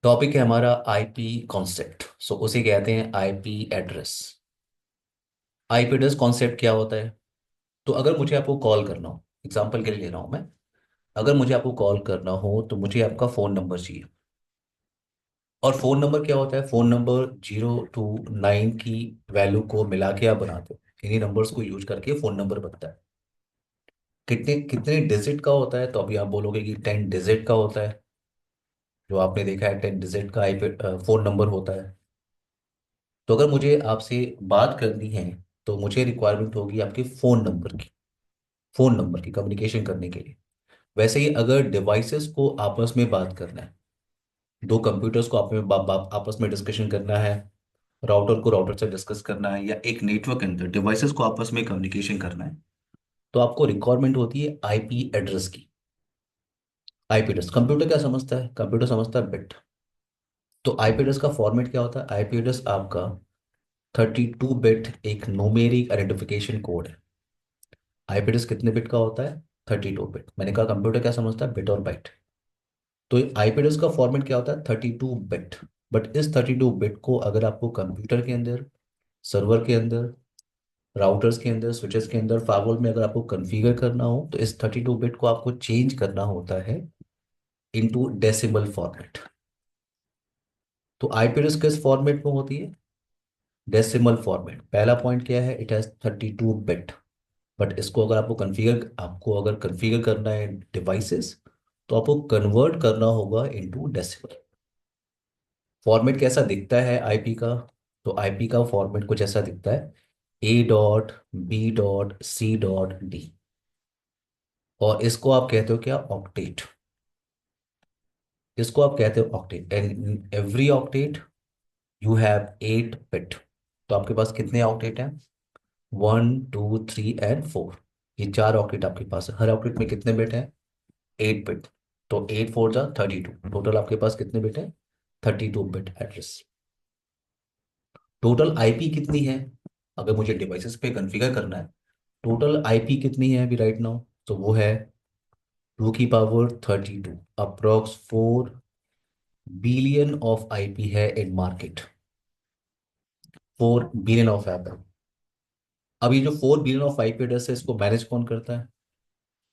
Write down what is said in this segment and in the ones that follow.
Topic है हमारा IP concept. सो उसे कहते हैं IP address. IP address concept क्या होता है? तो अगर मुझे आपको कॉल करना हो, एग्जांपल के लिए ले रहा हूं मैं। अगर मुझे आपको कॉल करना हो तो मुझे आपका फ़ोन नंबर चाहिए। और फ़ोन नंबर क्या होता है? फ़ोन नंबर 0 to 9 की वैल्यू को मिला के आप बनाते हो। इन्हीं नंबर्स को यूज करके फ़ोन नंबर बनता है। कितने कितने डिजिट का होता है? तो अभी आप बोलोगे कि 10 डिजिट का होता है। जो आपने देखा है 10 डिजिट का आईपी फ़ोन नंबर होता है। तो अगर मुझे आपसे बात करनी है तो मुझे रिक्वायरमेंट होगी आपके फ़ोन नंबर की कम्युनिकेशन करने के लिए। वैसे ही अगर डिवाइसेस को आपस में बात करना है, दो कंप्यूटर्स को आपस में डिस्कशन करना है, राउटर को राउटर से डिस्कस करना है, या एक नेटवर्क के अंदर डिवाइसेस को आपस में कम्युनिकेशन करना है, तो आपको रिक्वायरमेंट होती है आईपी एड्रेस की। आईपी एड्रेस कंप्यूटर क्या समझता है? कंप्यूटर समझता है बिट। तो आईपी एड्रेस का फॉर्मेट क्या होता है? आईपी एड्रेस आपका 32 बिट एक न्यूमेरिक आइडेंटिफिकेशन कोड है। आईपी एड्रेस कितने बिट का होता है? 32 बिट। मैंने कहा कंप्यूटर क्या समझता है? बिट और बाइट। तो आईपी एड्रेस का फॉर्मेट क्या होता है? 32 बिट। बट इस 32 बिट को अगर आपको कंप्यूटर के अंदर, सर्वर के अंदर, राउटर्स के अंदर, स्विचेस के अंदर, फायरवॉल में अगर आपको कॉन्फ़िगर करना हो तो इस 32 बिट को आपको चेंज करना होता है इनटू डेसिमल फॉर्मेट। तो आईपी एड्रेस किस फॉर्मेट में होती है? Decimal format. पहला पॉइंट क्या है? It has 32 bit. बट इसको अगर आपको अगर कन्फिगर करना है डिवाइसेस, तो आपको कन्वर्ट करना होगा इनटू डेसिमल। फॉर्मेट कैसा दिखता है आईपी का? तो आईपी का फॉर्मेट कुछ ऐसा दिखता है: A.B.C.D। और इसको आप कहते हो क्या? ऑक्टेट। इसको आप कहते हो octet. And in every octet you have 8 bit. तो आपके पास कितने ऑक्टेट हैं? 1, 2, 3 एंड 4। ये चार ऑक्टेट आपके पास है। हर ऑक्टेट में कितने बिट हैं? 8 बिट। तो 8 4 जा 32। टोटल आपके पास कितने बिट है? 32 बिट एड्रेस। टोटल आईपी कितनी है? अगर मुझे डिवाइसेस पे कॉन्फ़िगर करना है, टोटल आईपी कितनी है अभी राइट नाउ? तो वो है 2 की power 32। Approx 4 billion of IP है इन मार्केट। 4 बिलियन ऑफ एप्पल। अब ये जो 4 बिलियन ऑफ आईपी एड्रेस है, इसको मैनेज कौन करता है?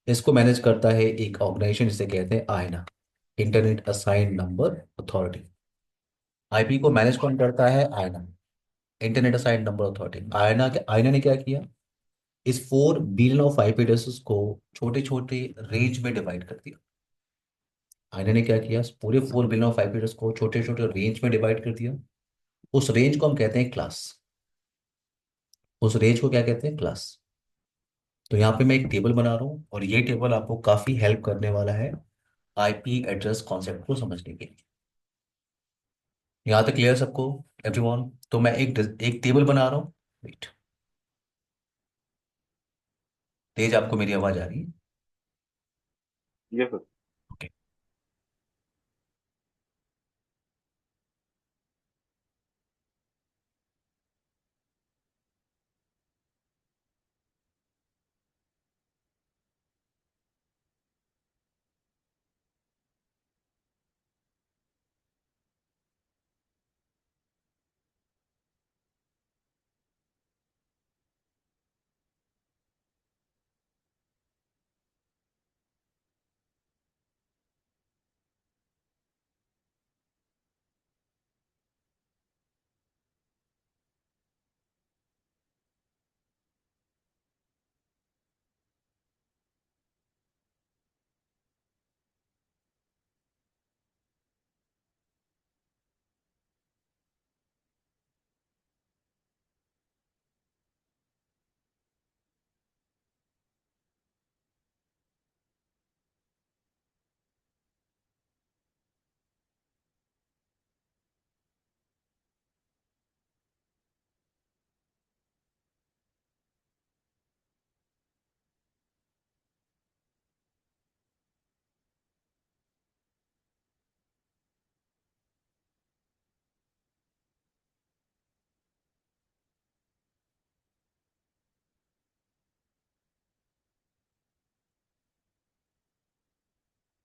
इसको मैनेज करता है एक ऑर्गेनाइजेशन जिसे कहते हैं आयना, internet assigned number authority. IP को मैनेज कौन करता है? आयना, इंटरनेट असाइंड नंबर अथॉरिटी। आयना ने क्या किया? इस 4 बिलियन ऑफ आईपी एड्रेसेस को छोटे छोटे रेंज में डिवाइड कर दिया। आयना ने क्या किया? पूरे 4 बिलियन ऑफ आईपी एड्रेस को छोटे छोटे रेंज में डिवाइड कर दिया। उस रेंज को हम कहते हैं क्लास। उस रेंज को क्या कहते हैं? क्लास। तो यहाँ पे मैं एक टेबल बना रहा हूँ और ये टेबल आपको काफी हेल्प करने वाला है आईपी एड्रेस कॉन्सेप्ट को समझने के लिए। यहाँ तक क्लियर सबको? एवरीवन? तो मैं एक टेबल बना रहा हूँ। वेट। तेज, आपको मेरी आवाज आ रही है? ये सर। ओके।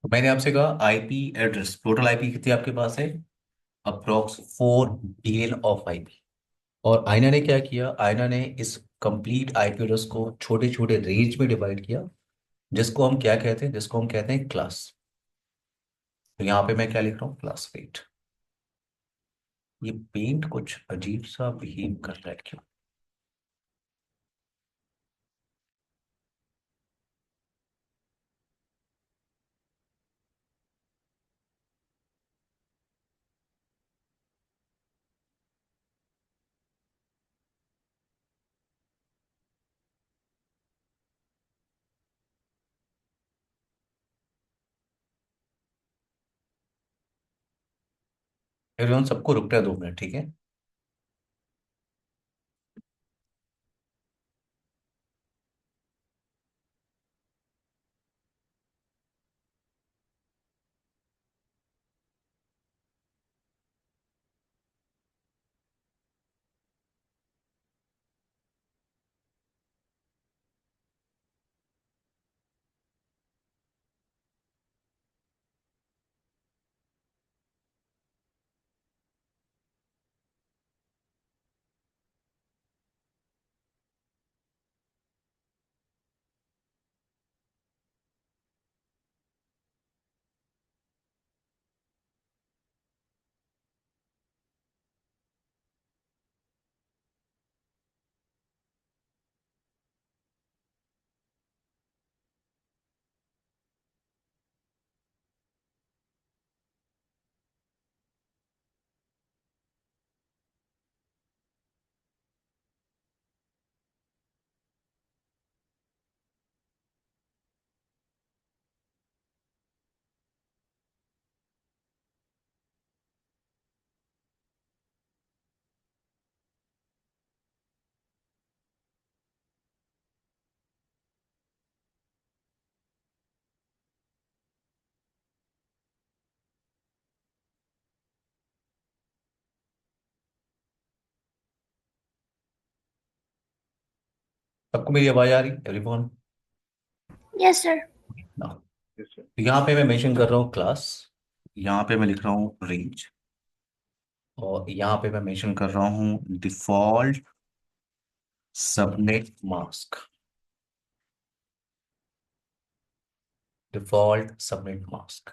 तो मैंने आपसे कहा आईपी एड्रेस, टोटल आईपी कितनी आपके पास है? Approx 4 billion of IP. और आयना ने क्या किया, आयना ने इस कंप्लीट आईपी एड्रेस को छोटे छोटे रेंज में डिवाइड किया, जिसको हम क्या कहते हैं, जिसको हम कहते हैं क्लास। तो यहाँ पे मैं क्या लिख रहा हूँ, क्लास वेट। ये पेंट कुछ अजीब सा बिहेव कर रहा है क्यों? एवरीवन, सबको रुकना है 2 मिनट, ठीक है? सबको मेरी आवाज आ रही, एवरीवन? Yes, sir. ना। Yes sir. तो यहाँ पे मैं मेंशन कर रहा हूँ क्लास, यहाँ पे मैं लिख रहा हूँ रेंज, और यहाँ पे मैं मेंशन कर रहा हूँ default subnet mask. Default subnet mask.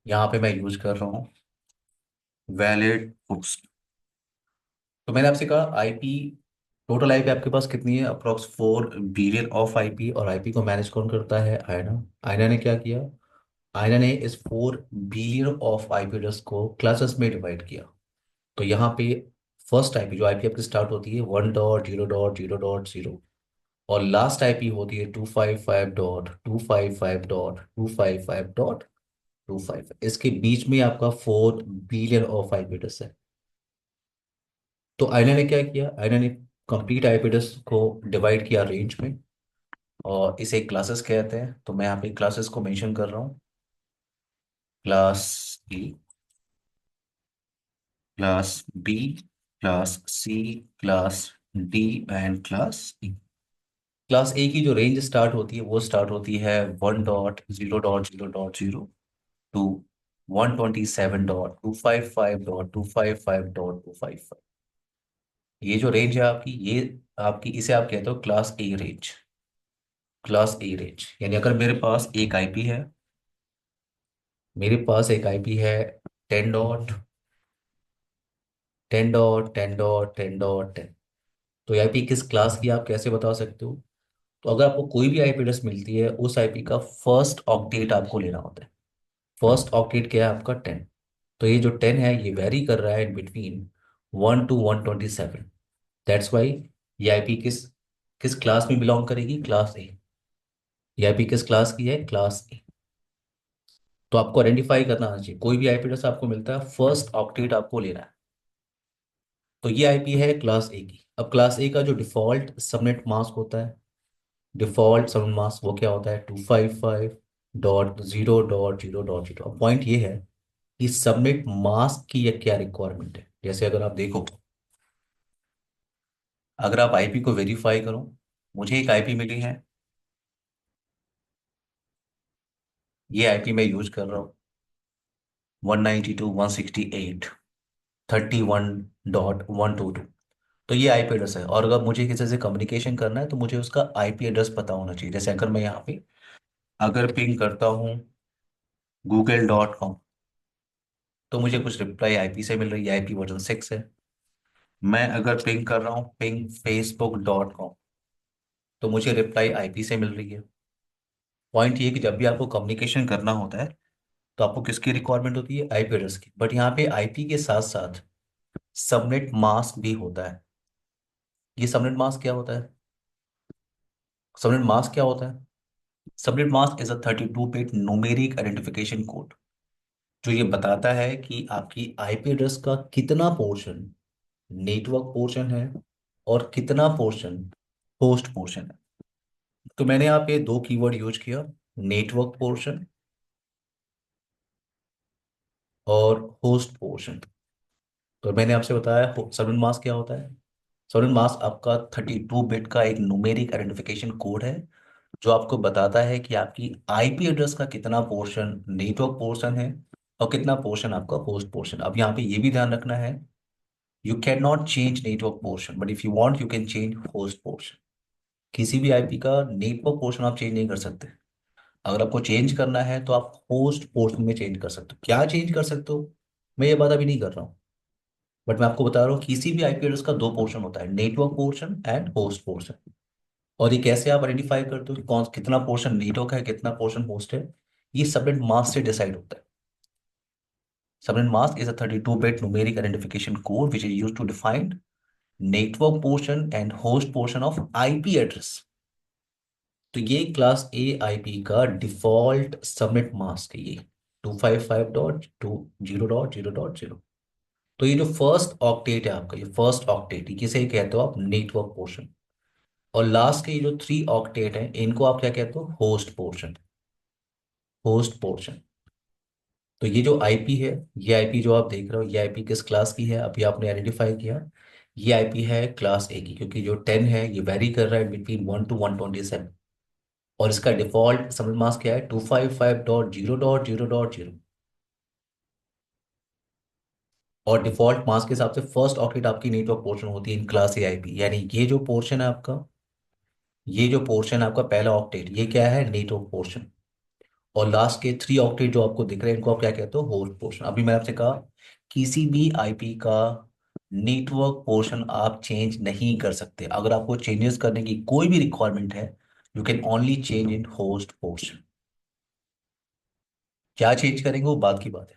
यहाँ पे मैं यूज कर रहा हूँ वैलिड होस्ट। तो मैंने आपसे कहा आईपी, टोटल आईपी आपके पास कितनी है, अप्रोक्स 4 बिलियन ऑफ आईपी। और आईपी को मैनेज कौन करता है, आयना। आयना ने क्या किया, आयना ने इस 4 बिलियन ऑफ आईपी एड्रेस को क्लासेस में डिवाइड किया। तो यहाँ पे फर्स्ट आईपी, जो आईपी आपकी स्टार्ट होती है 1.0.0.0, और लास्ट आईपी होती है 255.255.255.255, इसके बीच में आपका 4 बिलियन ऑफ आईपी एड्रेस है। तो आयना ने क्या किया, आयना ने कंप्लीट आईपी एड्रेस को डिवाइड किया रेंज में, और इसे क्लासेस कहते हैं। तो मैं यहाँ पे क्लासेस को मेंशन कर रहा हूँ, class A, class B, class C, class D and class E. Class A की जो रेंज स्टार्ट होती है वो स्टार्ट होती है 1.0.0.0 टू 127.255.255.255। ये जो रेंज है आपकी, ये आपकी, इसे आप कहते हो क्लास ए रेंज। क्लास ए रेंज यानी अगर मेरे पास एक आईपी है, मेरे पास एक आईपी है 10.10.10.10.10, तो ये आईपी किस क्लास की आप कैसे बता सकते हो? तो अगर आपको कोई भी आईपी एड्रेस मिलती है, उस आईपी का फर्स्ट ऑक्टेट आपको लेना होता है। फर्स्ट ऑक्टेट क्या है आपका, 10। तो ये जो 10 है ये वेरी कर रहा है in between 1 to 127। That's why ये आईपी किस किस क्लास में बिलोंग करेगी, क्लास ए। ये आईपी किस क्लास की है, क्लास ए। तो आपको आइडेंटिफाई करना आना चाहिए, कोई भी आईपी एड्रेस आपको मिलता है फर्स्ट ऑक्टेट आपको लेना है। तो ये आईपी है क्लास ए की। अब क्लास ए का जो डिफॉल्ट सबनेट मास्क होता है, डिफॉल्ट सबनेट मास्क वो क्या होता है, 255.0.0.0। अब पॉइंट ये है कि सबनेट मास्क की ये क्या रिक्वायरमेंट है। जैसे अगर आप देखो, अगर आप आईपी को वेरीफाई करो, मुझे एक आईपी मिली है, ये आईपी मैं यूज कर रहा हूँ। 192.168 31.122। तो ये आईपी एड्रेस है, और अगर मुझे किसी से कम्युनिकेशन करना है तो मुझे उसका आईपी एड्रेस पता होना चाहिए। जैसे अगर मैं यहाँ पे अगर पिंग करता हूँ google.com, तो मुझे कुछ रिप्लाई आईपी से मिल रही है, IP वर्जन 6 है। मैं अगर पिंग कर रहा हूँ पिंग facebook.com, तो मुझे रिप्लाई आईपी से मिल रही है। पॉइंट ये कि जब भी आपको कम्युनिकेशन करना होता है तो आपको किसकी रिक्वायरमेंट होती है? आईपी एड्रेस की। बट यहाँ पे आईपी के साथ साथ सबनेट मास्क भी होता है। ये सबनेट मास्क क्या होता है? सबनेट मास्क क्या होता है? Subnet mask is a 32 bit numeric identification code, जो ये बताता है कि आपकी आईपी एड्रेस का कितना पोर्शन नेटवर्क पोर्शन है और कितना पोर्शन होस्ट पोर्शन है। तो मैंने यहाँ पे दो कीवर्ड यूज किया, नेटवर्क पोर्शन और होस्ट पोर्शन। तो मैंने आपसे बताया सबनेट मास्क क्या होता है। सबनेट मास्क आपका 32 बिट का एक न्यूमेरिक आइडेंटिफिकेशन कोड है, जो आपको बताता है कि आपकी आईपी एड्रेस का कितना पोर्शन नेटवर्क पोर्शन है और कितना पोर्शन आपका होस्ट पोर्शन। अब यहाँ पे ये भी ध्यान रखना है, you can not change network portion, but if you want you can change host portion. किसी भी आईपी का नेटवर्क पोर्शन आप चेंज नहीं कर सकते। अगर आपको चेंज करना है तो आप होस्ट पोर्शन में चेंज कर सकते हो। क्या चेंज कर सकते हो, मैं ये बात अभी नहीं कर रहा हूँ, बट मैं आपको बता रहा हूँ किसी भी आईपी एड्रेस का दो पोर्शन होता है, network portion and host portion. और ये कैसे आप आइडेंटिफाई करते हो कि कौन कितना पोर्शन नेटवर्क है कितना पोर्शन होस्ट है? ये सबनेट मास्क से डिसाइड होता है। Subnet mask is a 32 bit numeric identification code which is used to define network portion and host portion of IP address. तो ये क्लास ए आईपी का डिफॉल्ट सबनेट मास्क है, ये 255.20.0.0। तो ये जो फर्स्ट ऑक्टेट है आपका, ये फर्स्ट ऑक्टेट किसे कहते हो आप? Network portion. और लास्ट के ये जो 3 ऑक्टेट है इनको आप क्या कहते हो? Host portion. Host portion. तो ये जो आईपी है, ये आईपी जो आप देख रहे हो, ये आईपी किस क्लास की है अभी आपने आइडेंटिफाई किया? ये आईपी है क्लास ए की, क्योंकि जो 10 है ये वेरी कर रहा है बिटवीन 1 to 127। और इसका डिफॉल्ट सबनेट मास्क क्या है? 255.0.0.0। और डिफॉल्ट मास्क के हिसाब से फर्स्ट ऑक्टेट आपकी नेटवर्क पोर्शन होती है इन क्लास ए आईपी, यानी ये जो पोर्शन है आपका, ये जो पोर्शन है आपका पहला ऑक्टेट, ये क्या है? Network portion. और लास्ट के 3 ऑक्टेट जो आपको दिख रहे हैं इनको आप क्या कहते हो? Host portion. अभी मैंने आपसे कहा किसी भी आईपी का नेटवर्क पोर्शन आप चेंज नहीं कर सकते। अगर आपको चेंजेस करने की कोई भी रिक्वायरमेंट है, you can only change in host portion. क्या चेंज करेंगे वो बात की बात है।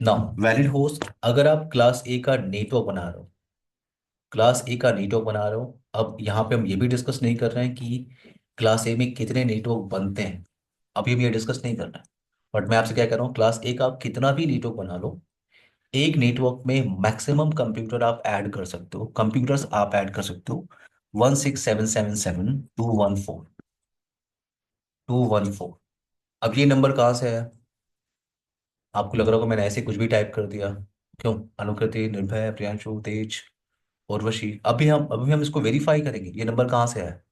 ना वैलिड होस्ट, अगर आप क्लास ए का नेटवर्क बना रहे हो, क्लास ए का नेटवर्क बना रहे हो, अब यहाँ पे हम ये भी डिस्कस नहीं कर रहे हैं कि क्लास ए में कितने नेटवर्क बनते हैं, अभी हम ये डिस्कस नहीं कर रहे हैं। बट मैं आपसे क्या कर रहा हूँ, क्लास ए का आप कितना भी नेटवर्क बना लो, एक नेटवर्क में मैक्सिमम कंप्यूटर आप ऐड कर सकते हो, कंप्यूटर्स आप ऐड कर सकते हो 16777 214 214। अब ये नंबर कहाँ से है? आपको लग रहा होगा मैंने ऐसे कुछ भी टाइप कर दिया। क्यों? अनुकृति, निर्भय, प्रियांशु, तेज, उर्वशी। अभी हम इसको वेरीफाई करेंगे ये नंबर कहाँ से है।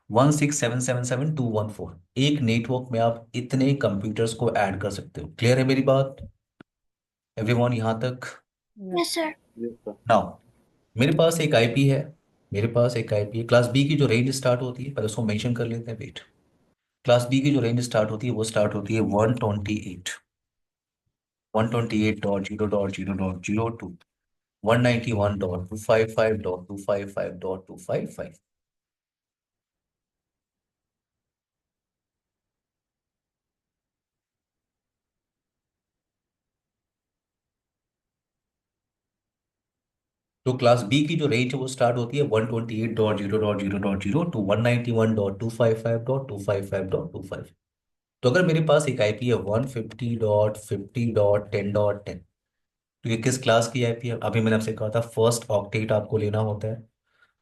16777 214। एक नेटवर्क में आप इतने कंप्यूटर्स को ऐड कर सकते हो। क्लियर है मेरी बात एवरीवन यहाँ तक? Yes, sir. Yes sir. Now मेरे पास एक आईपी है, मेरे पास एक आईपी है क्लास बी की, जो रेंज स्टार्ट होती है पहले उसको मेंशन कर लेते हैं। वेट, क्लास बी की जो रेंज स्टार्ट होती है वो स्टार्ट होती है 128 टू 191.255.255.255। तो क्लास बी की जो रेंज है वो स्टार्ट होती है 128.0.0.0 टू 191.255.255.255। तो अगर मेरे पास एक आईपी है 150.50.10.10, तो ये किस क्लास की आईपी है? अभी मैंने आपसे कहा था फर्स्ट ऑक्टेट आपको लेना होता है।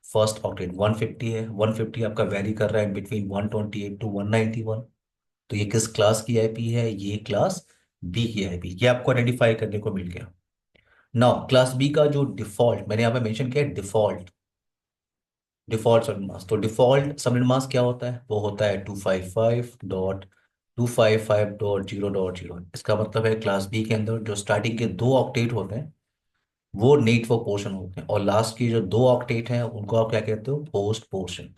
फर्स्ट ऑक्टेट 150 है, 150 आपका वैरी कर रहा है बिटवीन 128 टू 191। तो ये किस क्लास की आईपी है? ये क्लास बी की आईपी। ये आपको आइडेंटिफाई करने को मिल गया। नाउ क्लास बी का जो डिफॉल्ट मैंने यहाँ पे मेंशन किया है, डिफॉल्ट, डिफॉल्ट सबनेट मास्क। तो डिफॉल्ट सबनेट मास्क क्या होता है? वो होता है 255.0.0.0 255.0.0। इसका मतलब है क्लास बी के अंदर जो स्टार्टिंग के दो ऑक्टेट होते हैं वो नेटवर्क पोर्शन होते हैं, और लास्ट की जो दो ऑक्टेट हैं उनको आप क्या कहते हो, होस्ट पोर्शन।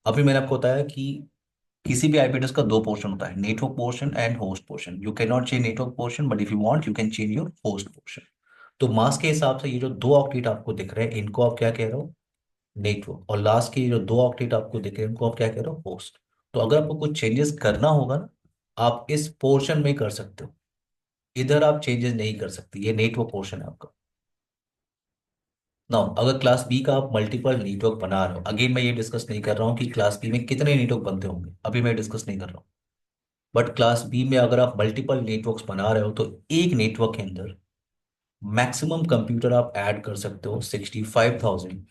अभी मैंने आपको बताया कि किसी भी आईपी एड्रेस का दो पोर्शन होता है, network portion and host portion. You can not change network portion, but if you want you can change your host portion. तो मास के हिसाब से ये जो दो ऑक्टेट आपको दिख रहे हैं इनको आप क्या कह रहे हो, नेटवर्क। और लास्ट के जो दो ऑक्टेट आपको दिख रहे हैं उनको आप क्या कह रहे हो, होस्ट। तो अगर आपको कुछ चेंजेस करना होगा ना, आप इस पोर्शन में कर सकते हो, इधर आप चेंजेस नहीं कर सकते, ये नेटवर्क पोर्शन है आपका। ना अगर क्लास बी का आप मल्टीपल नेटवर्क बना रहे हो, अगेन मैं ये डिस्कस नहीं कर रहा हूँ कि क्लास बी में कितने नेटवर्क बनते होंगे, अभी मैं डिस्कस नहीं कर रहा हूँ। बट क्लास बी में अगर आप मल्टीपल नेटवर्क्स बना रहे हो तो एक नेटवर्क के अंदर मैक्सिमम कंप्यूटर आप ऐड कर सकते हो 65,000।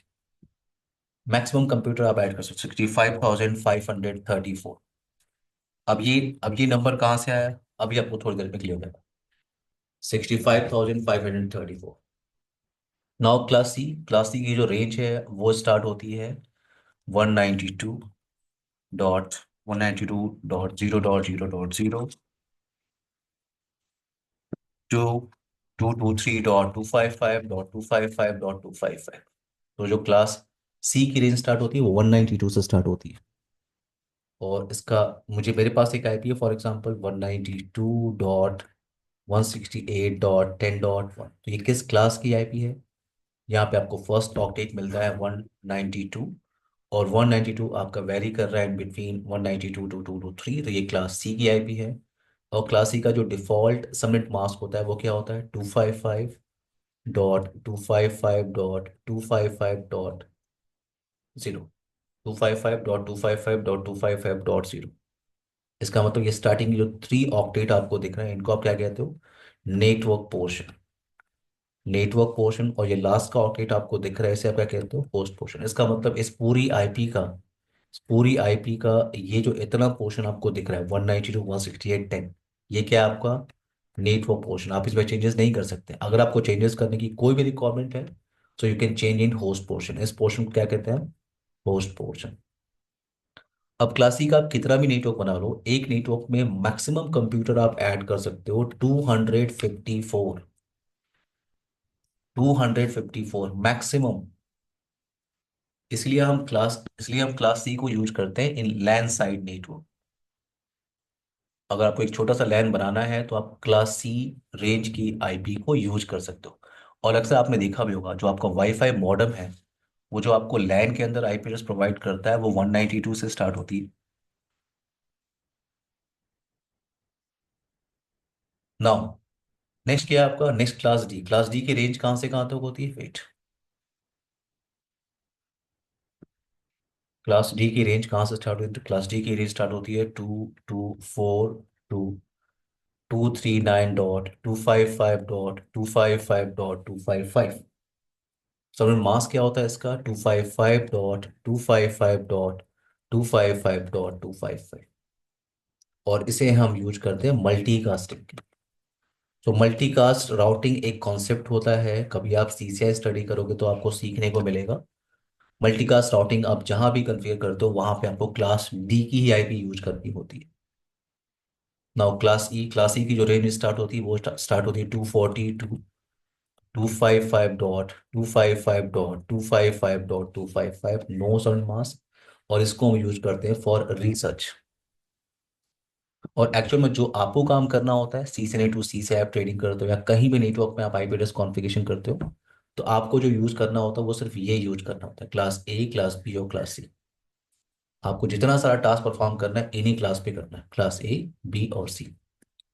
मैक्सिमम कंप्यूटर आप ऐड कर सकते हो 65,534। अब ये नंबर कहाँ से आया, अभी आपको थोड़ी देर में क्लियर हो जाएगा। 65,534। नाउ क्लास सी की जो रेंज है वो स्टार्ट होती है 192.192.0.0.0 टू 223.255.255.255। तो जो क्लास सी की रेंज स्टार्ट होती है वो 192 से स्टार्ट होती है। और इसका, मुझे मेरे पास एक आईपी है फॉर एग्जांपल 192.168.10.1। तो ये किस क्लास की आईपी है, यहाँ पे आपको फर्स्ट ऑक्टेट मिलता है 192, और 192 आपका वेरी कर रहा है इन बिटवीन 192 टू 223। तो ये क्लास सी की आईपी है। और क्लास सी का जो डिफॉल्ट सबनेट मास्क होता है वो क्या होता है, 255.255.255.0, 255.255.255.0। इसका मतलब ये स्टार्टिंग जो थ्री ऑक्टेट आपको दिख रहे हैं इनको आप क्या कहते हो, नेटवर्क पोर्शन। Network portion. और ये लास्ट का ऑक्टेट आपको दिख रहा है इसे आप क्या कहते हो, होस्ट पोर्शन। इसका मतलब इस पूरी आईपी का ये जो इतना पोर्शन आपको दिख रहा है 192.168.10, ये क्या है आपका, नेटवर्क पोर्शन। आप इसमें चेंजेस नहीं कर सकते। अगर आपको चेंजेस करने की कोई भी रिक्वायरमेंट है तो you can change in host portion. इस पोर्शन को क्या कहते हैं, होस्ट पोर्शन। अब क्लासिक का आप कितना भी नेटवर्क बना लो, एक नेटवर्क में मैक्सिमम कंप्यूटर आप ऐड कर सकते हो 254। 254 मैक्सिमम। इसलिए हम क्लास सी को यूज करते हैं इन लैन साइड नेटवर्क। अगर आपको एक छोटा सा लैन बनाना है तो आप क्लास सी रेंज की आईपी को यूज कर सकते हो। और अक्सर आपने देखा भी होगा जो आपका वाईफाई मॉडेम है, वो जो आपको लैन के अंदर आईपी एड्रेस प्रोवाइड करता है वो 192 से स्टार्ट होती है। नाउ नेक्स्ट क्या है आपका, नेक्स्ट क्लास डी की रेंज कहाँ से कहाँ तक होती है, वेट। क्लास डी की रेंज कहाँ से स्टार्ट होती है, तो क्लास डी की रेंज स्टार्ट होती है 224.239.255.255.255। सब मास क्या होता है इसका, 255.255.255.255। और इसे हम यूज करते हैं मल्टीकास्टिंग। तो मल्टीकास्ट राउटिंग एक कॉन्सेप्ट होता है, कभी आप सीसीआई स्टडी करोगे तो आपको सीखने को मिलेगा। मल्टीकास्ट राउटिंग आप जहां भी कन्फिगर करते हो वहां पे आपको क्लास डी की ही आईपी यूज करनी होती है। नाउ क्लास ई की जो रेंज स्टार्ट होती है वो स्टार्ट होती है 240 टू 255.255.255.255, नो साउंड मास। और इसको हम यूज करते हैं फॉर रिसर्च। और एक्चुअल में जो आपको काम करना होता है, सी से नेट टू सी से आप ट्रेडिंग करते हो या कहीं भी नेटवर्क में आप आईपी एड्रेस कॉन्फ़िगरेशन करते हो, तो आपको जो यूज करना होता है वो सिर्फ ये यूज करना होता है, क्लास ए, क्लास बी और क्लास सी। आपको जितना सारा टास्क परफॉर्म करना है इन्हीं क्लास पे करना है, क्लास ए, बी और सी।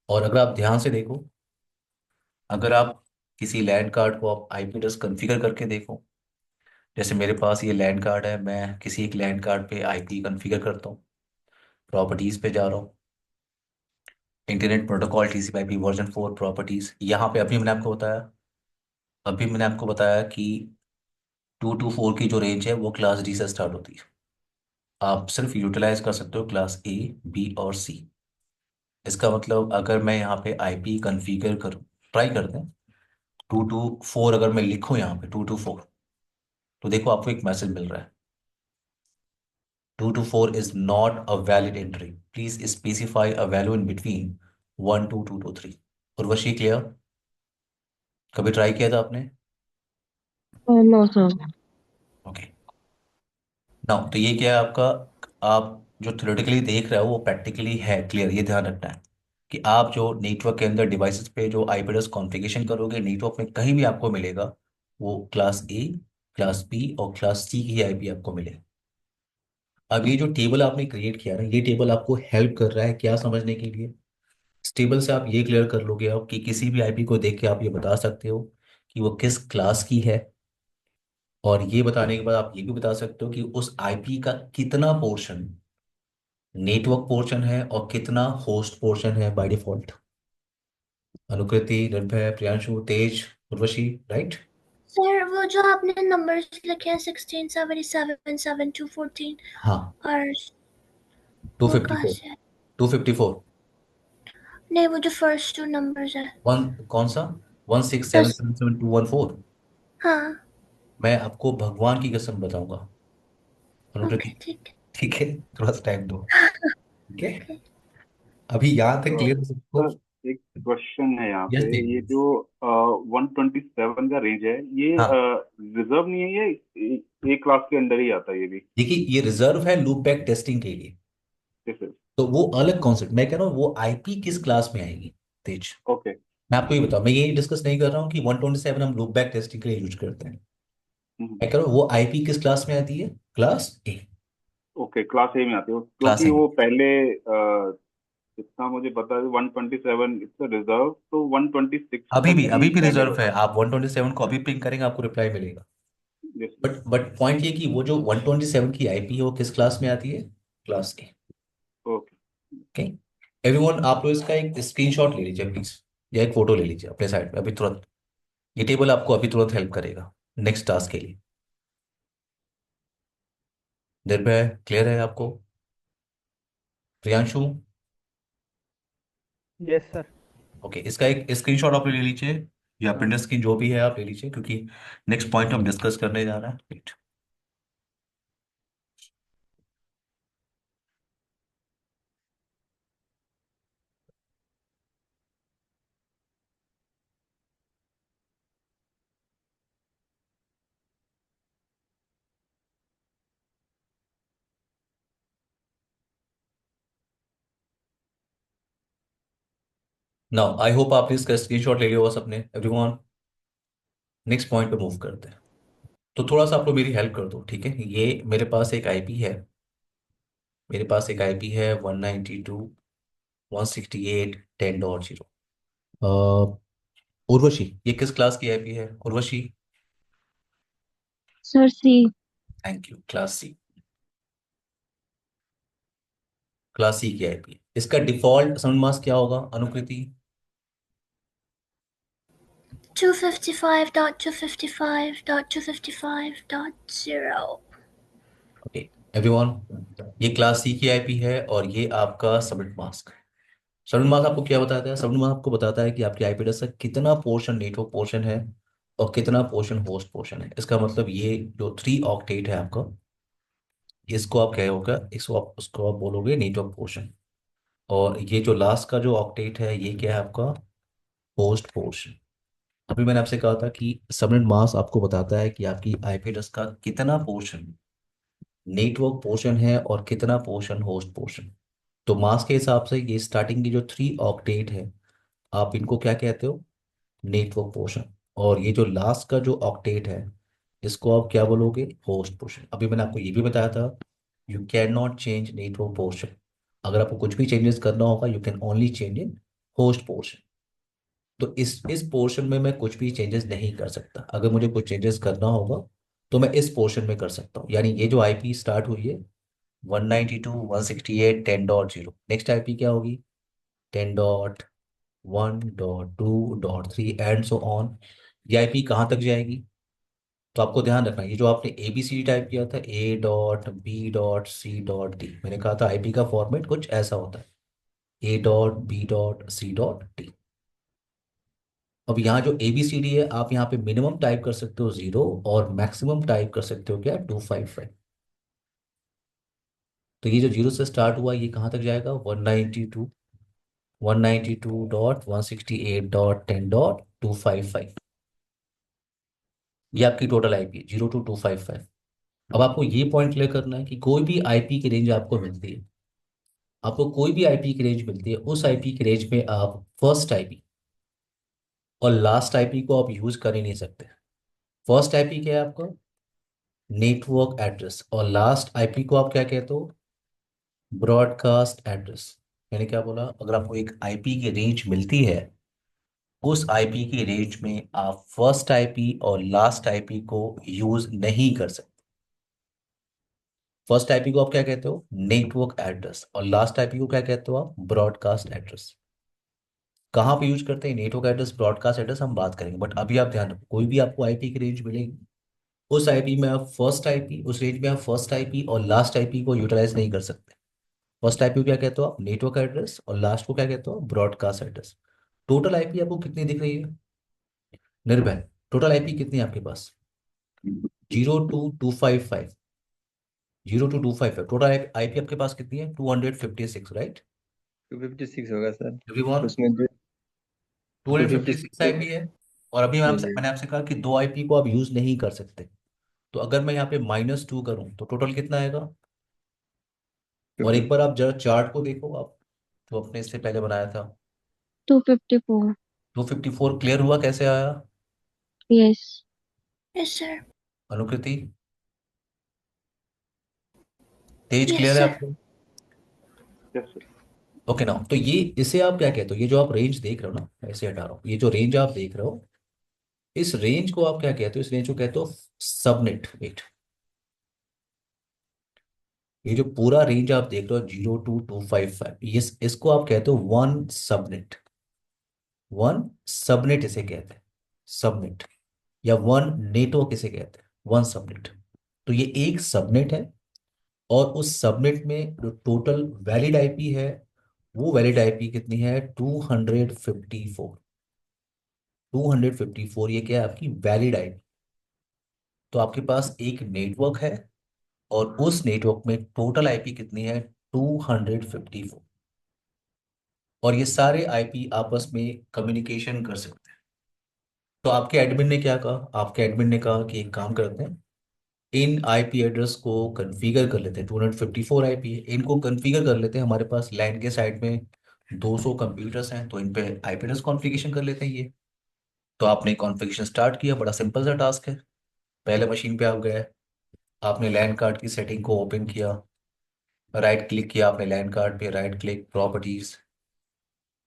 और अगर आप ध्यान से देखो, अगर आप किसी लैंड कार्ड को आप आईपी एड्रेस कॉन्फ़िगर करके देखो, जैसे मेरे पास ये लैंड कार्ड है, मैं किसी एक लैंड कार्ड पे आईपी कॉन्फ़िगर करता हूँ, प्रॉपर्टीज पे जा रहा हूँ, इंटरनेट प्रोटोकॉल टीसीपी/आईपी वर्जन 4 प्रॉपर्टीज। यहाँ पे अभी मैंने आपको बताया कि 224 की जो रेंज है वो क्लास डी से स्टार्ट होती है। आप सिर्फ यूटिलाइज कर सकते हो क्लास ए, बी और सी। इसका मतलब अगर मैं यहाँ पे आईपी कॉन्फ़िगर करूँ, ट्राई करते हैं, 224 अगर मैं लिखूँ यहाँ पे 224, तो देखो आपको एक मैसेज मिल रहा है। 224 is not a valid entry. Please specify a value in between 1 to 223. Urvashi clear? कभी ट्राई किया था आपने? No sir. ओके। नाउ तो ये क्या है आपका? आप जो थ्योरेटिकली देख रहे हो वो प्रैक्टिकली है। क्लियर? ये ध्यान रखना है कि आप जो नेटवर्क के अंदर डिवाइसेस पे जो आईपी एड्रेस कॉन्फ़िगरेशन करोगे, नेटवर्क में कहीं भी आपको मिलेगा वो क्लास ए, क्लास बी और क्लास सी की आईपी आपको मिले। अब ये जो टेबल आपने क्रिएट किया ना, ये टेबल आपको हेल्प कर रहा है क्या समझने के लिए? इस टेबल से आप ये क्लियर कर लोगे आप कि किसी भी आईपी को देख के आप ये बता सकते हो कि वो किस क्लास की है। और ये बताने के बाद आप ये भी बता सकते हो कि उस आईपी का कितना पोर्शन नेटवर्क पोर्शन है और कितना होस्ट पोर्शन है by default. Anukriti, Nirbhay, Priyanshu, Tej, Urvashi, right? Sir वो जो आपने नंबर्स लिखे हैं 16, 77, 7, 2, 14 हाँ। और टू वो फिफ्टी कहाँ फोर से है? 254। नहीं, वो जो फर्स्ट टू नंबर्स है। वन कौन सा? 167777214। हाँ। मैं आपको भगवान की कसम बताऊंगा अनुकृति। ओके, ठीक ठीक है, थोड़ा सा टाइम दो। है। ठीक है, ओके। अभी यहाँ तक तो क्लियर सबको? सर एक क्वेश्चन है यहाँ यस पे। ये तेज। जो 127 का रेंज है, ये हाँ, रिजर्व नहीं है, ये ए क्लास के अंडर ही आता है ये भी? देखिए ये रिजर्व है लूप बैक टेस्टिंग के लिए। जैसे। तो वो अलग कॉन्सेप्ट, मैं कह रहा हूँ वो आईपी किस क्लास में आएगी तेज। ओके। मैं आपको ये बताऊं, मैं ये डिस्कस नहीं कर रहा हूँ कि 127 हम लूप बैक टेस्टिंग के लिए यूज करते हैं। मैं कह रहा हूँ वो आईपी किस क्लास में आती है? क्लास ए। ओके, क्लास ए में आती है क्लास क्योंकि ए में। वो पहले जितना मुझे पता है 127 इट्स रिजर्व, तो 126 तक अभी ही भी वैलिड रिजर्व होता है। है। आप 127 को अभी पिंग करेंगे आपको रिप्लाई मिलेगा। जैसे। बट पॉइंट ये कि वो जो 127 की आईपी है वो किस क्लास में आती है? क्लास ए। ओके। ओके। एवरीवन, आप लोग इसका एक स्क्रीनशॉट ले लीजिए प्लीज, या एक फोटो ले लीजिए अपने साइड में अभी तुरंत। ये टेबल आपको अभी तुरंत हेल्प करेगा नेक्स्ट टास्क के लिए। निर्भय, क्लियर है आपको? प्रियांशु? Yes sir. ओके, इसका एक स्क्रीनशॉट आप ले लीजिए या हाँ। प्रिंटर स्क्रीन जो भी है आप ले लीजिए, क्योंकि नेक्स्ट पॉइंट हम डिस्कस करने जा रहे हैं। नाउ आई होप आपने इसका स्क्रीनशॉट ले लिया होगा सबने। एवरीवन, नेक्स्ट पॉइंट पे मूव करते हैं। तो थोड़ा सा आप लोग मेरी हेल्प कर दो, ठीक है? ये मेरे पास एक आईपी है। मेरे पास एक आईपी है 192.168.10.0। उर्वशी, ये किस क्लास की आईपी है Urvashi? Sir C. Thank you, class C. Class C की आईपी, इसका डिफॉल्ट साउंड मास्क क्या होगा अनुकृति? 255.255.255.0। ओके एवरीवन, ये क्लास सी की आईपी है और ये आपका सबनेट मास्क है। सबनेट मास्क आपको क्या बताता है? सबनेट मास्क आपको बताता है कि आपकी आईपी एड्रेस का कितना पोर्शन नेटवर्क पोर्शन है और कितना पोर्शन होस्ट पोर्शन है। इसका मतलब ये जो 3 ऑक्टेट है आपका, इसको आप क्या होगा, इसको आप उसको आप बोलोगे नेटवर्क पोर्शन। और ये जो लास्ट का जो ऑक्टेट है ये क्या है आपका? Host portion. अभी मैंने आपसे कहा था कि सबनेट मास्क आपको बताता है कि आपकी आईपी एड्रेस का कितना पोर्शन नेटवर्क पोर्शन है और कितना पोर्शन होस्ट पोर्शन। तो मास्क के हिसाब से ये स्टार्टिंग की जो 3 ऑक्टेट है, आप इनको क्या कहते हो? Network portion. और ये जो लास्ट का जो ऑक्टेट है, इसको आप क्या बोलोगे? Host portion. अभी मैंने आपको ये भी बताया था you can not change network portion. अगर आपको कुछ भी चेंजेस करना होगा you can only change in host portion. तो इस पोर्शन में मैं कुछ भी चेंजेस नहीं कर सकता। अगर मुझे कुछ चेंजेस करना होगा तो मैं इस पोर्शन में कर सकता हूँ। यानी ये जो आईपी स्टार्ट हुई है 192.168.10.0, नेक्स्ट आईपी क्या होगी? 10.1.2.3 एंड सो ऑन। ये आईपी कहाँ तक जाएगी? तो आपको ध्यान रखना, ये जो आपने A B C D type किया था, A.B.C.D, मैंने कहा था आईपी का फॉर्मेट कुछ ऐसा होता है, A.B.C.D। अब यहाँ जो ए बी सी डी है, आप यहाँ पे मिनिमम टाइप कर सकते हो 0 और मैक्सिमम टाइप कर सकते हो क्या? 255। तो ये जो जीरो से स्टार्ट हुआ ये कहाँ तक जाएगा, 192.168.10.255। ये आपकी टोटल आईपी 02255। अब आपको ये पॉइंट क्लियर करना है कि कोई भी आईपी की रेंज आपको मिलती है, आपको कोई भी आईपी की रेंज मिलती है, उस आईपी की रेंज में आप फर्स्ट आईपी और लास्ट आईपी को आप यूज कर ही नहीं सकते। फर्स्ट आईपी क्या है आपका, नेटवर्क एड्रेस, और लास्ट आईपी को आप क्या कहते हो, ब्रॉडकास्ट एड्रेस। मैंने क्या बोला, अगर आपको एक आईपी की रेंज मिलती है, उस आईपी की रेंज में आप फर्स्ट आईपी और लास्ट आईपी को यूज नहीं कर सकते। फर्स्ट आईपी को आप क्या कहते हो, नेटवर्क एड्रेस, और लास्ट आईपी को क्या कहते हो आप, ब्रॉडकास्ट एड्रेस। कहाँ पे यूज करते हैं नेटवर्क एड्रेस, ब्रॉडकास्ट एड्रेस, हम बात करेंगे, बट अभी आप ध्यान रखो, कोई भी आपको आईपी की रेंज मिलेगी, उस आईपी में आप फर्स्ट आईपी, उस रेंज में आप फर्स्ट आईपी और लास्ट आईपी को यूटिलाइज नहीं कर सकते। फर्स्ट आईपी को क्या कहते हो आप, नेटवर्क एड्रेस, और लास्ट को क्या कहते हो, ब्रॉडकास्ट एड्रेस। टोटल आईपी आपको कितनी दिख रही है निर्भय, टोटल आईपी कितनी है आपके पास, 02255, 02255 टोटल आईपी आपके पास कितनी है, 256, राइट 256 होगा सर। एवरीवन, उसमें जो 256 256। आईपी है। और अभी जी जी। मैंने आपसे कहा कि दो आईपी को आप यूज नहीं कर सकते। तो अगर मैं यहाँ पे -2 करूँ तो टोटल कितना आएगा। और एक बार आप जरा चार्ट को देखो आप, जो अपने इससे पहले बनाया था, 254. 254 क्लियर हुआ, कैसे आया Yes. Yes, sir. अनुकृति, तेज Yes, क्लियर है sir. आपको। Yes sir. ओके ना, तो ये इसे आप क्या कहते हो, ये जो आप रेंज देख रहे हो ना, मैं इसे हटा रहा हूँ, ये जो रेंज आप देख रहे हो, इस रेंज को आप क्या कहते हो, इस रेंज को कहते हो सबनेट। वेट, ये जो पूरा रेंज आप देख रहे हो 02255, ये इसको आप कहते हो वन सबनेट। वन सबनेट इसे कहते हैं, सबनेट, या वन नेटवर्क इसे कहते हैं, वन सबनेट। तो ये एक सबनेट है, और उस सबनेट में जो टोटल वैलिड आईपी है, वो वैलिड आईपी कितनी है, 254। 254 ये क्या है, आपकी वैलिड आईपी। तो आपके पास एक नेटवर्क है, और उस नेटवर्क में टोटल आईपी कितनी है, 254। और ये सारे आईपी आपस में कम्युनिकेशन कर सकते हैं। तो आपके एडमिन ने क्या कहा, आपके एडमिन ने कहा कि एक काम करते हैं, इन आईपी एड्रेस को कॉन्फ़िगर कर लेते हैं। 254 आईपी है, इनको कॉन्फ़िगर कर लेते हैं। हमारे पास लैन के साइड में 200 कंप्यूटर्स हैं, तो इन पे आईपी एड्रेस कॉन्फ़िगरेशन कर लेते हैं ये। तो आपने कॉन्फ़िगरेशन स्टार्ट किया, बड़ा सिंपल सा टास्क है। पहले मशीन पे आप गए, आपने लैन कार्ड की सेटिंग को ओपन किया, राइट क्लिक किया आपने लैन कार्ड पे, right click, properties,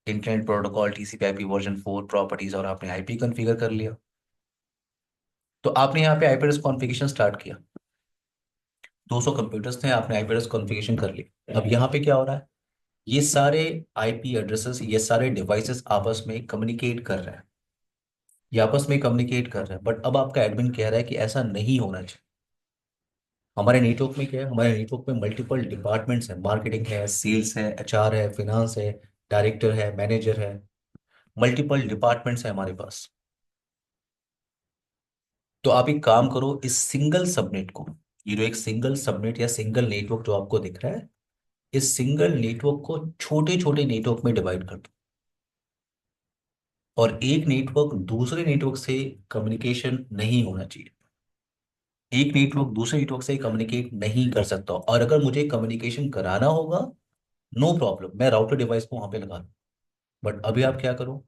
internet protocol TCP IP version 4 properties, और आपने आईपी कॉन्फ़िगर कर लिया। तो आपने यहाँ पे आईपी एड्रेस कॉन्फ़िगरेशन स्टार्ट किया, 200 कंप्यूटर्स थे, आपने आईपी एड्रेस कॉन्फ़िगरेशन कर लिया। अब यहाँ पे क्या हो रहा है, ये सारे आईपी एड्रेसेस, ये सारे डिवाइसेस आपस में कम्युनिकेट कर रहे हैं, ये आपस में कम्युनिकेट कर रहे हैं। बट अब आपका एडमिन कह रहा है कि ऐसा नहीं होना चाहिए। हमारे नेटवर्क में क्या है, हमारे नेटवर्क में मल्टीपल डिपार्टमेंट्स हैं, मार्केटिंग है, सेल्स है, एचआर है, फिनांस है, डायरेक्टर है, मैनेजर है, मल्टीपल डिपार्टमेंट्स है हमारे पास। तो आप एक काम करो, इस सिंगल सबनेट को, ये जो एक सिंगल सबनेट या सिंगल नेटवर्क जो आपको दिख रहा है, इस सिंगल नेटवर्क को छोटे छोटे नेटवर्क में डिवाइड कर दो, और एक नेटवर्क दूसरे नेटवर्क से कम्युनिकेशन नहीं होना चाहिए। एक नेटवर्क दूसरे नेटवर्क से कम्युनिकेट नहीं कर सकता, और अगर मुझे कम्युनिकेशन कराना होगा, नो प्रॉब्लम, मैं राउटर डिवाइस को वहां पे लगा दूँ। बट अभी आप क्या करो,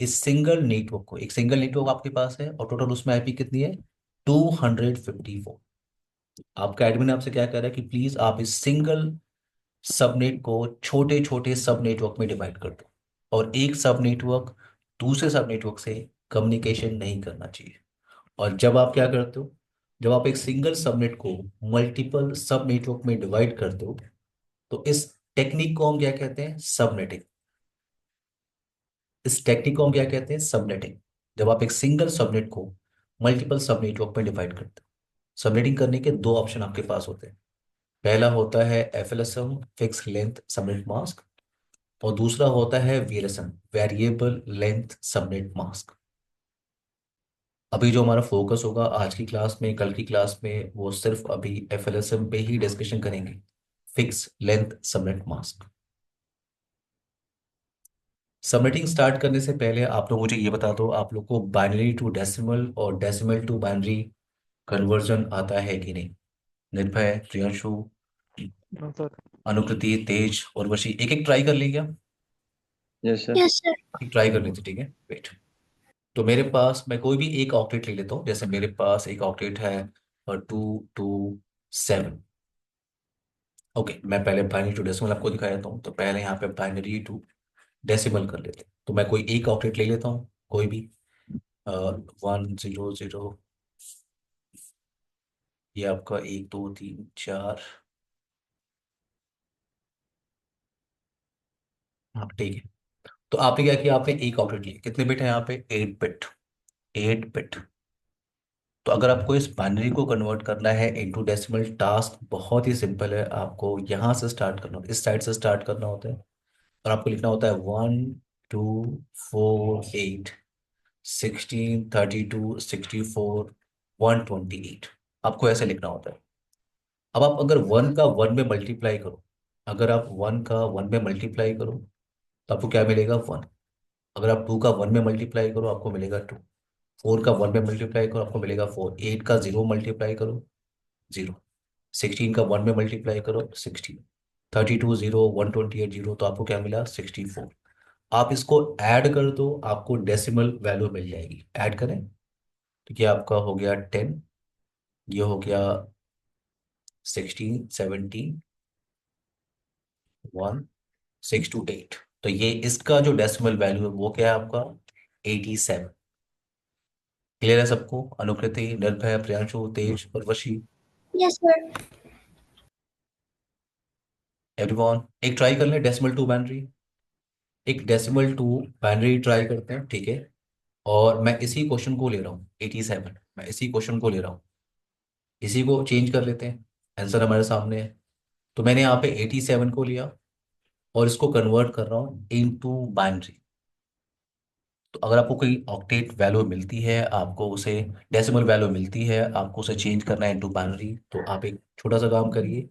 इस सिंगल नेटवर्क को, एक सिंगल नेटवर्क आपके पास है, और टोटल उसमें आईपी कितनी है, 254। आपका एडमिन आपसे क्या कह रहा है कि प्लीज आप इस सिंगल सबनेट को छोटे छोटे सब नेटवर्क में डिवाइड कर दो, और एक सब नेटवर्क दूसरे सब नेटवर्क से कम्युनिकेशन नहीं करना चाहिए। और जब आप क्या करते हो, जब आप एक सिंगल सबनेट को मल्टीपल सब नेटवर्क में डिवाइड करते हो, तो इस टेक्निक को हम क्या कहते हैं, सबनेटिंग। इस टेक्निक को हम क्या कहते हैं, सबनेटिंग। जब आप एक सिंगल सबनेट को मल्टीपल सब नेटवर्क में डिवाइड करते हो, सबनेटिंग करने के दो ऑप्शन आपके पास होते हैं। पहला होता है एफएलएसएम, फिक्स लेंथ सबनेट मास्क, और दूसरा होता है वीएलएसएम, वेरिएबल लेंथ सबनेट मास्क। अभी जो हमारा फोकस होगा आज की क्लास में, कल की क्लास में, वो सिर्फ अभी एफएलएसएम पे ही डिस्कशन करेंगे, fix length subnet mask. Subnetting start करने से पहले आप लोग मुझे ये बता दो, आप लोग को बाइनरी टू डेसिमल और डेसिमल टू बाइनरी कन्वर्जन आता है कि नहीं? निर्भय, प्रियांशु, नो सर। अनुकृति, तेज और वशी एक एक ट्राई कर लेंगे क्या? Yes sir. Yes, sir. एक ट्राई कर लेते, ठीक है, वेट। तो मेरे पास, मैं कोई भी एक ऑक्टेट ले लेता हूँ, जैसे मेरे पास एक ऑक्टेट है 227। ओके, मैं पहले बाइनरी टू डेसिमल आपको दिखा देता हूँ। तो पहले यहाँ पे बाइनरी टू डेसिमल कर लेते हैं। तो मैं कोई एक ऑक्टेट ले लेता हूँ, कोई भी 100। ये आपका 1 2 3 4। हाँ ठीक है। तो आपने क्या किया, आपने एक ऑक्टेट लिया, कितने बिट है यहाँ पे? 8 बिट। 8 बिट। तो अगर आपको इस बाइनरी को कन्वर्ट करना है इनटू डेसिमल, टास्क बहुत ही सिंपल है। आपको यहाँ से स्टार्ट करना होता है, इस साइड से स्टार्ट करना होता है, और आपको लिखना होता है 1 2 4 8 16 32 64 128। आपको ऐसे लिखना होता है। अब आप अगर वन का वन में मल्टीप्लाई करो, अगर आप वन का वन में मल्टीप्लाई करो तो आपको क्या मिलेगा? 1। अगर आप टू का वन में मल्टीप्लाई करो आपको मिलेगा 2। फोर का वन में मल्टीप्लाई करो आपको मिलेगा 4। एट का जीरो मल्टीप्लाई करो, 0। 16 का वन में मल्टीप्लाई करो, 16। 32 0, 128 0, तो आपको क्या मिला? 64। आप इसको ऐड कर दो, आपको डेसिमल वैल्यू मिल जाएगी। ऐड करें तो क्या आपका हो गया 10, ये हो गया 16 17 1 6 to 8। तो ये इसका जो डेसिमल वैल्यू है वो क्या है आपका? 87। क्लियर है सबको? अनुकृति, निर्भय, प्रियांशु, तेज और वशी, Yes, sir. एवरीवन एक ट्राई कर ले डेसिमल टू बाइनरी। एक डेसिमल टू बाइनरी ट्राई करते हैं, ठीक है। और मैं इसी क्वेश्चन को ले रहा हूँ 87, मैं इसी क्वेश्चन को ले रहा हूँ, इसी को चेंज कर लेते हैं। आंसर हमारे सामने है। तो मैंने यहाँ पे 87 को लिया और इसको कन्वर्ट कर रहा हूँ इनटू बाइनरी। तो अगर आपको कोई ऑक्टेट वैल्यू मिलती है, आपको उसे डेसिमल वैल्यू मिलती है, आपको उसे चेंज करना है इनटू बाइनरी, तो आप एक छोटा सा काम करिए।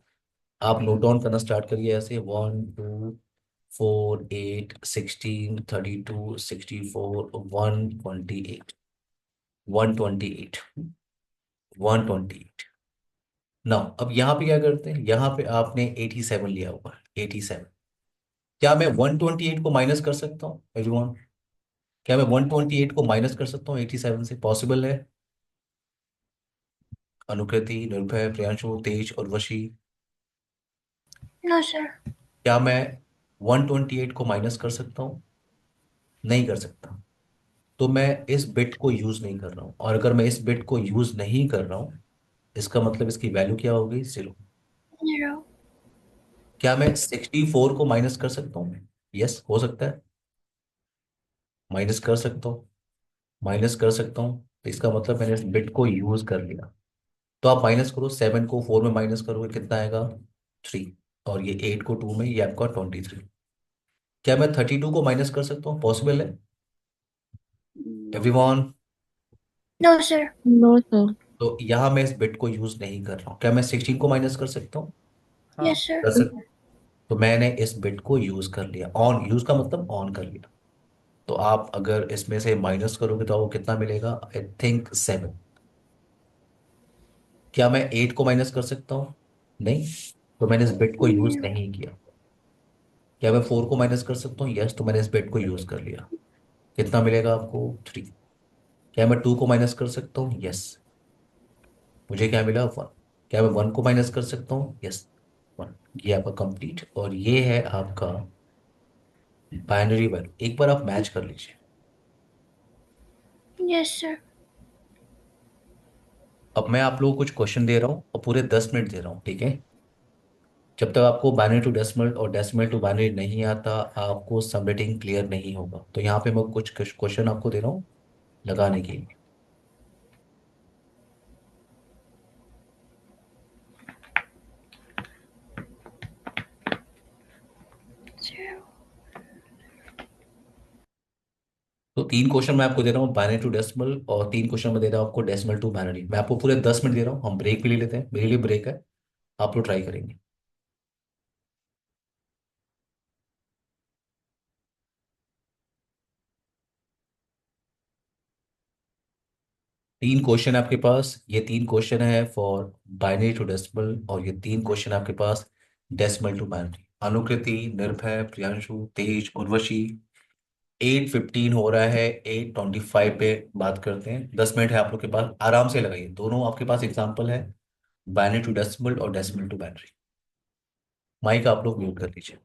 आप नोट डाउन करना स्टार्ट करिए ऐसे 1 2 4 8 16 32 64 128। 128। 128। ना अब यहाँ पे क्या करते हैं, यहाँ पे आपने 87 लिया हुआ है, 87। क्या मैं 128 को माइनस कर सकता हूँ एवरीवन? क्या मैं 128 को माइनस कर सकता हूँ 87 से? पॉसिबल है? अनुकृति, निर्भय, प्रियांशु, तेज और वशी, No, sir. क्या मैं 128 को माइनस कर सकता हूँ? नहीं कर सकता। तो मैं इस बिट को यूज नहीं कर रहा हूँ, और अगर मैं इस बिट को यूज नहीं कर रहा हूँ, इसका मतलब इसकी वैल्यू क्या होगी? 0। 0. क्या मैं 64 को माइनस कर सकता हूँ? यस, हो सकता है, माइनस कर सकता हूँ, माइनस कर सकता हूँ। तो इसका मतलब मैंने इस बिट को यूज कर लिया। तो आप माइनस करो, 7 को 4 में माइनस करोगे कितना आएगा? 3। और ये 8 को 2 में, ये आपका 23। क्या मैं 32 को माइनस कर सकता हूँ? पॉसिबल है No. Everyone? No, sir. No, sir. तो यहाँ मैं इस बिट को यूज नहीं कर रहा हूँ। क्या मैं 16 को माइनस कर सकता हूँ? हाँ। Yes, sir. कर सकता। तो मैंने इस बिट को यूज कर लिया, ऑन, यूज का मतलब ऑन कर लिया। तो आप अगर इसमें से माइनस करोगे तो आपको कितना मिलेगा? I think 7। क्या मैं 8 को माइनस कर सकता हूँ? नहीं। तो मैंने इस बिट को यूज No. नहीं किया। क्या मैं 4 को माइनस कर सकता हूँ? यस, तो मैंने इस बिट को यूज कर लिया। कितना मिलेगा आपको? 3। क्या मैं 2 को माइनस कर सकता हूँ? यस, मुझे क्या मिला? 1। क्या मैं 1 को माइनस कर सकता हूँ? यस, 1। ये आपका कंप्लीट, और ये है आपका बाइनरी वैल्यू। एक बार आप मैच कर लीजिए। Yes, sir. अब मैं आप लोगों को कुछ क्वेश्चन दे रहा हूँ और पूरे 10 मिनट दे रहा हूँ, ठीक है। जब तक आपको बाइनरी टू डेसिमल और डेसिमल टू बाइनरी नहीं आता, आपको सबनेटिंग क्लियर नहीं होगा। तो यहाँ पे मैं कुछ क्वेश्चन आपको दे रहा हूँ लगाने के लिए। 0. तो 3 क्वेश्चन मैं आपको दे रहा हूँ बाइनरी टू डेसिमल, और 3 क्वेश्चन मैं दे रहा हूँ आपको डेसिमल टू बाइनरी। मैं आपको पूरे 10 मिनट दे रहा हूँ। हम ब्रेक भी ले लेते हैं, मेरे लिए ब्रेक है, आप लोग ट्राई करेंगे। तीन क्वेश्चन आपके पास, ये तीन क्वेश्चन है फॉर बाइनरी टू डेसिमल, और ये तीन क्वेश्चन आपके पास डेसिमल टू बाइनरी। अनुकृति, निर्भय, प्रियांशु, तेज, उर्वशी। 8:15 हो रहा है, 8:25 पे बात करते हैं। 10 मिनट है आप लोग के पास, आराम से लगाइए। दोनों आपके पास एग्जाम्पल है, बाइनरी टू डेसिमल और डेसिमल टू बाइनरी। माइक आप लोग म्यूट कर लीजिए।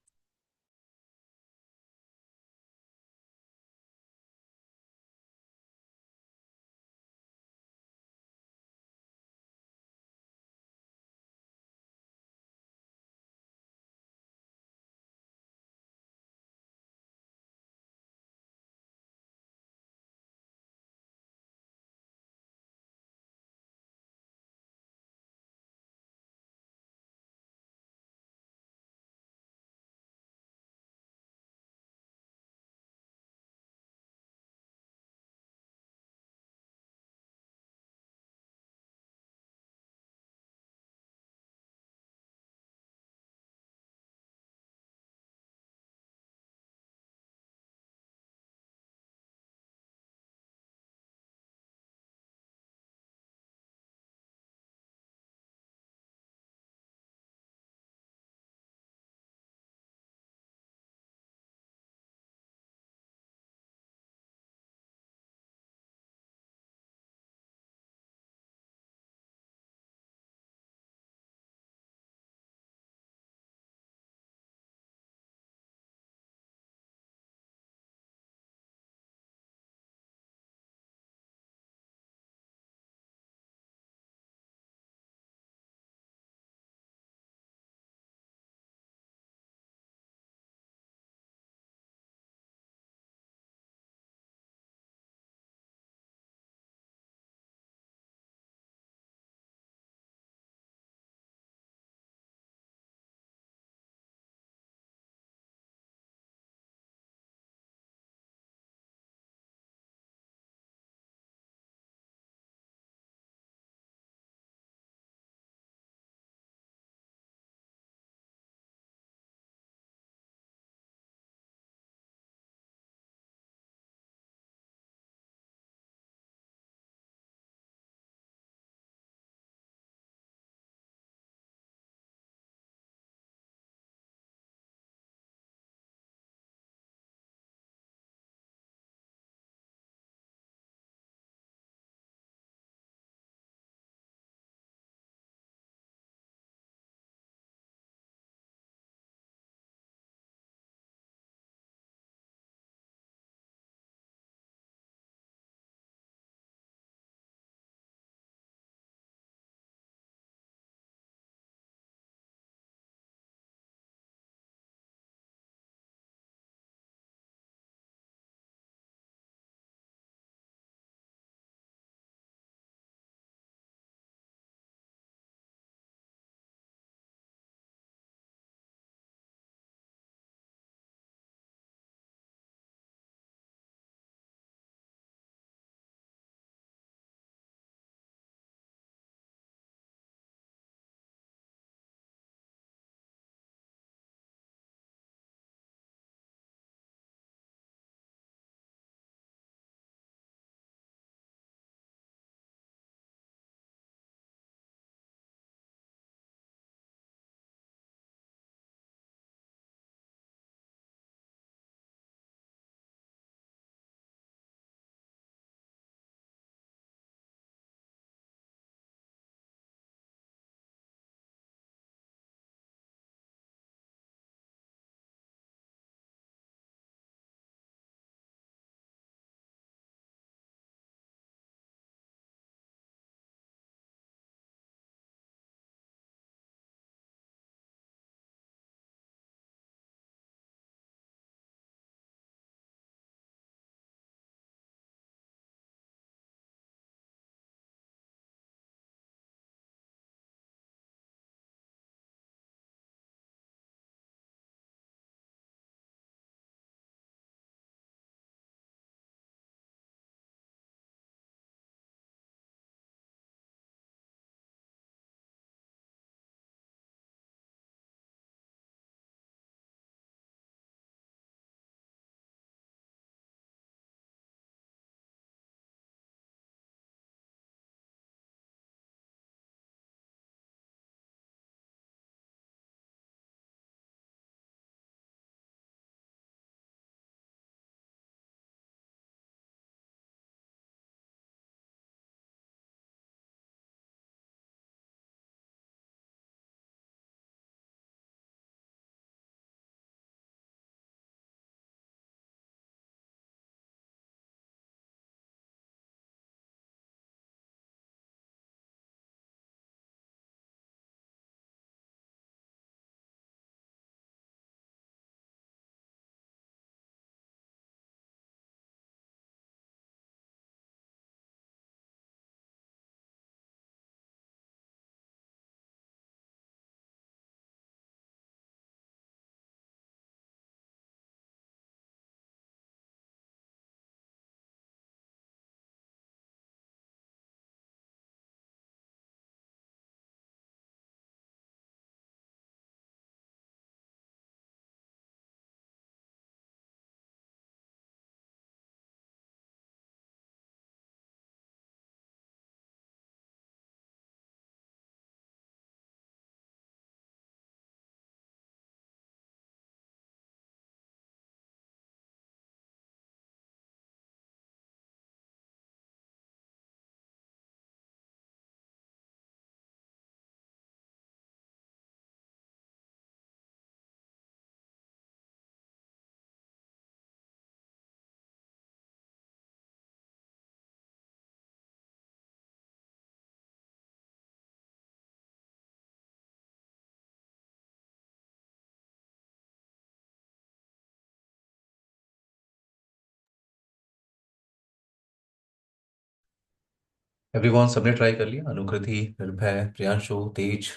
एवरीवन सबने ट्राई कर लिया? अनुकृति, निर्भय, प्रियांशु, तेज,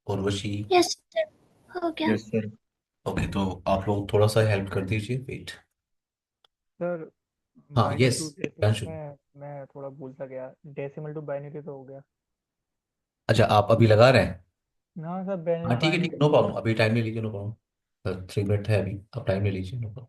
उर्वशी। Yes, sir. हो गया. Yes, sir. ओके, तो आप लोग थोड़ा सा हेल्प कर दीजिए। वेट। सर हाँ, बाइनरी यस टू प्रियांशु। मैं थोड़ा भूलता गया, डेसिमल टू बाइनरी तो हो गया। अच्छा, आप अभी लगा रहे हैं? हाँ सर, हाँ ठीक है, ठीक बाइनरी। है, नो प्रॉब्लम, अभी टाइम ले लीजिए, नो प्रॉब्लम। 3 मिनट है अभी, आप टाइम ले लीजिए, नो प्रॉब्लम।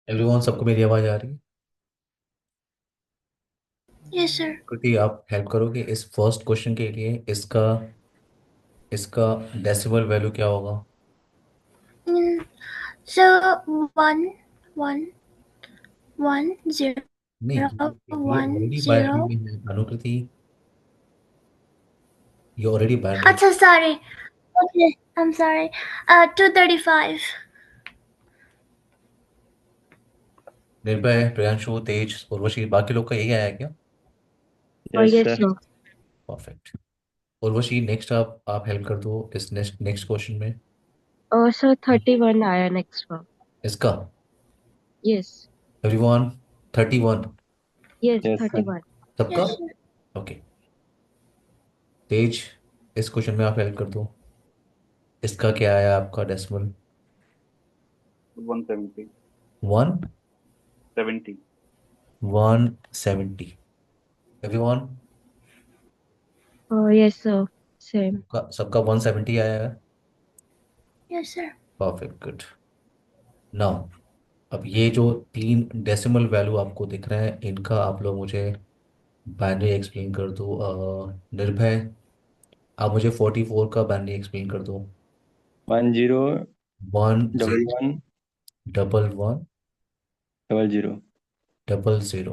एवरीवन, सबको मेरी आवाज़ आ रही है? Yes, sir. कृति, आप हेल्प करोगे इस फर्स्ट क्वेश्चन के लिए? इसका इसका डेसिमल वैल्यू क्या होगा? Mm, so 1 1 1 0 नहीं, ये one ऑलरेडी बाइनरी zero. में है अनुकृति, ये ऑलरेडी बाइनरी। अच्छा, sorry. Okay, I'm sorry. 235. निर्भय, प्रियांशु, तेज, उर्वशी, बाकी लोग का यही आया है क्या? Yes, Yes, sir. sir. Perfect. Urvashi, next आप हेल्प कर दो इस नेक्स्ट नेक्स्ट क्वेश्चन में। Sir, 31 आया next one. इसका Yes. Everyone, 31 Yes, Yes, sir. 31. सबका? Yes, sir. ओके। तेज, इस क्वेश्चन में आप हेल्प कर दो, इसका क्या आया आपका decimal? 170. 1 70. 170। Everyone, Yes, sir. Same. सबका 170 आया है। Yes, sir. Perfect, good. Now, अब ये जो 3 डेसिमल वैल्यू आपको दिख रहे हैं, इनका आप लोग मुझे बाइनरी एक्सप्लेन कर दो। निर्भय, आप मुझे 44 का बाइनरी एक्सप्लेन कर दो। 10 one double zero 1 double one double 0. Double zero.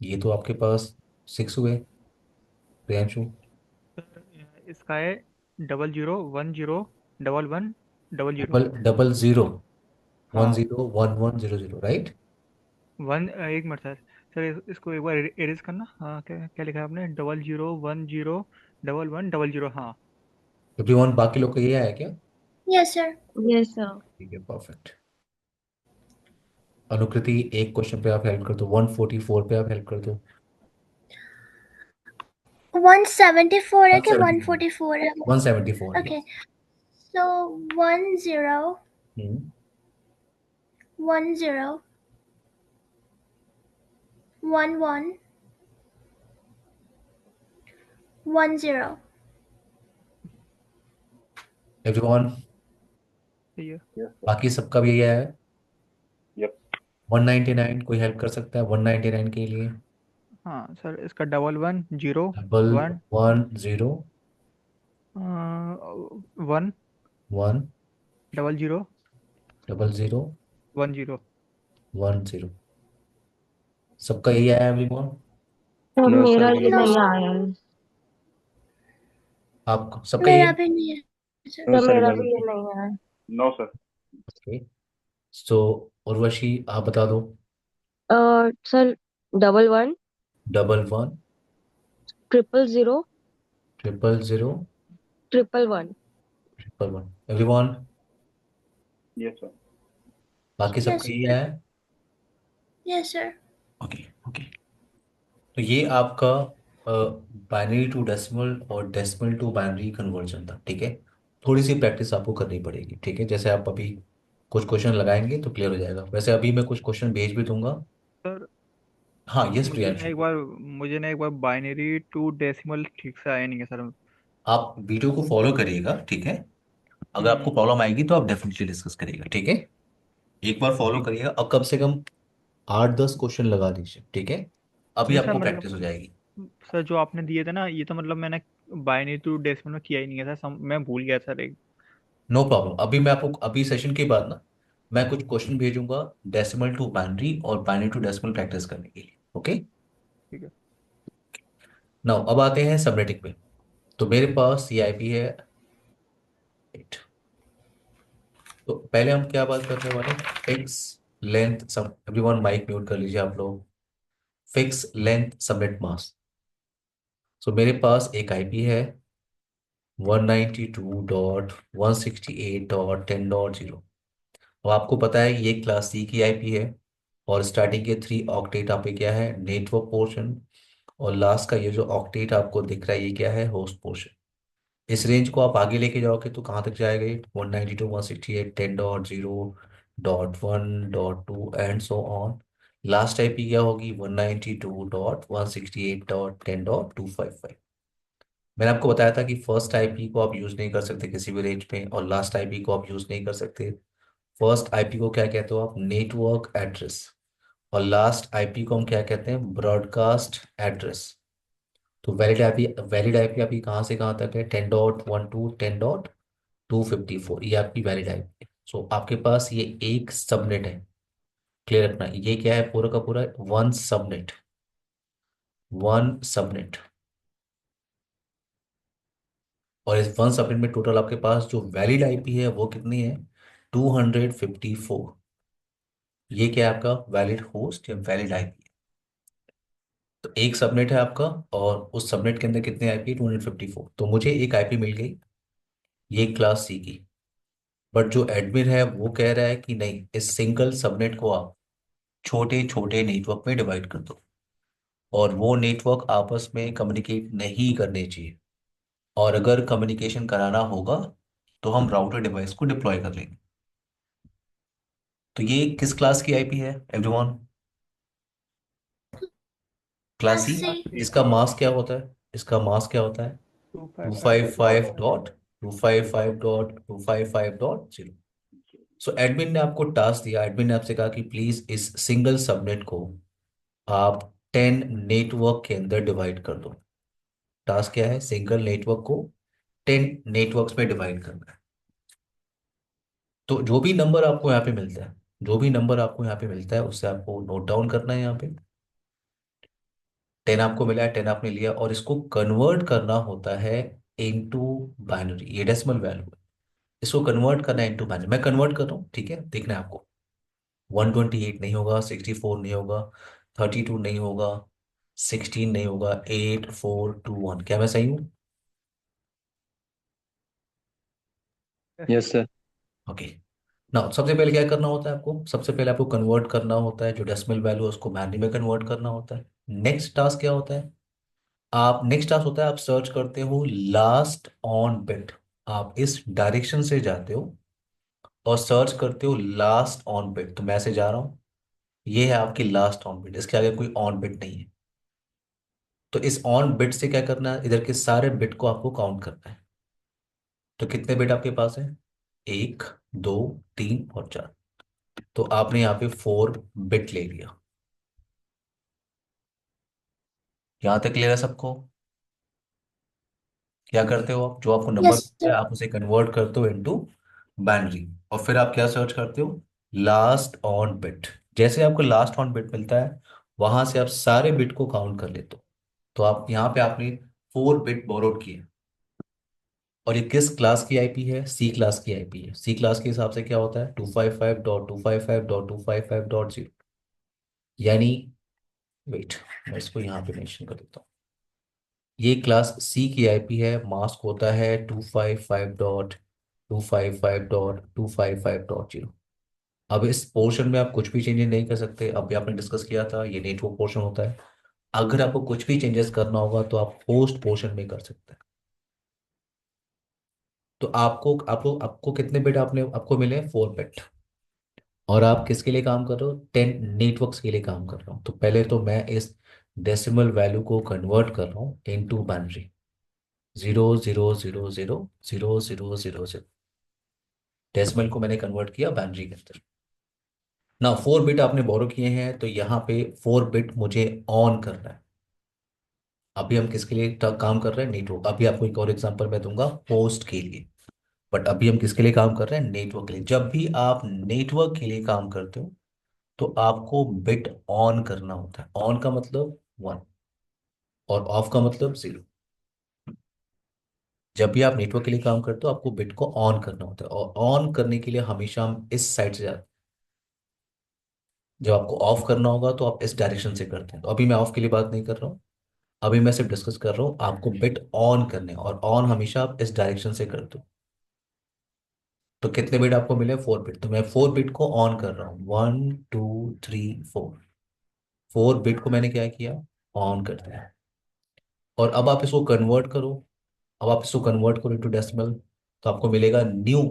ये तो आपके पास 6 हुए प्रियांशु। सर इसका है 0010 11 00 डबल डबल ज़ीरो, वन हाँ। Zero 1100, right? वन, एक मिनट सर। सर इसको एक बार एरेज करना। हाँ, क्या क्या लिखा है आपने? 0010 11 00, हाँ। एवरीवन, बाकी लोग का ये आया क्या? Yes, sir. Yes, sir. ठीक है, परफेक्ट। अनुकृति, एक क्वेश्चन पे आप हेल्प कर दो, 144 पे आप हेल्प कर दो। 174 है कि 174 144 है? 174 Okay. So 10 हम्म 10 11 10. एवरीवन, सही है। Yes sir. बाकी सबका भी यही है। यप। 199, कोई हेल्प कर सकता है 199 के लिए? हाँ सर, इसका 11 0 double 1 one zero 1 one 00 double zero 10। 10। सबका यही आया एवरीवन? सर नो मेरा सर, ये No, नहीं sir. आया है। आप सबका मेरा ये? भी नहीं है sir. नो सर सर, मेरा भी 11 ये सर। नहीं आया है। No sir. Okay, so Urvashi आप बता दो। Sir 11 double one 000 triple zero 111। Triple one. Everyone, yes sir. बाकी सबका Yes, ये है? yes, sir. Okay okay. तो ये आपका बाइनरी टू डेसिमल और डेसिमल टू बाइनरी कन्वर्जन था, ठीक है। थोड़ी सी प्रैक्टिस आपको करनी पड़ेगी, ठीक है। जैसे आप अभी कुछ क्वेश्चन लगाएंगे तो क्लियर हो जाएगा। वैसे अभी मैं कुछ क्वेश्चन भेज भी दूंगा। सर हाँ, यस मुझे ना प्रियांशु। एक बार मुझे ना एक बार बाइनरी टू डेसिमल ठीक से आया नहीं है सर। आप वीडियो को फॉलो करिएगा, ठीक है। अगर आपको हम्म। प्रॉब्लम आएगी तो आप डेफिनेटली डिस्कस करिएगा, ठीक है। एक बार फॉलो ठीक। करिएगा और कम से कम 8-10 क्वेश्चन लगा दीजिए, ठीक है। अभी नहीं सर, आपको मतलब प्रैक्टिस हो जाएगी। सर जो आपने दिए थे ना, ये तो मतलब मैंने बाइनरी टू डेसिमल में किया ही नहीं है सर। मैं भूल गया सर एक। No problem. अभी मैं आपको अभी सेशन के बाद ना मैं कुछ क्वेश्चन भेजूंगा डेसिमल टू बाइनरी और बाइनरी टू डेसिमल प्रैक्टिस करने के लिए, ओके। ठीक है। नाउ अब आते हैं सबनेटिंग पे। तो मेरे पास ये आईपी है 8। तो पहले हम क्या बात करने वाले? फिक्स लेंथ सब। एवरीवन माइक म्यूट कर लीजिए आप लोग। Fix length subnet mask. So मेरे पास एक आईपी है 192.168.10.0। अब आपको पता है ये क्लास सी की आईपी है और स्टार्टिंग के 3 ऑक्टेट आप पे क्या है? Network portion. और लास्ट का ये जो ऑक्टेट आपको दिख रहा है ये क्या है? Host portion. इस रेंज को आप आगे लेके जाओगे तो कहाँ तक जाएगा ये? 192.168.10.1.2 and so on. Last IP क्या होगी? 192.168.10.255। मैंने आपको बताया था कि फर्स्ट आईपी को आप यूज नहीं कर सकते किसी भी रेंज में और लास्ट आईपी को आप यूज नहीं कर सकते। फर्स्ट आईपी को क्या कहते हो आप? Network address. और लास्ट आईपी को हम क्या कहते हैं? Broadcast address. तो वैलिड आईपी आपकी कहाँ से कहाँ तक है? 10.12 10.254, ये आपकी वैलिड आईपी है। सो आपके पास ये एक सबनेट है। क्लियर रखना, ये क्या है? पूरा का पूरा वन सबनेट। One subnet. और इस वन सबनेट में टोटल आपके पास जो वैलिड आईपी है वो कितनी है? 254। ये क्या है आपका? वैलिड होस्ट या वैलिड आईपी। तो एक सबनेट है आपका और उस सबनेट के अंदर कितने आईपी? 254। तो मुझे एक आईपी मिल गई, ये क्लास सी की। बट जो एडमिन है वो कह रहा है कि नहीं, इस सिंगल सबनेट को आप छोटे छोटे नेटवर्क में डिवाइड कर दो और वो नेटवर्क आपस में कम्युनिकेट नहीं करने चाहिए। और अगर कम्युनिकेशन कराना होगा तो हम राउटर डिवाइस को डिप्लॉय कर लेंगे। तो ये किस क्लास की आईपी है एवरीवन? Class C. Classy. इसका मास्क क्या होता है? इसका मास्क क्या होता है? Two two five five five five dot two five five dot 255.0। So admin ने आपको टास्क दिया, एडमिन ने आपसे कहा कि प्लीज इस सिंगल सबनेट को आप 10 नेटवर्क के अंदर डिवाइड कर दो। टास्क क्या है? सिंगल नेटवर्क को 10 नेटवर्क्स में डिवाइड करना है। तो जो भी नंबर आपको यहाँ पे मिलता है, जो भी नंबर आपको यहाँ पे मिलता है उससे आपको नोट डाउन करना है। यहाँ पे 10 आपको मिला है, 10 आपने लिया और इसको कन्वर्ट करना होता है इनटू बाइनरी। ये डेसिमल वैल्यू है, इसको कन्वर्ट करना है इनटू बाइनरी। मैं कन्वर्ट कर रहा हूँ, ठीक है, देखना है आपको। 128 नहीं होगा, 64 नहीं होगा, 32 नहीं होगा, 16 नहीं होगा, 8421। क्या मैं सही हूँ? Yes sir. ओके। ना सबसे पहले क्या करना होता है आपको? सबसे पहले आपको कन्वर्ट करना होता है, जो डेसिमल वैल्यू है उसको मैनुअली में कन्वर्ट करना होता है। नेक्स्ट टास्क क्या होता है? आप नेक्स्ट टास्क होता है आप सर्च करते हो लास्ट ऑन बिट। आप इस डायरेक्शन से जाते हो और सर्च करते हो लास्ट ऑन बिट। तो मैं ऐसे जा रहा हूँ, ये है आपकी लास्ट ऑन बिट, इसके आगे कोई ऑन बिट नहीं है। तो इस ऑन बिट से क्या करना है, इधर के सारे बिट को आपको काउंट करना है। तो कितने बिट आपके पास है? एक, दो, तीन और चार। तो आपने यहाँ पे 4 बिट ले लिया। यहां तक क्लियर है सबको? क्या करते हो आप, जो आपको नंबर Yes, मिलता sir. है आप उसे कन्वर्ट करते हो इनटू बाइनरी, और फिर आप क्या सर्च करते हो? Last on bit. जैसे आपको लास्ट ऑन बिट मिलता है, वहां से आप सारे बिट को काउंट कर लेते हो। तो आप यहाँ पे आपने 4 बिट बोरोड किए। और ये किस क्लास की आईपी है? सी क्लास की आईपी है। सी क्लास के हिसाब से क्या होता है? 255.255.255.0। यानी वेट, मैं इसको यहाँ पे मेंशन कर देता हूँ। ये क्लास सी की आईपी है, मास्क होता है 255.255.255.0। अब इस पोर्शन में आप कुछ भी चेंजेस नहीं कर सकते, अभी आपने डिस्कस किया था, ये नेटवर्क पोर्शन होता है। अगर आपको कुछ भी चेंजेस करना होगा तो आप होस्ट पोर्शन में कर सकते हैं। तो आपको आपको आपको कितने बिट आपने आपको मिले? 4 बिट। और आप किसके लिए काम कर रहे हो? 10 नेटवर्क्स के लिए काम कर रहा हूँ। तो पहले तो मैं इस डेसिमल वैल्यू को कन्वर्ट कर रहा हूँ इनटू बाइनरी। 0 0 0 0 0 0 0 0 0। डेसिमल को मैंने कन्वर्ट किया बाइनरी के अंदर। ना 4 बिट आपने बोरो किए हैं, तो यहाँ पे 4 बिट मुझे ऑन करना है। अभी हम किसके लिए काम कर रहे हैं? नेटवर्क। अभी आपको एक और एग्जांपल मैं दूंगा होस्ट के लिए। बट अभी हम किसके लिए काम कर रहे हैं? नेटवर्क के लिए। जब भी आप नेटवर्क के लिए काम करते हो तो आपको बिट ऑन करना होता है। ऑन का मतलब 1 और ऑफ का मतलब 0। जब भी आप नेटवर्क के लिए काम करते हो आपको बिट को ऑन करना होता है, और ऑन करने के लिए हमेशा हम इस साइड से जाते हैं। जब आपको ऑफ करना होगा तो आप इस डायरेक्शन से करते हैं। तो अभी मैं ऑफ के लिए बात नहीं कर रहा हूँ, अभी मैं सिर्फ डिस्कस कर रहा हूँ आपको बिट ऑन करने हैं, और ऑन हमेशा आप इस डायरेक्शन से करते हो। तो कितने बिट आपको मिले? 4 बिट। तो मैं 4 बिट को ऑन कर रहा हूँ, 1 2 3 4। 4 बिट को मैंने क्या किया? ऑन कर दिया। और अब आप इसको कन्वर्ट करो। अब आप इसको कन्वर्ट करो टू डेसिमल, तो आपको मिलेगा न्यू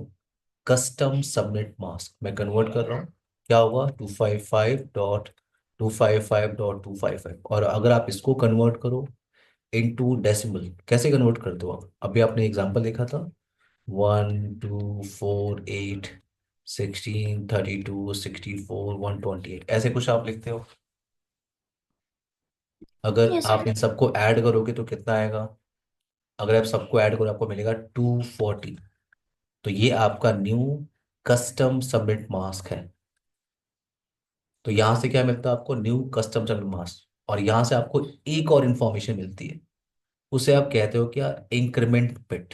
कस्टम सबनेट मास्क। मैं कन्वर्ट कर रहा हूँ, क्या होगा? 255.255.255। और अगर आप इसको कन्वर्ट करो इनटू डेसिमल, कैसे कन्वर्ट करते हो आप? अभी आपने एग्जांपल देखा था, 1 2 4 8 16 32 64 128, ऐसे कुछ आप लिखते हो। अगर Yes, आप sir. इन सबको ऐड करोगे तो कितना आएगा? अगर आप सबको ऐड करो आपको मिलेगा 240। तो ये आपका न्यू कस्टम सबमिट मास्क है। तो यहां से क्या मिलता है आपको? New custom submit mask. और यहां से आपको एक और इंफॉर्मेशन मिलती है, उसे आप कहते हो क्या? Increment bit.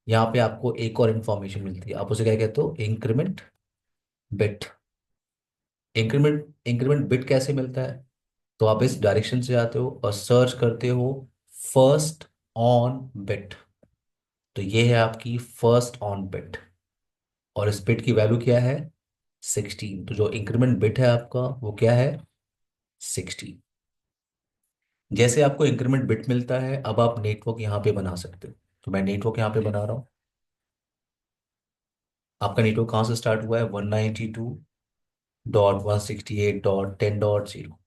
यहाँ पे आपको एक और इंफॉर्मेशन मिलती है, आप उसे क्या कहते हो? Increment bit. Increment increment bit कैसे मिलता है? तो आप इस डायरेक्शन से आते हो और सर्च करते हो फर्स्ट ऑन बिट। तो ये है आपकी फर्स्ट ऑन बिट, और इस बिट की वैल्यू क्या है? 16। तो जो इंक्रीमेंट बिट है आपका वो क्या है? 16। जैसे आपको इंक्रीमेंट बिट मिलता है, अब आप नेटवर्क यहाँ पे बना सकते हो। तो मैं नेटवर्क यहाँ पे बना रहा हूँ। आपका नेटवर्क कहाँ से स्टार्ट हुआ है? 192.168.10.0।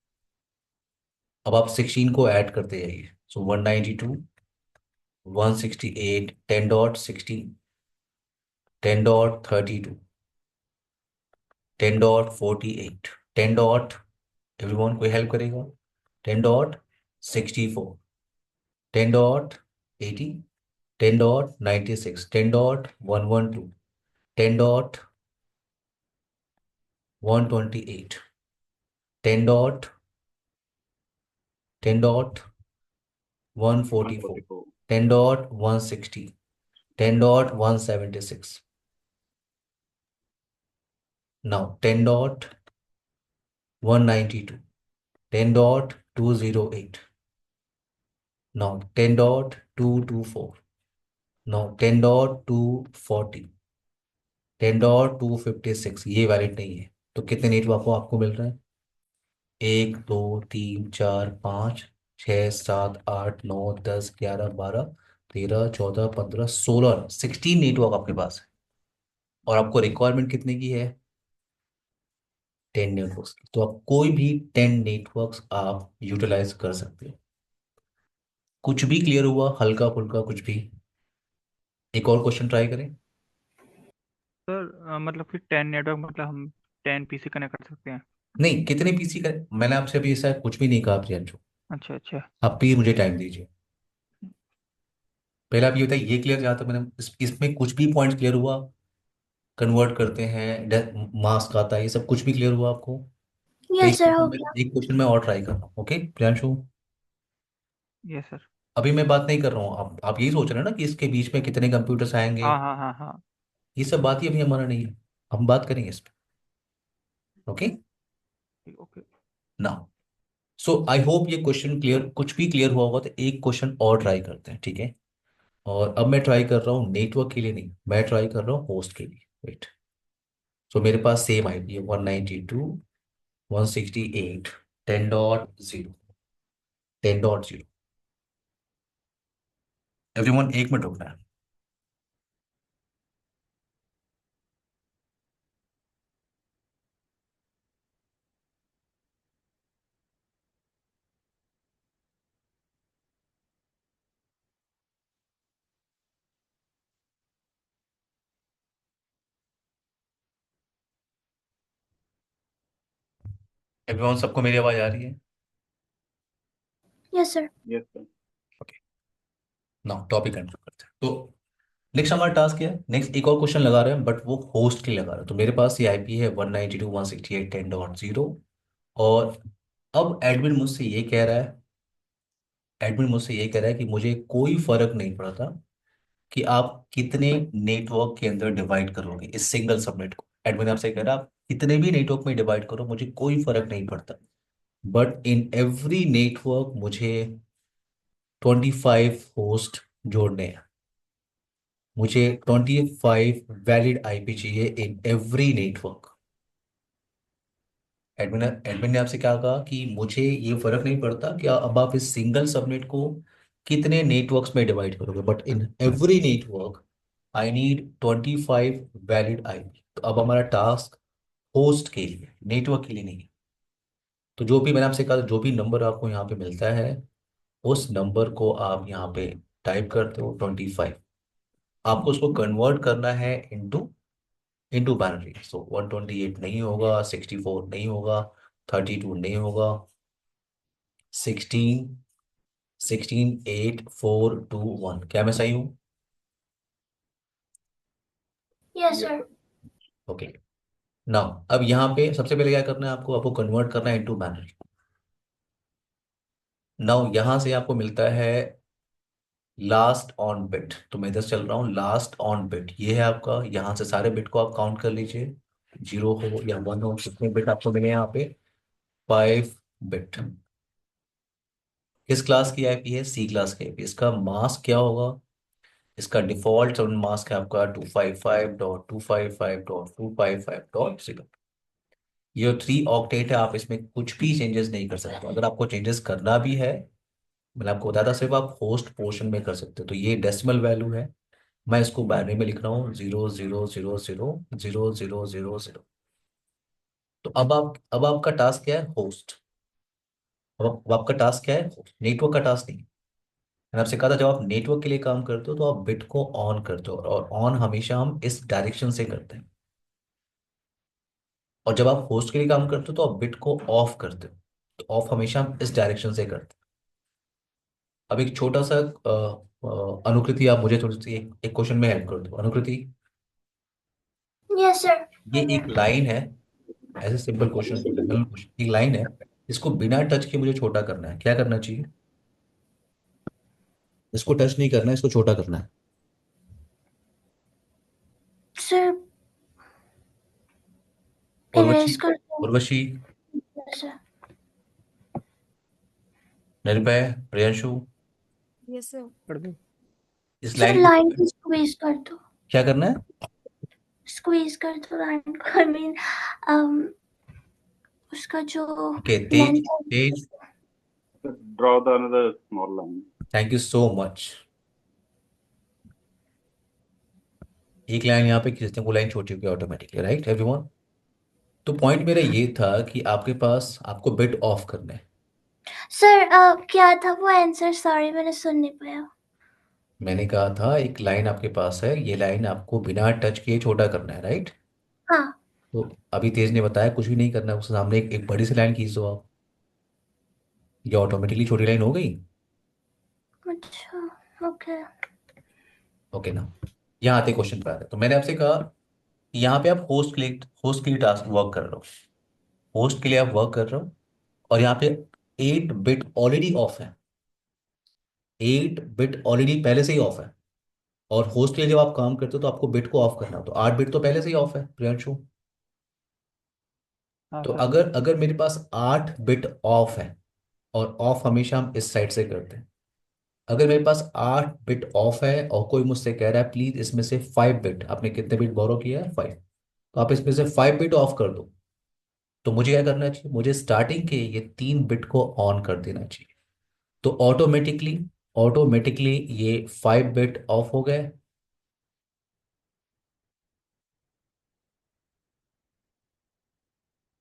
अब आप 16 को ऐड करते जाइए। सो 192.168.10.16, 10.32, 10.48, 10 डॉट, एवरीवन कोई हेल्प करेगा? 10.64, 10.80, 10.96, 10.112, 10.128, 10 डॉट, 10.144, 144. 10.160, 10.176, now 10.192, 10.208, now 10.224, नो, 10.240, 10.256 ये वैलिड नहीं है। तो कितने नेटवर्क को आपको मिल रहा है? 1 2 3 4 5 6 7 8 9 10 11 12 13 14 15 16, 16 नेटवर्क आपके पास है। और आपको रिक्वायरमेंट कितने की है? 10 नेटवर्क्स की। तो आप कोई भी 10 नेटवर्क्स आप यूटिलाइज कर सकते हो। कुछ भी क्लियर हुआ? हल्का फुल्का कुछ भी? एक और क्वेश्चन ट्राई करें। सर मतलब कि 10 नेटवर्क मतलब हम 10 पीसी कनेक्ट कर सकते हैं? नहीं, कितने पीसी का? मैंने आपसे अभी ऐसा कुछ भी नहीं कहा प्रियंशु। अच्छा अच्छा। आप प्लीज मुझे टाइम दीजिए। पहले आप ये बताइए, ये क्लियर, जहाँ तक मैंने इसमें कुछ भी पॉइंट क्लियर हुआ? कन्वर्ट करते हैं, मास्क आता है, ये सब कुछ भी क्लियर हुआ आपको? Yes, sir. हो गया. एक क्वेश्चन मैं और ट्राई कर रहा हूँ, ओके प्रियांशु? Yes sir. अभी मैं बात नहीं कर रहा हूँ, आप यही सोच रहे हैं ना कि इसके बीच में कितने कंप्यूटर्स आएंगे? हाँ हाँ हाँ हाँ। ये सब बात ही अभी हमारा नहीं है। हम बात करेंगे इस पे, ओके ओके। ना? सो आई होप ये क्वेश्चन क्लियर, कुछ भी क्लियर हुआ होगा तो एक क्वेश्चन और ट्राई करते हैं, ठीक है? और अब मैं ट्राई कर रहा हूँ नेटवर्क के लिए नहीं, मैं ट्राई कर रहा हूँ होस्ट के लिए। वेट। सो मेरे पास सेम आईपी है, 192.168, 10.0, 10.0। एवरीवन, 1 मिनट रुकना है। एवरीवन, सबको मेरी आवाज आ रही है? Yes, sir. Yes sir. Okay, now topic continue करते हैं। तो नेक्स्ट हमारा टास्क है, नेक्स्ट एक और क्वेश्चन लगा रहे हैं, बट वो होस्ट के लिए लगा रहे हैं। तो मेरे पास ये आईपी है 192.168.10.0। और अब एडमिन मुझसे ये कह रहा है कि मुझे कोई फर्क नहीं पड़ता कि आप कितने नेटवर्क के अंदर डिवाइड करोगे इस सिंगल सबनेट को। एडमिन आपसे कह रहा है आप कितने भी नेटवर्क में डिवाइड करो, मुझे कोई फर्क नहीं पड़ता, बट इन एवरी नेटवर्क मुझे 25 होस्ट जोड़ने हैं। मुझे 25 वैलिड आईपी चाहिए इन एवरी नेटवर्क। एडमिन ने आपसे क्या कहा कि मुझे ये फर्क नहीं पड़ता कि अब आप इस सिंगल सबनेट को कितने नेटवर्क्स में डिवाइड करोगे, but in every network I need 25 valid IP. तो अब हमारा टास्क होस्ट के लिए, नेटवर्क के लिए नहीं है। तो जो भी मैंने आपसे कहा, जो भी नंबर आपको यहाँ पे मिलता है उस नंबर को आप यहाँ पे टाइप करते हो 25। आपको उसको कन्वर्ट करना है इंटू बाइनरी। सो 128 नहीं होगा, 64 नहीं होगा, 32 नहीं होगा, 16, 16, 8, 4, 2, 1। क्या मैं सही हूँ? Yes, yes sir. Sir. Okay. Now अब यहाँ पे सबसे पहले क्या करना है, आपको कन्वर्ट करना है इंटू बाइनरी। नाउ यहाँ से आपको मिलता है लास्ट ऑन बिट। तो मैं इधर चल रहा हूँ, लास्ट ऑन बिट ये है आपका। यहाँ से सारे बिट को आप काउंट कर लीजिए, 0 हो या 1 हो, कितने बिट आपको मिले यहाँ पे? 5 बिट। किस क्लास की आईपी है? सी क्लास की आईपी। इसका मास्क क्या होगा? इसका डिफॉल्ट मास्क है आपका 255.255.255.0। ये 3 ऑक्टेट है, आप इसमें कुछ भी चेंजेस नहीं कर सकते। अगर आपको चेंजेस करना भी है, मैंने आपको बताया था, सिर्फ आप होस्ट पोर्शन में कर सकते हो। तो ये डेसिमल वैल्यू है, मैं इसको बाइनरी में लिख रहा हूँ 0 0 0 0 0 0 0 0। तो अब आपका टास्क क्या है? होस्ट। अब आपका टास्क क्या है? नेटवर्क का टास्क नहीं। मैंने आपसे कहा था जब आप नेटवर्क के लिए काम करते हो तो आप बिट को ऑन करते हो, और ऑन हमेशा हम इस डायरेक्शन से करते हैं। और जब आप होस्ट के लिए काम करते हो तो आप बिट को ऑफ करते हो, तो ऑफ हमेशा हम इस डायरेक्शन से करते हैं। अब एक छोटा सा अनुकृति, आप मुझे थोड़ी सी एक क्वेश्चन में हेल्प कर दो अनुकृति। Yes, sir. ये एक लाइन है, ऐसे सिंपल क्वेश्चन, जनरल क्वेश्चन, एक लाइन है, इसको बिना टच के मुझे छोटा करना है, क्या करना चाहिए? इसको टच नहीं करना है, इसको छोटा करना है। Sir, उर्वशी, erase कर दो. Urvashi, Yes, sir. निर्भय, प्रियंशु, यस सर। कर दो। इस सर लाइन लाइन को को स्क्वीज कर दो, क्या करना है? स्क्वीज कर दो लाइन को, आई मीन उसका जो ओके, तेज लेंथ है। तेज, Draw the another small line. Thank you so much. एक लाइन यहाँ पे खींचते हैं, वो लाइन छोटी होगी ऑटोमेटिकली, राइट एवरीवन। तो पॉइंट मेरा ये था कि आपके पास आपको बिट ऑफ करना है। सर क्या था वो आंसर, सॉरी मैंने सुन नहीं पाया। मैंने कहा था एक लाइन आपके पास है, ये लाइन आपको बिना टच किए छोटा करना है, राइट। हाँ। तो अभी तेज ने बताया कुछ भी नहीं करना है, उसके सामने एक बड़ी सी लाइन खींच दो आप, ये ऑटोमेटिकली छोटी लाइन हो गई। अच्छा, ओके। ओके ना, यहाँ आते क्वेश्चन पे आते हैं। तो मैंने आपसे कहा कि यहाँ पे आप होस्ट के लिए टास्क वर्क कर रहे हो, होस्ट के लिए आप वर्क कर रहे हो, और यहाँ पे 8 बिट ऑलरेडी ऑफ है, 8 बिट ऑलरेडी पहले से ही ऑफ है। और होस्ट के लिए जब आप काम करते हो तो आपको बिट को ऑफ करना हो, तो 8 बिट तो पहले से ही ऑफ है प्रियांशु। हाँ तो सर। अगर अगर मेरे पास 8 बिट ऑफ है, और ऑफ हमेशा हम इस साइड से करते हैं, अगर मेरे पास 8 बिट ऑफ है और कोई मुझसे कह रहा है प्लीज इसमें से 5 बिट, आपने कितने बिट बोरो किया है 5, तो आप इसमें से 5 बिट ऑफ कर दो, तो मुझे क्या करना चाहिए, मुझे स्टार्टिंग के ये 3 बिट को ऑन कर देना चाहिए। तो ऑटोमेटिकली ऑटोमेटिकली ये 5 बिट ऑफ हो गए।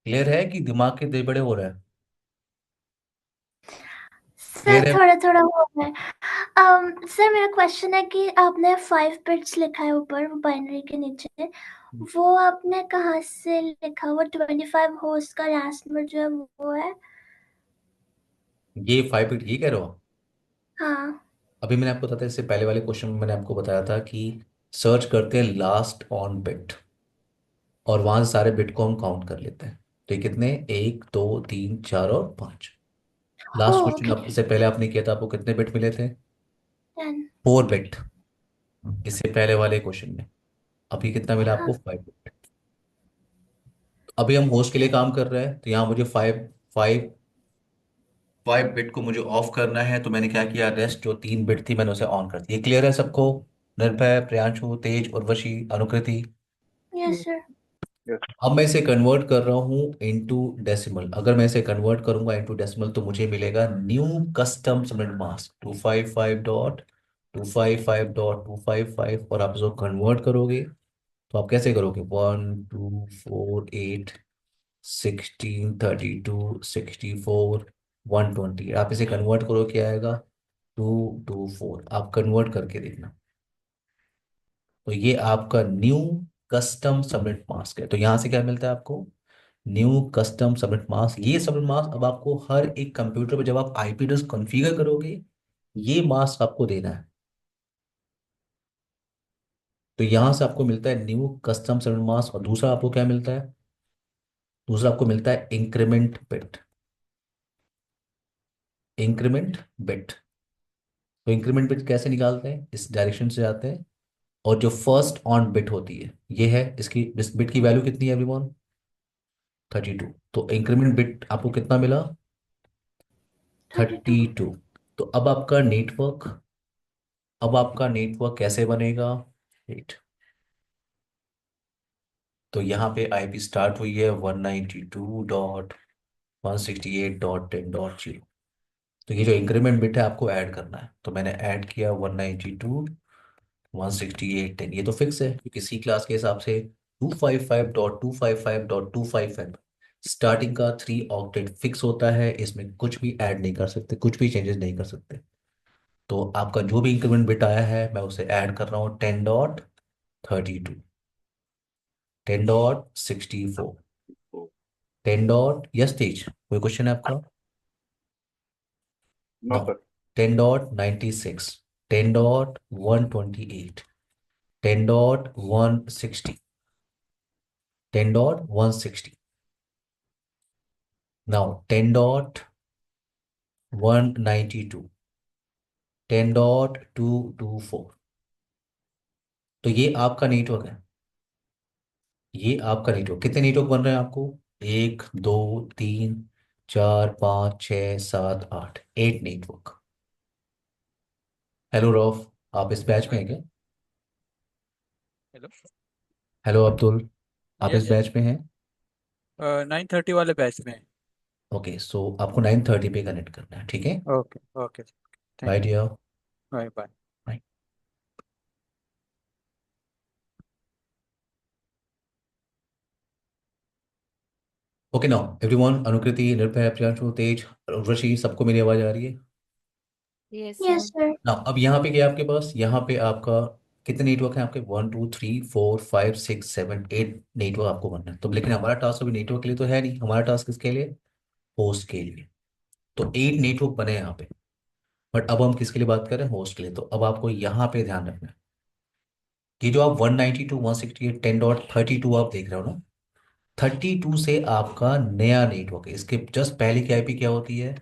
क्लियर है कि दिमाग के दे बड़े हो रहा है? सर क्लियर है? थोड़ा थोड़ा हो रहा है। सर मेरा क्वेश्चन है कि आपने 5 बिट्स लिखा है ऊपर वो बाइनरी के नीचे, वो आपने कहाँ से लिखा? वो 25 होस्ट का लास्ट नंबर जो है वो है? ये 5 बिट ये कह रहे हो? हाँ। अभी मैंने आपको बताया, इससे पहले वाले क्वेश्चन में मैंने आपको बताया था कि सर्च करते हैं लास्ट ऑन बिट, और वहां से सारे बिट को हम काउंट कर लेते हैं। तो ये कितने, 1 2 3 4 और 5। ओ लास्ट क्वेश्चन ओके। आपसे पहले आपने किया था, आपको कितने बिट मिले थे? 10। 4 बिट, इससे पहले वाले क्वेश्चन में। अभी कितना मिला हाँ। आपको? 5 बिट। अभी हम होस्ट के लिए काम कर रहे हैं, तो यहाँ मुझे फाइव 5 बिट को मुझे ऑफ करना है, तो मैंने क्या किया, रेस्ट जो 3 बिट थी मैंने उसे ऑन कर दिया। ये क्लियर है सबको? Nirbhay, Priyanshu, Tej, Urvashi, Anukriti. Yes sir. Yes. अब मैं इसे कन्वर्ट कर रहा हूँ इनटू डेसिमल। अगर मैं इसे कन्वर्ट करूंगा इनटू डेसिमल तो मुझे मिलेगा न्यू कस्टम सबनेट मास्क 255.255.255, और आप इसको कन्वर्ट करोगे तो आप कैसे करोगे, 1 2 4 8 16 32 64 120, आप इसे कन्वर्ट करो क्या आएगा, 224। आप कन्वर्ट करके देखना। तो ये आपका न्यू कस्टम सबमिट मास्क है। तो यहाँ से क्या मिलता है आपको, न्यू कस्टम सबमिट मास्क। ये सबमिट मास्क अब आपको हर एक कंप्यूटर पे जब आप आईपी एड्रेस कॉन्फ़िगर करोगे, ये मास्क आपको देना है। तो यहाँ से आपको मिलता है न्यू कस्टम सबमिट मास्क, और दूसरा आपको क्या मिलता है, दूसरा आपको मिलता है इंक्रीमेंट बिट, इंक्रीमेंट बिट। तो इंक्रीमेंट बिट कैसे निकालते हैं, इस डायरेक्शन से जाते हैं, और जो फर्स्ट ऑन बिट होती है ये है, इसकी इस बिट की वैल्यू कितनी है एवरीवन, 32। तो इंक्रीमेंट बिट आपको कितना मिला, 32। 32। तो अब आपका नेटवर्क कैसे बनेगा, एट। तो यहाँ पे आईपी स्टार्ट हुई है 192.168.10.0। तो ये जो इंक्रीमेंट बिट है आपको ऐड करना है, तो मैंने ऐड किया 192.168.10। ये तो फिक्स है क्योंकि सी क्लास के हिसाब से 255.255.255 स्टार्टिंग का 3 ऑक्टेट फिक्स होता है, इसमें कुछ भी ऐड नहीं कर सकते, कुछ भी चेंजेस नहीं कर सकते। तो आपका जो भी इंक्रीमेंट बिट आया है मैं उसे ऐड कर रहा हूँ, 10.32, 10.64, So, यस तेज, कोई क्वेश्चन है आपका? no, no. sir. 10.96, 10.128, 10.160, 10.160, नाउ 10.192, 10.224। तो ये आपका नेटवर्क है, ये आपका नेटवर्क। कितने नेटवर्क बन रहे हैं आपको, 1 2 3 4 5 6 7 8, 8 नेटवर्क। Hello rough. आप इस बैच में हैं क्या? हेलो। हेलो अब्दुल, आप इस यस। बैच में हैं? 9:30 वाले बैच में। ओके, सो आपको 9:30 पे कनेक्ट करना है, ठीक है? Okay okay. Thank bye you. Dear. Bye bye. Okay now everyone, Anukriti, Nirbhay, Priyanshu, तेज, ऋषि, सबको मेरी आवाज़ आ रही है? Yes, Yes, sir. sir. ना अब यहाँ पे क्या है आपके पास? यहाँ पे आपका कितने नेटवर्क हैं आपके? 1 2 3 4 5 6 7 8 नेटवर्क आपको बनना है। तो लेकिन हमारा टास्क अभी नेटवर्क के लिए तो है नहीं, हमारा टास्क किसके लिए? होस्ट के लिए। तो 8 नेटवर्क बने हैं यहाँ पे। बट अब हम किसके लिए बात कर रहे हैं? होस्ट के लिए। तो अब आपको यहाँ पे ध्यान रखना है, ये जो आप 192.168.10.32 आप देख रहे हो ना, 32 से आपका नया नेटवर्क है। इसके जस्ट पहले की आईपी क्या होती है?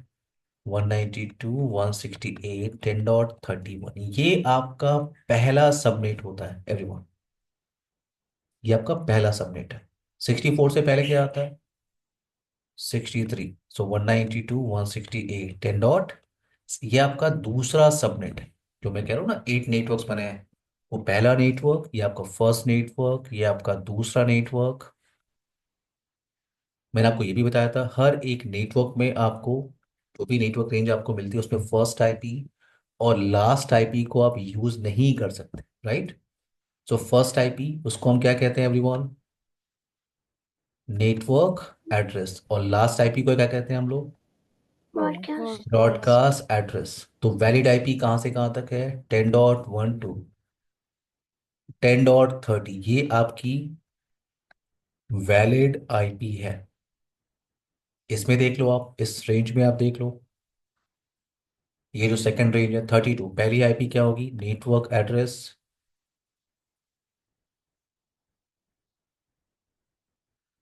192.168.10.31। ये आपका पहला सबनेट होता है एवरीवन, ये आपका पहला सबनेट है। 64 से पहले क्या आता है? 63। सो 192.168.10. ये आपका दूसरा सबनेट है। जो मैं कह रहा हूँ ना 8 नेटवर्क्स बने हैं, वो पहला नेटवर्क, ये आपका फर्स्ट नेटवर्क, ये आपका दूसरा नेटवर्क। मैंने आपको ये भी बताया था हर एक नेटवर्क में आपको जो भी नेटवर्क रेंज आपको मिलती है उसमें फर्स्ट आईपी और लास्ट आईपी को आप यूज नहीं कर सकते, राइट? सो फर्स्ट आईपी उसको हम क्या कहते हैं एवरीवन? Network address. और लास्ट आईपी को क्या कहते हैं हम लोग? Broadcast. Broadcast address. तो वैलिड आईपी कहाँ से कहाँ तक है? 10.1 टू 10.30, ये आपकी वैलिड आईपी है। इसमें देख लो, आप इस रेंज में आप देख लो, ये जो सेकंड रेंज है 32, पहली आईपी क्या होगी? Network address.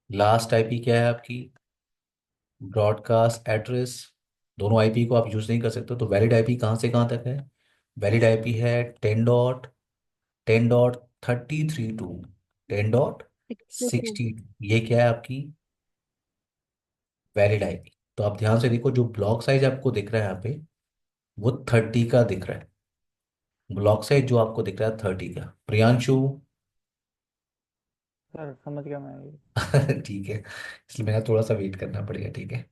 लास्ट आईपी क्या है आपकी? Broadcast address. दोनों आईपी को आप यूज नहीं कर सकते। तो वैलिड आईपी कहाँ से कहाँ तक है? वैलिड आईपी है 10.33 टू 62. 10.60। ये क्या है आपकी वैलिड आईपी? तो आप ध्यान से देखो, जो ब्लॉक साइज आपको दिख रहा है यहाँ पे वो 30 का दिख रहा है। ब्लॉक साइज जो आपको दिख रहा है 30 का। प्रियांशु सर समझ गया मैं ये। ठीक है, इसलिए मेरा थोड़ा सा वेट करना पड़ेगा, ठीक है?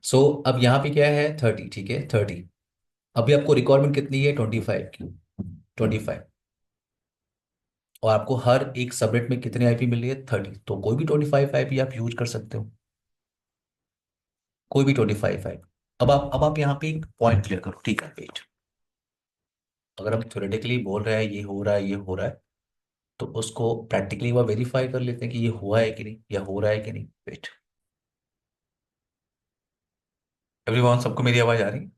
सो अब यहाँ पे क्या है? 30, ठीक है, 30। अभी आपको रिक्वायरमेंट कितनी है? 25 की। 25। और आपको हर एक सबनेट में कितने आईपी मिल रही है? 30। तो कोई भी 25 आईपी आप यूज कर सकते हो, कोई भी 25 आईपी। अब आप यहाँ पे एक पॉइंट क्लियर करो, ठीक है? वेट, अगर हम थ्योरेटिकली बोल रहे हैं ये हो रहा है, ये हो रहा है, तो उसको प्रैक्टिकली वह वेरीफाई कर लेते हैं कि ये हुआ है कि नहीं, या हो रहा है कि नहीं। वेट, एवरीवन, सबको मेरी आवाज आ रही है?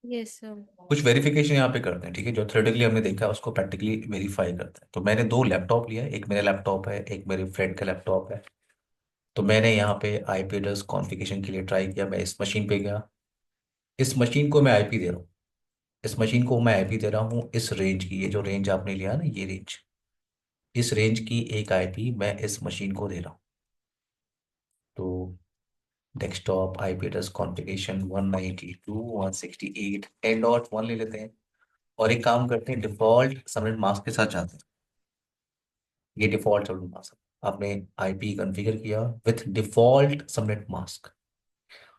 Yes, sir. कुछ वेरिफिकेशन यहाँ पे करते हैं, ठीक है? जो थ्योरेटिकली हमने देखा है उसको प्रैक्टिकली वेरीफाई करते हैं। तो मैंने दो लैपटॉप लिया है, एक मेरा लैपटॉप है, एक मेरे फ्रेंड का लैपटॉप है। तो मैंने यहाँ पे आईपी एड्रेस कॉन्फ़िगरेशन के लिए ट्राई किया। मैं इस मशीन पे गया, इस मशीन को मैं आईपी दे रहा हूँ, इस मशीन को मैं आईपी दे रहा हूँ इस रेंज की। ये जो रेंज आपने लिया ना, ये रेंज, इस रेंज की एक आईपी मैं इस मशीन को दे रहा हूँ। तो डेस्कटॉप आईपी एड्रेस कॉन्फ़िगरेशन 192.168.10.1 ले लेते हैं। और एक काम करते हैं, डिफॉल्ट सबनेट मास्क के साथ जाते हैं। ये डिफॉल्ट सबनेट मास्क आपने आईपी कॉन्फ़िगर किया विथ डिफॉल्ट सबनेट मास्क।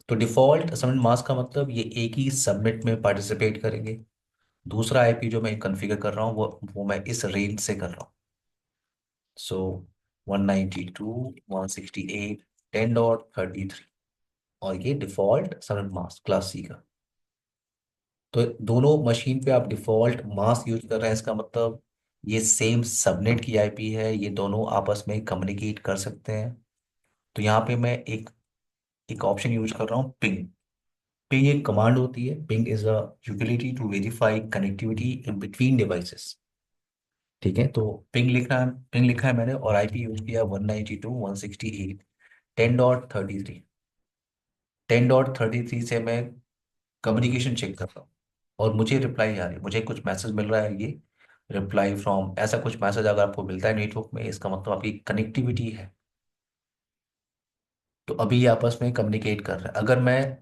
तो डिफॉल्ट सबनेट मास्क का मतलब ये एक ही सबनेट में पार्टिसिपेट करेंगे। दूसरा आईपी जो मैं कॉन्फ़िगर कर रहा हूँ वो मैं इस रेंज से कर रहा हूँ। सो 192.168.10.33, और ये default subnet mask class C का। तो दोनों मशीन पे आप डिफॉल्ट मास्क यूज कर रहे हैं, इसका मतलब ये सेम सबनेट की आईपी है, ये दोनों आपस में कम्युनिकेट कर सकते हैं। तो यहाँ पे मैं एक एक ऑप्शन यूज कर रहा हूँ, पिंग। पिंग एक कमांड होती है। Ping is a utility to verify connectivity in between devices, ठीक है? तो पिंग लिखा है मैंने, और आईपी यूज किया 192.168.10.33। 10.33 से मैं कम्युनिकेशन चेक कर रहा हूँ, और मुझे रिप्लाई आ रही है, मुझे कुछ मैसेज मिल रहा है, ये रिप्लाई फ्रॉम, ऐसा कुछ मैसेज अगर आपको मिलता है नेटवर्क में, इसका मतलब आपकी कनेक्टिविटी है। तो अभी ये आपस में कम्युनिकेट कर रहे हैं। अगर मैं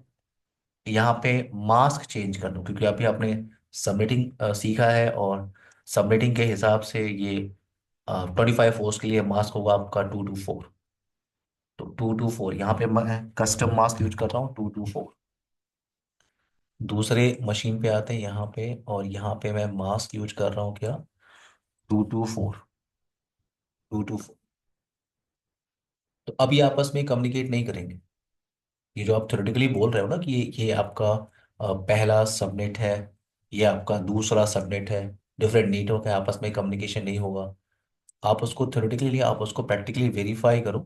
यहाँ पे मास्क चेंज कर दूं, क्योंकि अभी आपने सबनेटिंग सीखा है, और सबनेटिंग के हिसाब से ये 25 फोर्स के लिए मास्क होगा आपका 224। तो 224 यहाँ पे मैं कस्टम मास्क यूज कर रहा हूँ 224। दूसरे मशीन पे आते हैं यहाँ पे, और यहाँ पे मैं मास्क यूज कर रहा हूँ क्या, 224। 224। तो अब ये आपस में कम्युनिकेट नहीं करेंगे। ये जो आप थ्योरेटिकली बोल रहे हो ना कि ये आपका पहला सबनेट है, ये आपका दूसरा सबनेट है, डिफरेंट नेटवर्क है, आपस में कम्युनिकेशन नहीं होगा। आप उसको थ्योरेटिकली आप उसको प्रैक्टिकली वेरीफाई करो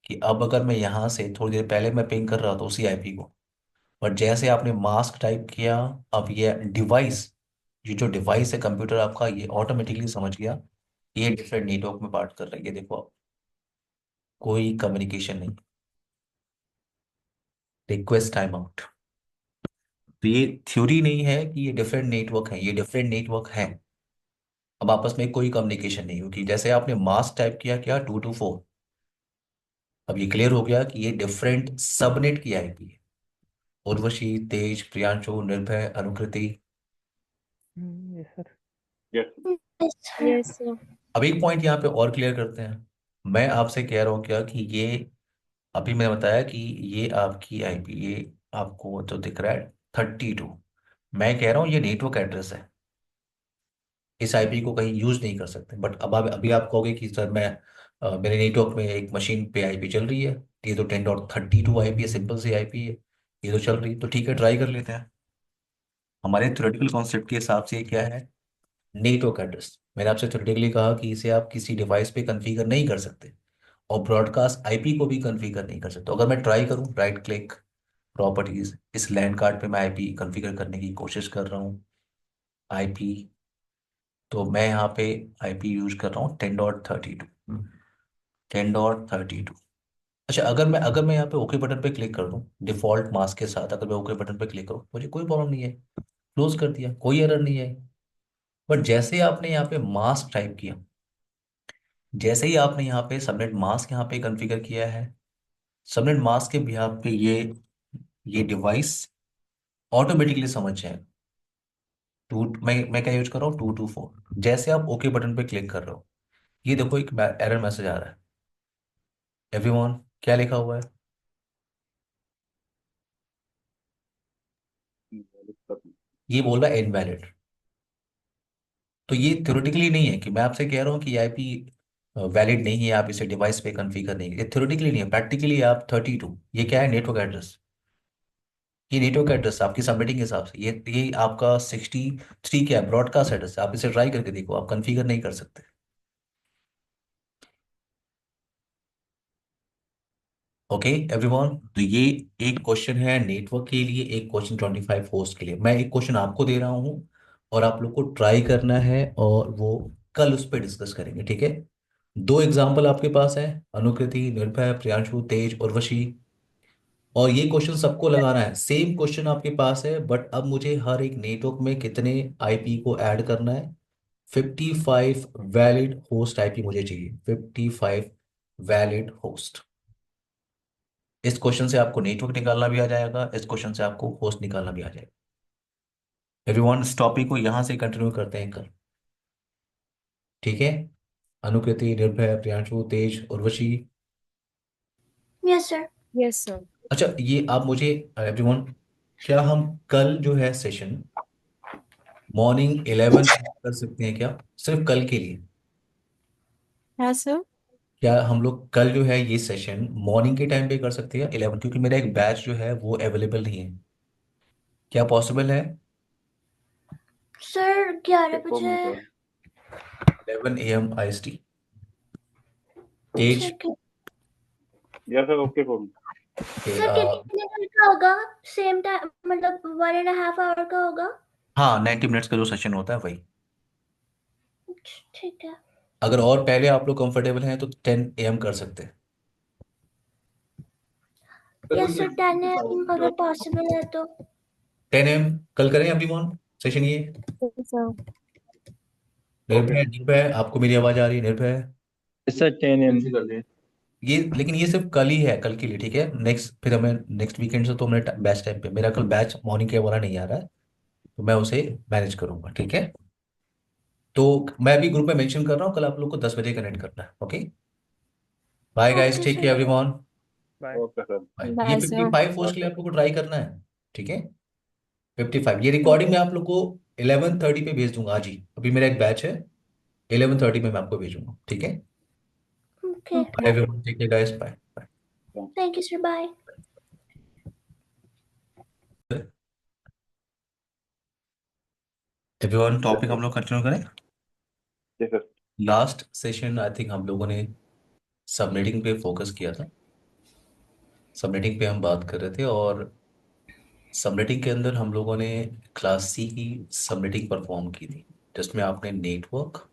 कि अब अगर मैं यहाँ से थोड़ी देर पहले मैं पिंग कर रहा था उसी आईपी को, बट जैसे आपने मास्क टाइप किया, अब ये डिवाइस, ये जो डिवाइस है कंप्यूटर आपका, ये ऑटोमेटिकली समझ गया ये डिफरेंट नेटवर्क में बात कर रही है। देखो आप, कोई कम्युनिकेशन नहीं, रिक्वेस्ट टाइम आउट। तो ये थ्योरी नहीं है कि ये डिफरेंट नेटवर्क है, ये डिफरेंट नेटवर्क है। अब आपस में कोई कम्युनिकेशन नहीं होगी। जैसे आपने मास्क टाइप किया क्या 224, अब ये क्लियर हो गया कि ये डिफरेंट सबनेट की आईपी है। Urvashi, Tej, Priyanshu, Nirbhay, Anukriti. Yes sir. Yes. Yes, sir. Yes, sir. अब एक पॉइंट यहाँ पे और क्लियर करते हैं। मैं आपसे कह रहा हूँ क्या कि ये, अभी मैंने बताया कि ये आपकी आईपी, ये आपको जो दिख रहा है 32, मैं कह रहा हूँ ये नेटवर्क एड्रेस है। इस आईपी को कहीं यूज नहीं कर सकते। बट अब आप अभी आप कहोगे कि सर मैं मेरे नेटवर्क में एक मशीन पे आईपी चल रही है, ये तो 10.32 आईपी है, सिंपल सी आईपी है, ये तो चल रही है, तो ठीक है ट्राई कर लेते हैं। हमारे थ्योरेटिकल कॉन्सेप्ट के हिसाब से ये क्या है, नेटवर्क एड्रेस। मैंने आपसे थ्योरेटिकली कहा कि इसे आप किसी डिवाइस पे कॉन्फ़िगर नहीं कर सकते, और ब्रॉडकास्ट आईपी को भी कॉन्फ़िगर नहीं कर सकते। तो अगर मैं ट्राई करूं, राइट क्लिक, प्रॉपर्टीज, इस लैंड कार्ड पे मैं आईपी कॉन्फ़िगर करने की कोशिश कर रहा हूँ, आईपी, तो मैं यहाँ पे आईपी यूज कर रहा हूँ 10.32। 10.32। अच्छा, अगर मैं यहाँ पे ओके बटन पे क्लिक कर दूँ डिफॉल्ट मास्क के साथ, अगर मैं ओके बटन पे क्लिक करूँ मुझे कोई प्रॉब्लम नहीं है, क्लोज कर दिया, कोई एरर नहीं है। बट जैसे ही आपने यहाँ पे मास्क टाइप किया, जैसे ही आपने यहाँ पे सबनेट मास्क यहाँ पे कॉन्फ़िगर किया है, सबनेट मास्क के बिहाफ पे ये डिवाइस ऑटोमेटिकली समझ जाएगा। मैं क्या यूज कर रहा हूँ 224। जैसे आप ओके बटन पे क्लिक कर रहे हो, ये देखो एक एरर मैसेज आ रहा है, एवरीवन, क्या लिखा हुआ है, ये बोल रहा है इनवैलिड। तो ये थ्योरेटिकली नहीं है कि मैं आपसे कह रहा हूँ कि आईपी वैलिड नहीं है, आप इसे डिवाइस पे कॉन्फ़िगर नहीं, ये थ्योरेटिकली नहीं है, प्रैक्टिकली आप 32, ये क्या है, नेटवर्क एड्रेस। ये नेटवर्क एड्रेस आपकी सबमिटिंग के हिसाब से, ये आपका 63 क्या है, ब्रॉडकास्ट एड्रेस है। आप इसे ट्राई करके देखो, आप कॉन्फ़िगर नहीं कर सकते। ओके एवरीवन, तो ये एक क्वेश्चन है नेटवर्क के लिए, एक क्वेश्चन 25 होस्ट के लिए। मैं एक क्वेश्चन आपको दे रहा हूँ और आप लोग को ट्राई करना है, और वो कल उस पर डिस्कस करेंगे, ठीक है। दो एग्जाम्पल आपके पास है, अनुकृति, निर्भय, प्रियांशु, तेज, उर्वशी। और ये क्वेश्चन सबको लगाना है, सेम क्वेश्चन आपके पास है, बट अब मुझे हर एक नेटवर्क में कितने आईपी को ऐड करना है, 55 वैलिड होस्ट आईपी मुझे चाहिए, 55 वैलिड होस्ट। इस क्वेश्चन से आपको नेटवर्क निकालना भी आ जाएगा, इस क्वेश्चन से आपको होस्ट निकालना भी आ जाएगा। एवरीवन, इस टॉपिक को यहां से कंटिन्यू करते हैं कल, ठीक है। अनुकृति, Nirbhay, Priyanshu, Tej, Urvashi. Yes, sir. Yes, sir. अच्छा, ये आप मुझे, एवरीवन, क्या हम कल जो है सेशन मॉर्निंग 11 कर सकते हैं क्या, सिर्फ कल के लिए? हाँ सर। क्या हम लोग कल जो है ये सेशन मॉर्निंग के टाइम पे कर सकते हैं 11, क्योंकि मेरा एक बैच जो है वो अवेलेबल नहीं है, क्या पॉसिबल है? Sir, 11 देखो बजे मिनट। 11 AM IST। तेज, ठीक है। Yes sir, okay for me. Okay, sir कितने घंटे का होगा? सेम टाइम, मतलब 1.5 hour का होगा? हाँ 90 मिनट्स का जो सेशन होता है वही। ठीक है। अगर और पहले आप लोग कंफर्टेबल हैं तो 10 AM कर सकते हैं। यस सर, 10 AM अगर पॉसिबल है तो। 10 AM कल करें अभी मोन सेशन ये। Yes, sir. ओके। निर्भय, निर्भय, आपको मेरी आवाज आ रही है, निर्भय? Sir 10 AM। ये लेकिन ये सिर्फ कल ही है, कल के लिए, ठीक है। नेक्स्ट फिर हमें नेक्स्ट वीकेंड से तो हमें बैच टाइम पे, मेरा कल बैच मॉर्निंग के वाला नहीं आ रहा है, तो मैं उसे मैनेज करूंगा, ठीक है। तो मैं अभी ग्रुप में मेंशन कर रहा हूँ, कल आप लोग को 10 बजे कनेक्ट करना है, okay. Bye guys, okay take care sir. Everyone. Bye. Okay sir. Bye. ये Bye, sir. 55 पोस्ट के लिए आप लोग को ट्राई करना है, ठीक है। 55 ये रिकॉर्डिंग मैं आप लोग को 11:30 पे भेज दूंगा आज ही। अभी मेरा एक बैच है, 11:30 में मैं आपको भेजूंगा, ठीक है। Okay, bye everyone, take care guys, bye. Thank you sir, bye. Everyone, topic हम लोग कंटिन्यू करें। जी sir. Last session I think हम लोगों ने सबनेटिंग पे फोकस किया था। सबनेटिंग पे हम बात कर रहे थे, और सबनेटिंग के अंदर हम लोगों ने क्लास सी की सबनेटिंग परफॉर्म की थी, जिसमें आपने नेटवर्क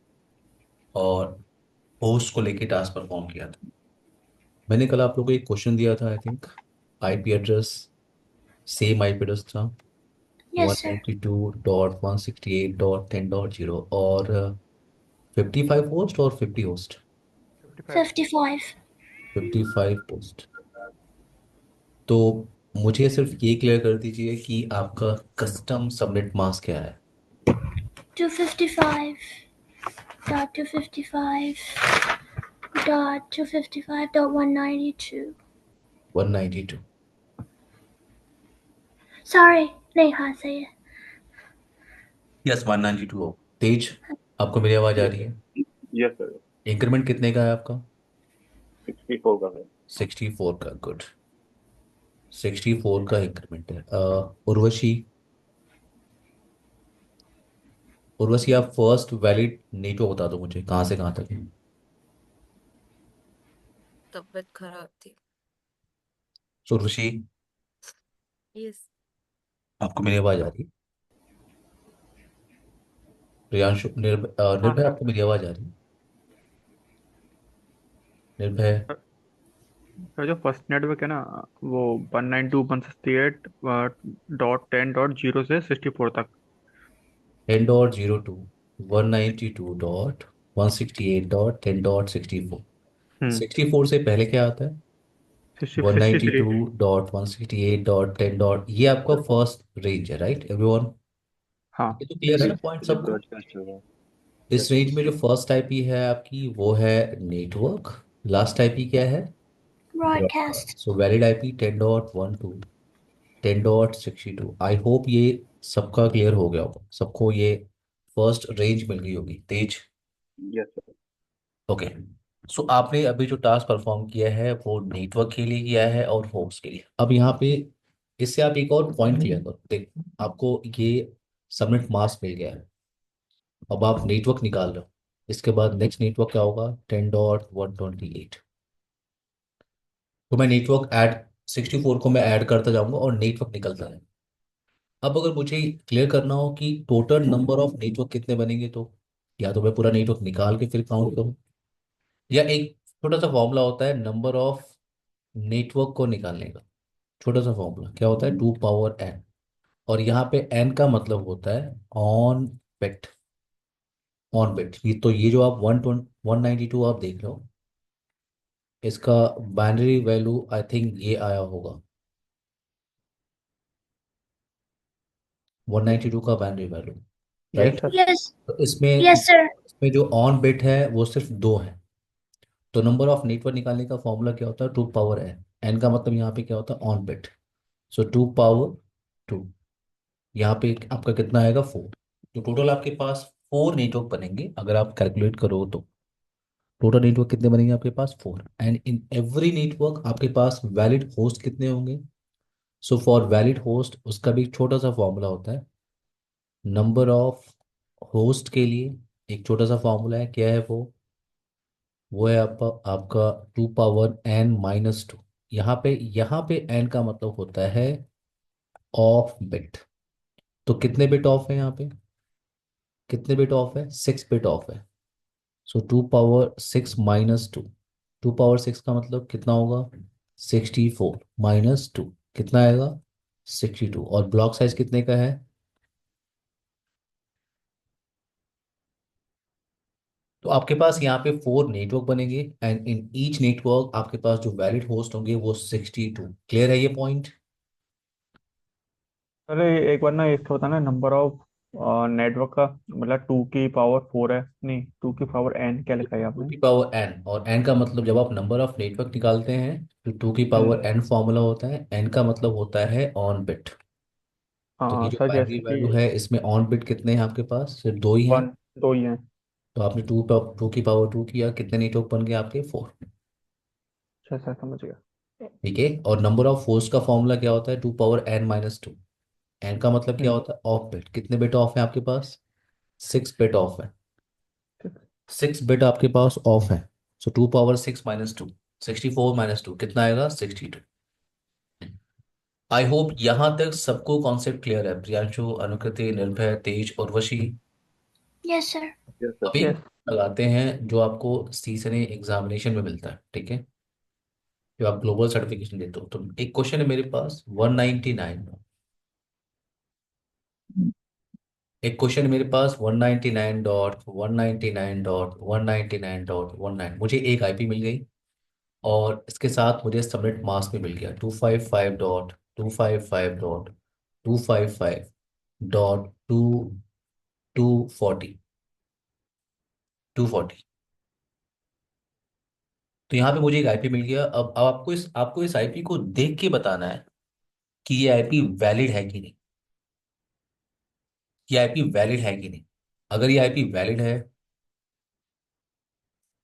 और होस्ट को लेके टास्क परफॉर्म किया था। मैंने कल आप लोगों को एक क्वेश्चन दिया था, I think IP address, same IP address था, one yes sir. Ninety two dot one sixty eight dot ten dot zero और 55 होस्ट और 50 होस्ट। 55। 55। 55 होस्ट। तो मुझे सिर्फ ये क्लियर कर दीजिए कि आपका कस्टम सबमिट मास्क क्या है। 255 dot 255 dot 255 dot 192. 192। सॉरी, नहीं, हाँ सही है। यस, 192 हो। तेज, आपको मेरी आवाज आ रही है? Yes sir. इंक्रीमेंट कितने का है आपका? 64 का सर। 64 का, गुड। 64 का इंक्रीमेंट है। उर्वशी, उर्वशी आप फर्स्ट वैलिड नेटो बता दो मुझे, कहाँ से कहाँ तक है। तबीयत खराब थी। So, Urvashi, yes. आपको मेरी आवाज आ रही है? प्रियांशु, हाँ निर्भय, सर। आपको मेरी आवाज आ रही है? निर्भय। सर जो फर्स्ट नेटवर्क है ना, वो 192.168.10.0 से 64 तक। 10.02, 192.168.10.64। हम्म। 64 से पहले क्या आता है? 63। 192.168.10. ये आपका फर्स्ट रेंज है, राइट एवरीवन? हाँ। ये तो क्लियर है जी ना पॉइंट जी सबको? ब्रॉडकास्ट होगा। इस यस रेंज में जो फर्स्ट आईपी है आपकी वो है नेटवर्क, लास्ट आईपी क्या है? Broadcast. Broadcast. So valid IP 10.12, 10.62। I hope ये सबका क्लियर हो गया होगा, सबको ये फर्स्ट रेंज मिल गई होगी। तेज, यस सर। ओके। सो आपने अभी जो टास्क परफॉर्म किया है वो नेटवर्क के लिए किया है और होस्ट के लिए। अब यहाँ पे इससे आप एक और पॉइंट क्लियर करो, देख आपको ये सबमिट मास्क मिल गया है। अब आप नेटवर्क निकाल रहे हो, इसके बाद नेक्स्ट नेटवर्क क्या होगा? 10.128। तो मैं नेटवर्क ऐड 64 को मैं ऐड करता जाऊंगा और नेटवर्क निकलता है। अब अगर मुझे क्लियर करना हो कि टोटल नंबर ऑफ नेटवर्क कितने बनेंगे, तो या तो मैं पूरा नेटवर्क निकाल के फिर काउंट करूँ, या एक छोटा सा फॉर्मूला होता है नंबर ऑफ नेटवर्क को निकालने का। छोटा सा फॉर्मूला क्या होता है? 2 पावर n। और यहाँ पे n का मतलब होता है ऑन बिट। ऑन बिट, ये तो ये जो आप 192 आप देख रहे हो, इसका बाइनरी वैल्यू आई थिंक ये आया होगा, 192 का binary value, yes right. Sir. Yes. तो इसमें यस सर। इसमें जो ऑन बिट है वो सिर्फ दो है। तो नंबर ऑफ नेटवर्क निकालने का फॉर्मूला क्या होता है? 2 पावर n। n का मतलब यहाँ पे क्या होता है? On bit. सो 2 पावर 2, यहाँ पे आपका कितना आएगा? 4। तो टोटल आपके पास 4 नेटवर्क बनेंगे अगर आप कैलकुलेट करो तो। टोटल नेटवर्क कितने बनेंगे आपके पास? 4। एंड इन एवरी नेटवर्क आपके पास वैलिड होस्ट कितने होंगे? सो फॉर वैलिड होस्ट उसका भी एक छोटा सा फॉर्मूला होता है। नंबर ऑफ होस्ट के लिए एक छोटा सा फॉर्मूला है, क्या है वो है आपका 2 पावर n-2। यहाँ पे n का मतलब होता है ऑफ बिट। तो कितने बिट ऑफ है यहाँ पे? कितने बिट ऑफ है? 6 बिट ऑफ है। सो 2 पावर 6 - 2। 2 पावर 6 का मतलब कितना होगा? 64 - 2 कितना आएगा? 62। और ब्लॉक साइज कितने का है? तो आपके पास यहाँ पे 4 नेटवर्क बनेंगे एंड इन ईच नेटवर्क आपके पास जो वैलिड होस्ट होंगे वो 62। क्लियर है ये पॉइंट? अरे एक बार ना एक होता है ना नंबर ऑफ नेटवर्क का, मतलब 2 की पावर 4 है, नहीं 2 की पावर n क्या लिखा है टू आपने? की पावर एन, और एन का मतलब जब आप नंबर ऑफ नेटवर्क निकालते हैं तो टू की पावर हम्म। एन फॉर्मूला होता है, एन का मतलब होता है ऑन बिट। तो ये हाँ जो सर, बाइनरी जैसे वैल्यू कि है इसमें ऑन बिट कितने हैं आपके पास? सिर्फ दो ही हैं। 2 ही हैं। तो आपने टू की पावर टू किया, कितने नेटवर्क बन गए आपके? फोर। अच्छा सर, समझ गया। ठीक है। और नंबर ऑफ फोर्स का फॉर्मूला क्या होता है? Two power n minus two. N का मतलब क्या हम्म। होता है? Of bit. कितने बिट ऑफ है आपके पास? 6 बिट ऑफ है। ठीक। 6 बिट आपके पास ऑफ है। सो 2 पावर 6 माइनस 2, 64 माइनस 2 कितना आएगा? 62। आई होप यहाँ तक सबको कॉन्सेप्ट क्लियर है। प्रियांशु, अनुकृति, निर्भय, तेज और वशी। Yes sir. Yes sir. अभी यस। लगाते हैं जो आपको सीसने एग्जामिनेशन में मिलता है, ठीक है, जो आप ग्लोबल सर्टिफिकेशन देते हो। तो एक क्वेश्चन है मेरे पास 199। एक क्वेश्चन है मेरे पास 199.199.199.19। मुझे एक आईपी मिल गई, और इसके साथ मुझे सबनेट मास्क भी मिल गया 255.255.255.240। तो यहाँ पे मुझे एक आईपी मिल गया। अब आपको इस आईपी को देख के बताना है कि ये आईपी वैलिड है कि नहीं। ये आईपी वैलिड है कि नहीं। अगर ये आईपी वैलिड है,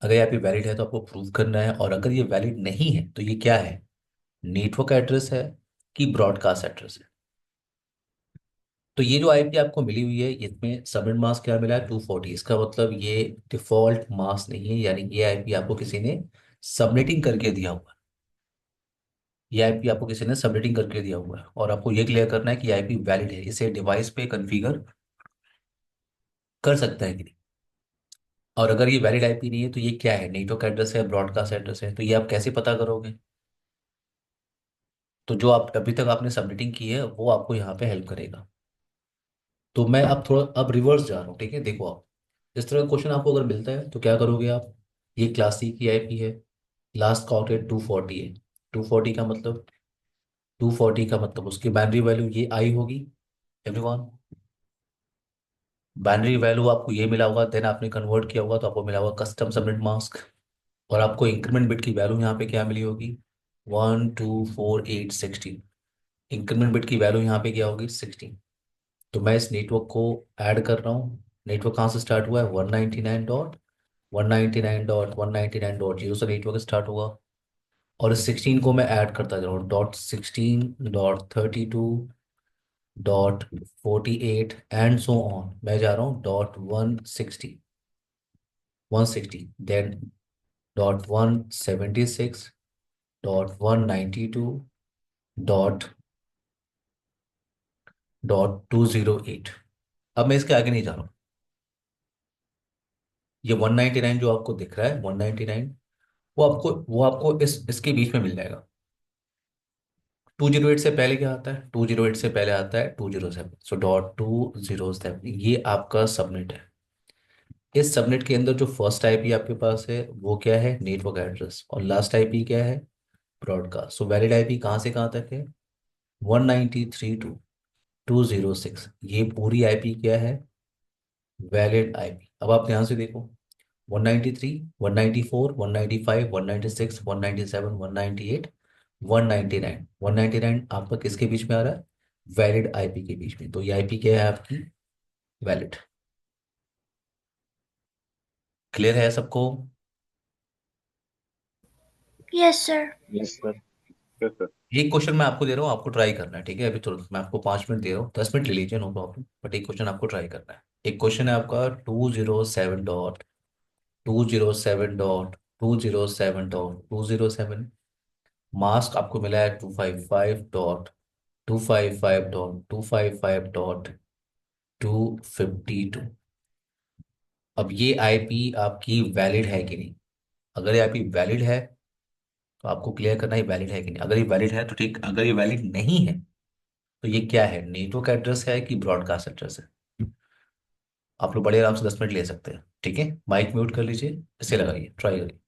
अगर ये आईपी वैलिड है तो आपको प्रूव करना है। और अगर ये वैलिड नहीं है तो ये क्या है? नेटवर्क एड्रेस है कि ब्रॉडकास्ट एड्रेस है? तो ये जो आईपी आपको मिली हुई है, इसमें सबनेट मास्क क्या मिला है? 240। इसका मतलब ये डिफॉल्ट मास्क नहीं है, यानी ये आईपी आपको किसी ने सबनेटिंग करके दिया हुआ है। ये आईपी आपको किसी ने सबनेटिंग करके दिया हुआ है, और आपको ये क्लियर करना है कि आईपी वैलिड है, इसे डिवाइस पे कॉन्फ़िगर कर सकता है कि नहीं। और अगर ये वैलिड आईपी नहीं है तो ये क्या है? नेटवर्क एड्रेस है, ब्रॉडकास्ट एड्रेस है? तो ये आप कैसे पता करोगे? तो जो आप अभी तक आपने सबमिटिंग की है वो आपको यहाँ पे हेल्प करेगा। तो मैं अब थोड़ा अब रिवर्स जा रहा हूँ, ठीक है। देखो आप, इस तरह का क्वेश्चन आपको अगर मिलता है तो क्या करोगे आप? ये क्लास सी की आईपी है, लास्ट का आउटलेट 240 है। 240 का मतलब, 240 का मतलब उसकी बाइनरी वैल्यू ये आई होगी एवरीवन। बाइनरी वैल्यू आपको ये मिला होगा, देन आपने कन्वर्ट किया होगा तो आपको मिला होगा कस्टम सबनेट मास्क। और आपको इंक्रीमेंट बिट की वैल्यू यहाँ पे क्या मिली होगी? 1 2 4 8 16। इंक्रीमेंट बिट की वैल्यू यहाँ पे क्या होगी? 16। तो मैं इस नेटवर्क को ऐड कर रहा हूँ। नेटवर्क कहाँ से स्टार्ट हुआ है? 199.199.199.0 से नेटवर्क स्टार्ट हुआ। और इस 16 को मैं ऐड करता जा रहा हूँ, .16, .32, .48 एंड सो ऑन। मैं जा रहा हूँ .160, देन .176, .192, .208। अब मैं इसके आगे नहीं जा रहा हूँ। ये 199 जो आपको दिख रहा है, 199, वो आपको इसके बीच में मिल जाएगा। 208 से पहले क्या आता है? 208 से पहले आता है 207। सो .207 ये आपका सबनेट है। इस सबनेट के अंदर जो फर्स्ट आईपी आपके पास है वो क्या है? Network address. और लास्ट आईपी क्या है? ब्रॉडकास्ट। सो वैलिड आईपी कहाँ से कहाँ तक है? 193.2.206। ये पूरी आईपी क्या है? Valid IP. अब आप ध्यान से देखो, 193, 194, 195, 196, 197, 198, 199। 199 आपका किसके बीच में आ रहा है? वैलिड आईपी के बीच में। तो ये आईपी क्या है आपकी? वैलिड। क्लियर है सबको? Yes sir. Yes, sir. Yes sir. एक क्वेश्चन मैं आपको दे रहा हूँ, आपको ट्राई करना है, ठीक है। अभी तुरंत मैं आपको 5 मिनट दे रहा हूँ, 10 मिनट ले लीजिए, नो प्रॉब्लम, बट एक क्वेश्चन आपको ट्राई करना है। एक क्वेश्चन है आपका 207.207.207.207। मास्क आपको मिला है 255.255.255.252। अब ये आईपी आपकी वैलिड है कि नहीं? अगर ये आईपी वैलिड है तो आपको क्लियर करना है वैलिड है कि नहीं। अगर ये वैलिड है तो ठीक, अगर ये वैलिड नहीं है तो ये क्या है? नेटवर्क एड्रेस है कि ब्रॉडकास्ट एड्रेस है? आप लोग बड़े आराम से 10 मिनट ले सकते हैं, ठीक है। माइक म्यूट कर लीजिए, इसे लगाइए, ट्राई करिए।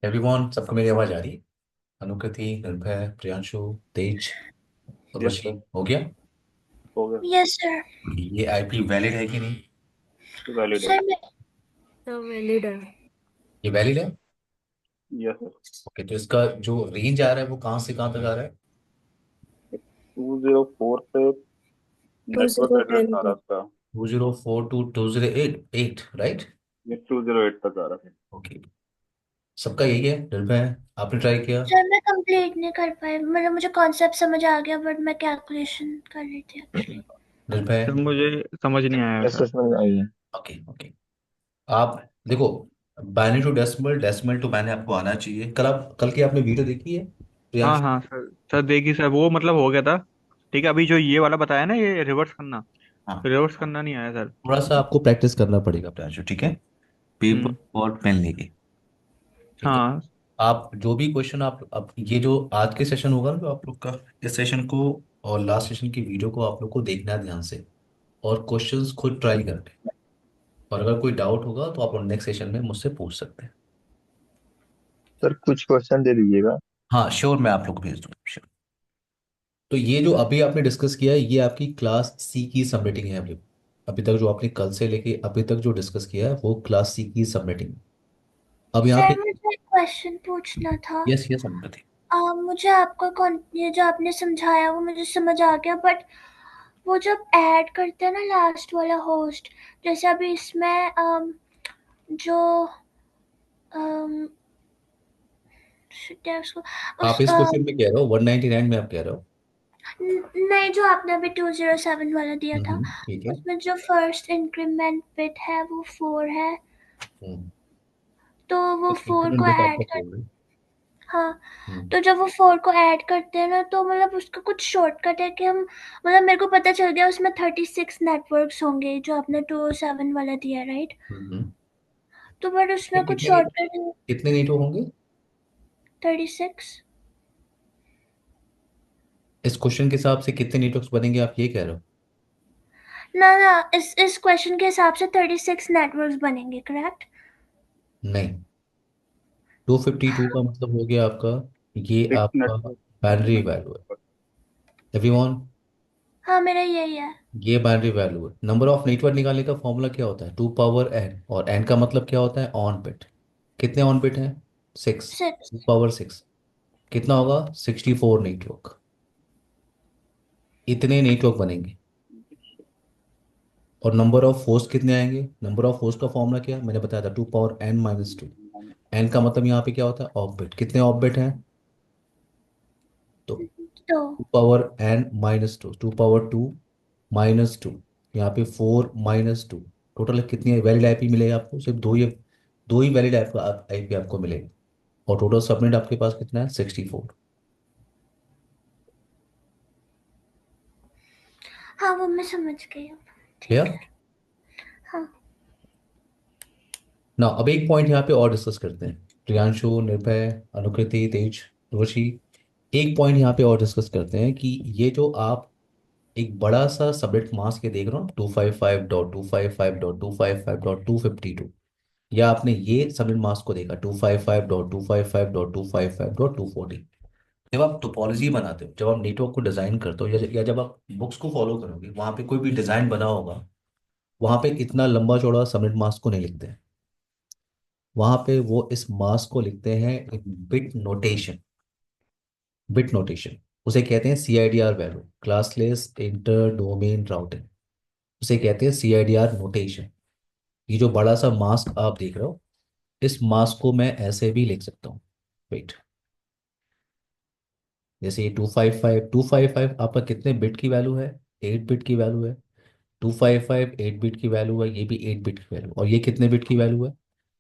एवरीवन, सबको मेरी आवाज आ रही है? अनुकृति, निर्भय, प्रियांशु, तेज, यस उर्वशी, सर, हो गया? हो गया, यस सर। ये आईपी वैलिड है कि नहीं? वैलिड है। सर मैं तो वैलिड है। ये वैलिड है। यस सर, ओके, तो इसका जो रेंज आ रहा है वो कहाँ से कहाँ तक आ रहा है? 204 पे नेटवर्क एड्रेस 2010 आ रहा तक। था। 204 टू 2088, राइट? ये 208 तक आ रहा है। ओके, सबका यही है। निर्भय, आपने ट्राई किया? सर मैं कंप्लीट नहीं कर पाई, मतलब मुझे कॉन्सेप्ट समझ आ गया बट मैं कैलकुलेशन कर रही थी एक्चुअली। निर्भय? सर मुझे समझ नहीं आया यस सर। सर समझ आई है। ओके ओके, आप देखो, binary to decimal, decimal to binary आपको आना चाहिए। कल की आपने वीडियो देखी है हाँ प्रियांशु? हाँ सर, सर देखिए सर, वो मतलब हो गया था। ठीक है, अभी जो ये वाला बताया ना, ये रिवर्स करना, हाँ, रिवर्स करना नहीं आया सर। थोड़ा सा आपको प्रैक्टिस करना पड़ेगा प्रियांशु, ठीक है? पेपर हम्म। और पेन लेके, ठीक है? हाँ। आप जो भी क्वेश्चन आप ये जो आज के सेशन होगा ना जो आप लोग का, इस सेशन को और लास्ट सेशन की वीडियो को आप लोग को देखना है ध्यान से, और क्वेश्चंस खुद ट्राई करने हैं। और अगर कोई डाउट होगा तो आप नेक्स्ट सेशन में मुझसे पूछ सकते हैं। सर कुछ क्वेश्चन दे दीजिएगा। हाँ श्योर, मैं आप लोग को भेज दूंगा, श्योर। तो ये जो अभी आपने डिस्कस किया है ये आपकी क्लास सी की सबमिटिंग है। अभी अभी तक जो आपने कल से लेके अभी तक जो डिस्कस किया है वो क्लास सी की सबमिटिंग। अब यहाँ पे सर मुझे एक क्वेश्चन पूछना था। यस यस अनुकृति। मुझे आपका ये जो आपने समझाया वो मुझे समझ आ गया, बट वो जब ऐड करते हैं ना लास्ट वाला होस्ट, जैसे अभी इसमें जो अम, क्या उसको आप उस इस क्वेश्चन में कह रहे हो 199 में आप कह रहे हो? नहीं, जो आपने अभी 207 वाला दिया था ठीक है। उसमें जो फर्स्ट इंक्रीमेंट बिट है वो 4 है, हम्म, तो वो 4 इंक्रीमेंट को बिट ऐड आपका कर। 4 है। हाँ, हम्म, तो जब वो 4 को ऐड करते हैं ना तो मतलब उसका कुछ शॉर्टकट है कि हम, मतलब मेरे को पता चल गया उसमें 36 नेटवर्क्स होंगे जो आपने 207 वाला दिया, राइट? हम्म। तो बट उसमें कुछ कितने शॉर्टकट है। कितने नेटवर्क होंगे? 36। इस क्वेश्चन के हिसाब से कितने नेटवर्क्स बनेंगे आप ये कह रहे हो? ना ना, इस क्वेश्चन के हिसाब से 36 नेटवर्क्स बनेंगे, करेक्ट? नहीं, 252 का मतलब हो गया आपका, ये सिक्स आपका नेटवर्क बाइनरी वैल्यू है। एवरीवन, हाँ, मेरा यही है। ये बाइनरी वैल्यू है। नंबर ऑफ नेटवर्क निकालने का फॉर्मूला क्या होता है? 2 पावर n, और n का मतलब क्या होता है? On bit. कितने ऑन बिट हैं? 6। 6। 2 पावर 6 कितना होगा? 64 नेटवर्क। इतने नेटवर्क बनेंगे। और नंबर ऑफ होस्ट कितने आएंगे? नंबर ऑफ होस्ट का फॉर्मूला क्या है? मैंने बताया था 2 पावर n-2। n का मतलब यहाँ पे क्या होता है? Of bit. कितने ऑफ बिट हैं? तो तो 2 पावर n-2, 2 पावर 2 -2, यहाँ पे 4 -2। टोटल कितनी वैलिड आईपी मिलेगा आपको? सिर्फ दो ही वैलिड आईपी आपको मिलेगा। और टोटल सबनेट आपके पास कितना है? 64। हाँ, वो मैं समझ गई हूँ। ठीक क्लियर? है। हाँ। ना अब एक पॉइंट यहाँ पे और डिस्कस करते हैं। प्रियांशु, निर्भय, अनुकृति, तेज, रुचि, एक पॉइंट यहाँ पे और डिस्कस करते हैं कि ये जो आप एक बड़ा सा सबनेट मास्क के देख रहे हो, 255.255.255.252, या आपने ये सबनेट मास्क को देखा 255.255.255.240। जब आप टोपोलॉजी बनाते हो, जब आप नेटवर्क को डिजाइन करते हो, या जब आप बुक्स को फॉलो करोगे, वहां पे कोई भी डिजाइन बना होगा, वहां पे इतना लंबा चौड़ा सबनेट मास्क को नहीं लिखते हैं। वहां पे वो इस मास्क को लिखते हैं बिट नोटेशन। बिट नोटेशन उसे कहते हैं CIDR value, classless inter domain routing, उसे कहते हैं CIDR नोटेशन। ये जो बड़ा सा मास्क आप देख रहे हो, इस मास्क को मैं ऐसे भी लिख सकता हूँ। वेट, जैसे ये 255 आपका कितने बिट की वैल्यू है? 8 बिट की वैल्यू है। 255 8 बिट की वैल्यू है, ये भी 8 बिट की वैल्यू, और ये कितने बिट की वैल्यू है?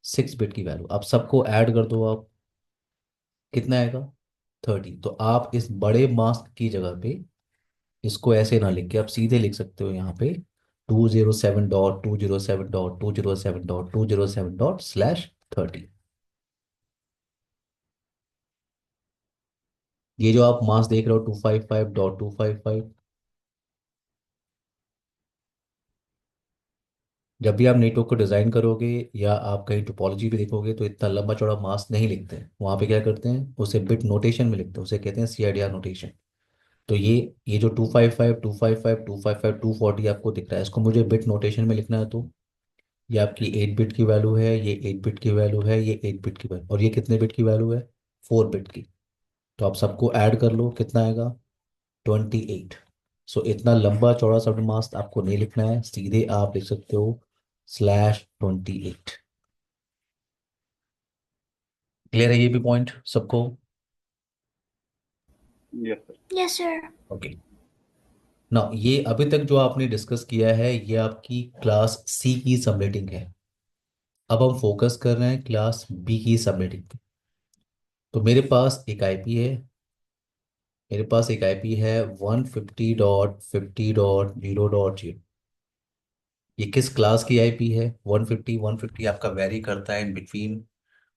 6 बिट की वैल्यू। आप सबको ऐड कर दो, आप कितना आएगा? 30। तो आप इस बड़े मास्क की जगह पे इसको ऐसे ना लिख के आप सीधे लिख सकते हो यहाँ पे 207.207.207.207./30। ये जो आप मास देख रहे हो 255.255, जब भी आप नेटवर्क को डिज़ाइन करोगे या आप कहीं टोपोलॉजी भी देखोगे तो इतना लंबा चौड़ा मास्क नहीं लिखते हैं, वहाँ पे क्या करते हैं, उसे बिट नोटेशन में लिखते हैं, उसे कहते हैं CIDR नोटेशन। तो ये जो 255 255 255 240 आपको दिख रहा है, इसको मुझे बिट नोटेशन में लिखना है। तो ये आपकी 8 बिट की वैल्यू है, ये 8 बिट की वैल्यू है, ये 8 बिट की वैल्यू, और ये कितने बिट की वैल्यू है, 4 बिट की। तो आप सबको ऐड कर लो, कितना आएगा, 28। सो इतना लंबा चौड़ा शब्द मास्क आपको नहीं लिखना है, सीधे आप लिख सकते हो /28। क्लियर है ये भी पॉइंट सबको? Yes sir. Yes, sir. Okay. ना ये अभी तक जो आपने डिस्कस किया है ये आपकी क्लास सी की सबनेटिंग है। अब हम फोकस कर रहे हैं क्लास बी की सबनेटिंग पे। तो मेरे पास एक आईपी है 150.50.0.0। ये किस क्लास की आईपी है? 150 आपका वेरी करता है इन बिटवीन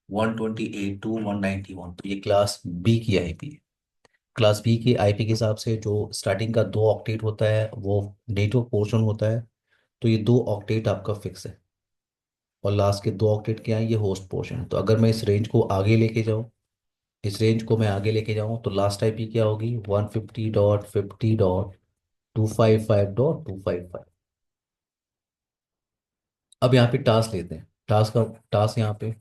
128 टू 191। तो ये क्लास बी की आईपी है। क्लास बी की आईपी के हिसाब से जो स्टार्टिंग का 2 ऑक्टेट होता है वो नेटवर्क पोर्शन होता है। तो ये 2 ऑक्टेट आपका फिक्स है, और लास्ट के 2 ऑक्टेट क्या है, ये होस्ट पोर्शन है। तो अगर मैं इस रेंज को मैं आगे लेके जाऊँ तो लास्ट आईपी क्या होगी, 150.50.255.255। अब यहाँ पे टास्क लेते हैं। टास्क यहाँ पे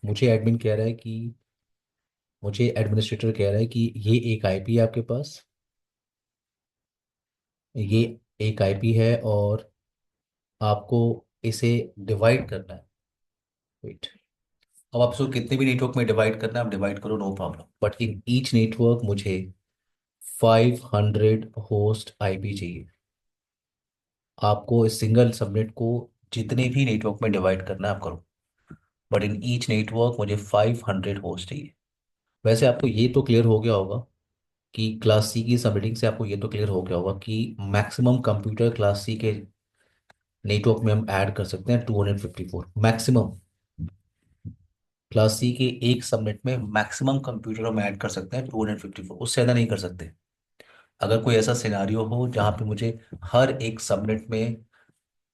मुझे एडमिनिस्ट्रेटर कह रहा है कि ये एक आईपी है आपके पास, ये एक आईपी है, और आपको इसे डिवाइड करना है। वेट, अब आप इसको कितने भी नेटवर्क में डिवाइड करना है आप डिवाइड करो, no problem, but in each network मुझे 500 होस्ट आईपी चाहिए। आपको इस सिंगल सबनेट को जितने भी नेटवर्क में डिवाइड करना है आप करो, बट इन ईच नेटवर्क मुझे 500 होस्ट चाहिए। वैसे आपको ये तो क्लियर हो गया होगा कि क्लास सी की सबनेटिंग से आपको ये तो क्लियर हो गया होगा कि मैक्सिमम कंप्यूटर क्लास सी के नेटवर्क में हम ऐड कर सकते हैं 254 मैक्सिमम। क्लास सी के एक सबनेट में मैक्सिमम कंप्यूटर हम ऐड कर सकते हैं 254, उससे ज़्यादा नहीं कर सकते। अगर कोई ऐसा सिनारियो हो जहाँ पे मुझे हर एक सबनेट में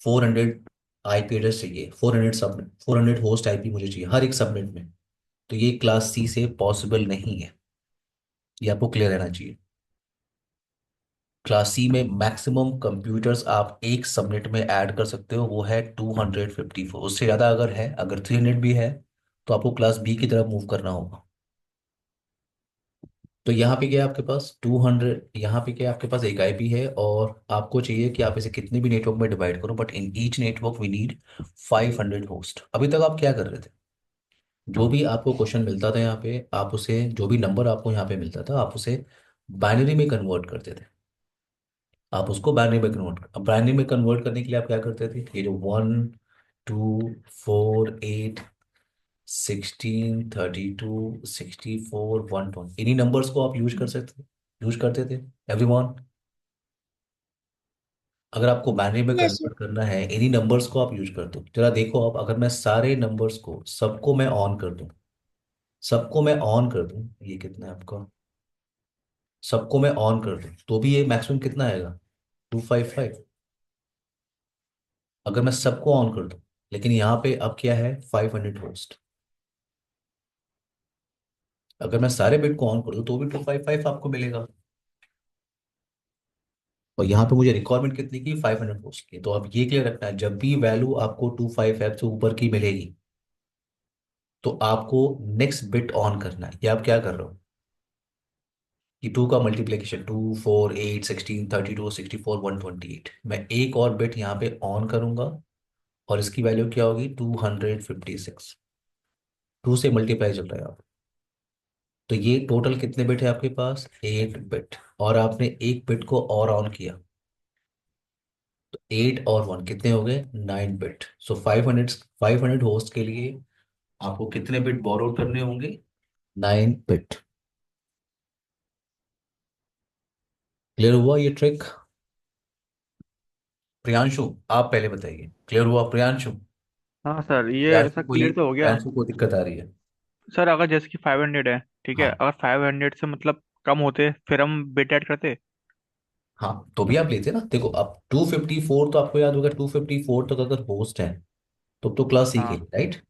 400 आईपी एड्रेस चाहिए, 400 होस्ट आईपी मुझे चाहिए हर एक सबनेट में, तो ये क्लास सी से पॉसिबल नहीं है। ये आपको क्लियर रहना चाहिए। क्लास सी में मैक्सिमम कंप्यूटर्स आप एक सबनेट में ऐड कर सकते हो वो है 254। उससे ज़्यादा अगर है, अगर 300 भी है, तो आपको क्लास बी की तरफ मूव करना होगा। तो यहाँ पे क्या है आपके पास 200, यहाँ पे क्या है आपके पास एक आईपी है, और आपको चाहिए कि आप इसे कितने भी नेटवर्क में डिवाइड करो, but in each network we need 500 host. अभी तक आप क्या कर रहे थे, जो भी आपको क्वेश्चन मिलता था यहाँ पे आप उसे, जो भी नंबर आपको यहाँ पे मिलता था आप उसे बाइनरी में कन्वर्ट करते थे। आप उसको बाइनरी में कन्वर्ट करने के लिए आप क्या करते थे, ये जो 1 2 4 8 16 32 64 120, इन्हीं नंबर्स को आप यूज करते थे एवरीवन। अगर आपको बाइनरी में Yes, sir. कन्वर्ट करना है इन्हीं नंबर्स को आप यूज कर दो। जरा देखो आप, अगर मैं सारे नंबर्स को सबको मैं ऑन कर दूं, ये कितना है आपका, सबको मैं ऑन कर दूं तो भी ये मैक्सिमम कितना आएगा, 255। अगर मैं सबको ऑन कर दूं, लेकिन यहाँ पे अब क्या है 500 होस्ट, अगर मैं सारे बिट को ऑन कर दूं तो भी 255 आपको मिलेगा। और यहाँ पे मुझे रिक्वायरमेंट कितनी की, 500 होस्ट की। तो अब ये क्लियर रखना है, जब भी वैल्यू आपको 255 से ऊपर की मिलेगी तो आपको नेक्स्ट बिट ऑन करना है। ये आप क्या कर रहे हो कि 2 का मल्टीप्लिकेशन 2 4 8 16 32 64 128, मैं एक और बिट यहाँ पे ऑन करूंगा, और इसकी वैल्यू क्या होगी 256। 2 से मल्टीप्लाई चल रहा है आप, तो ये टोटल कितने बिट है आपके पास, 8 बिट, और आपने एक बिट को और ऑन किया, तो 8 और 1 कितने हो गए, 9 बिट। सो 500 होस्ट के लिए आपको कितने बिट बोरो करने होंगे, 9 बिट। क्लियर हुआ ये ट्रिक? प्रियांशु आप पहले बताइए, क्लियर हुआ प्रियांशु? हाँ सर, ये ऐसा प्रियांशु को ये क्लियर तो हो गया। प्रियांशु को दिक्कत आ रही है। सर अगर जैसे कि 500 है, ठीक है, हाँ अगर 500 से मतलब कम होते फिर हम बिट ऐड करते। हाँ, तो भी आप लेते ना, देखो अब 254 तो आपको याद होगा, 254 तक अगर होस्ट है तो क्लास सी के हाँ लिए, राइट।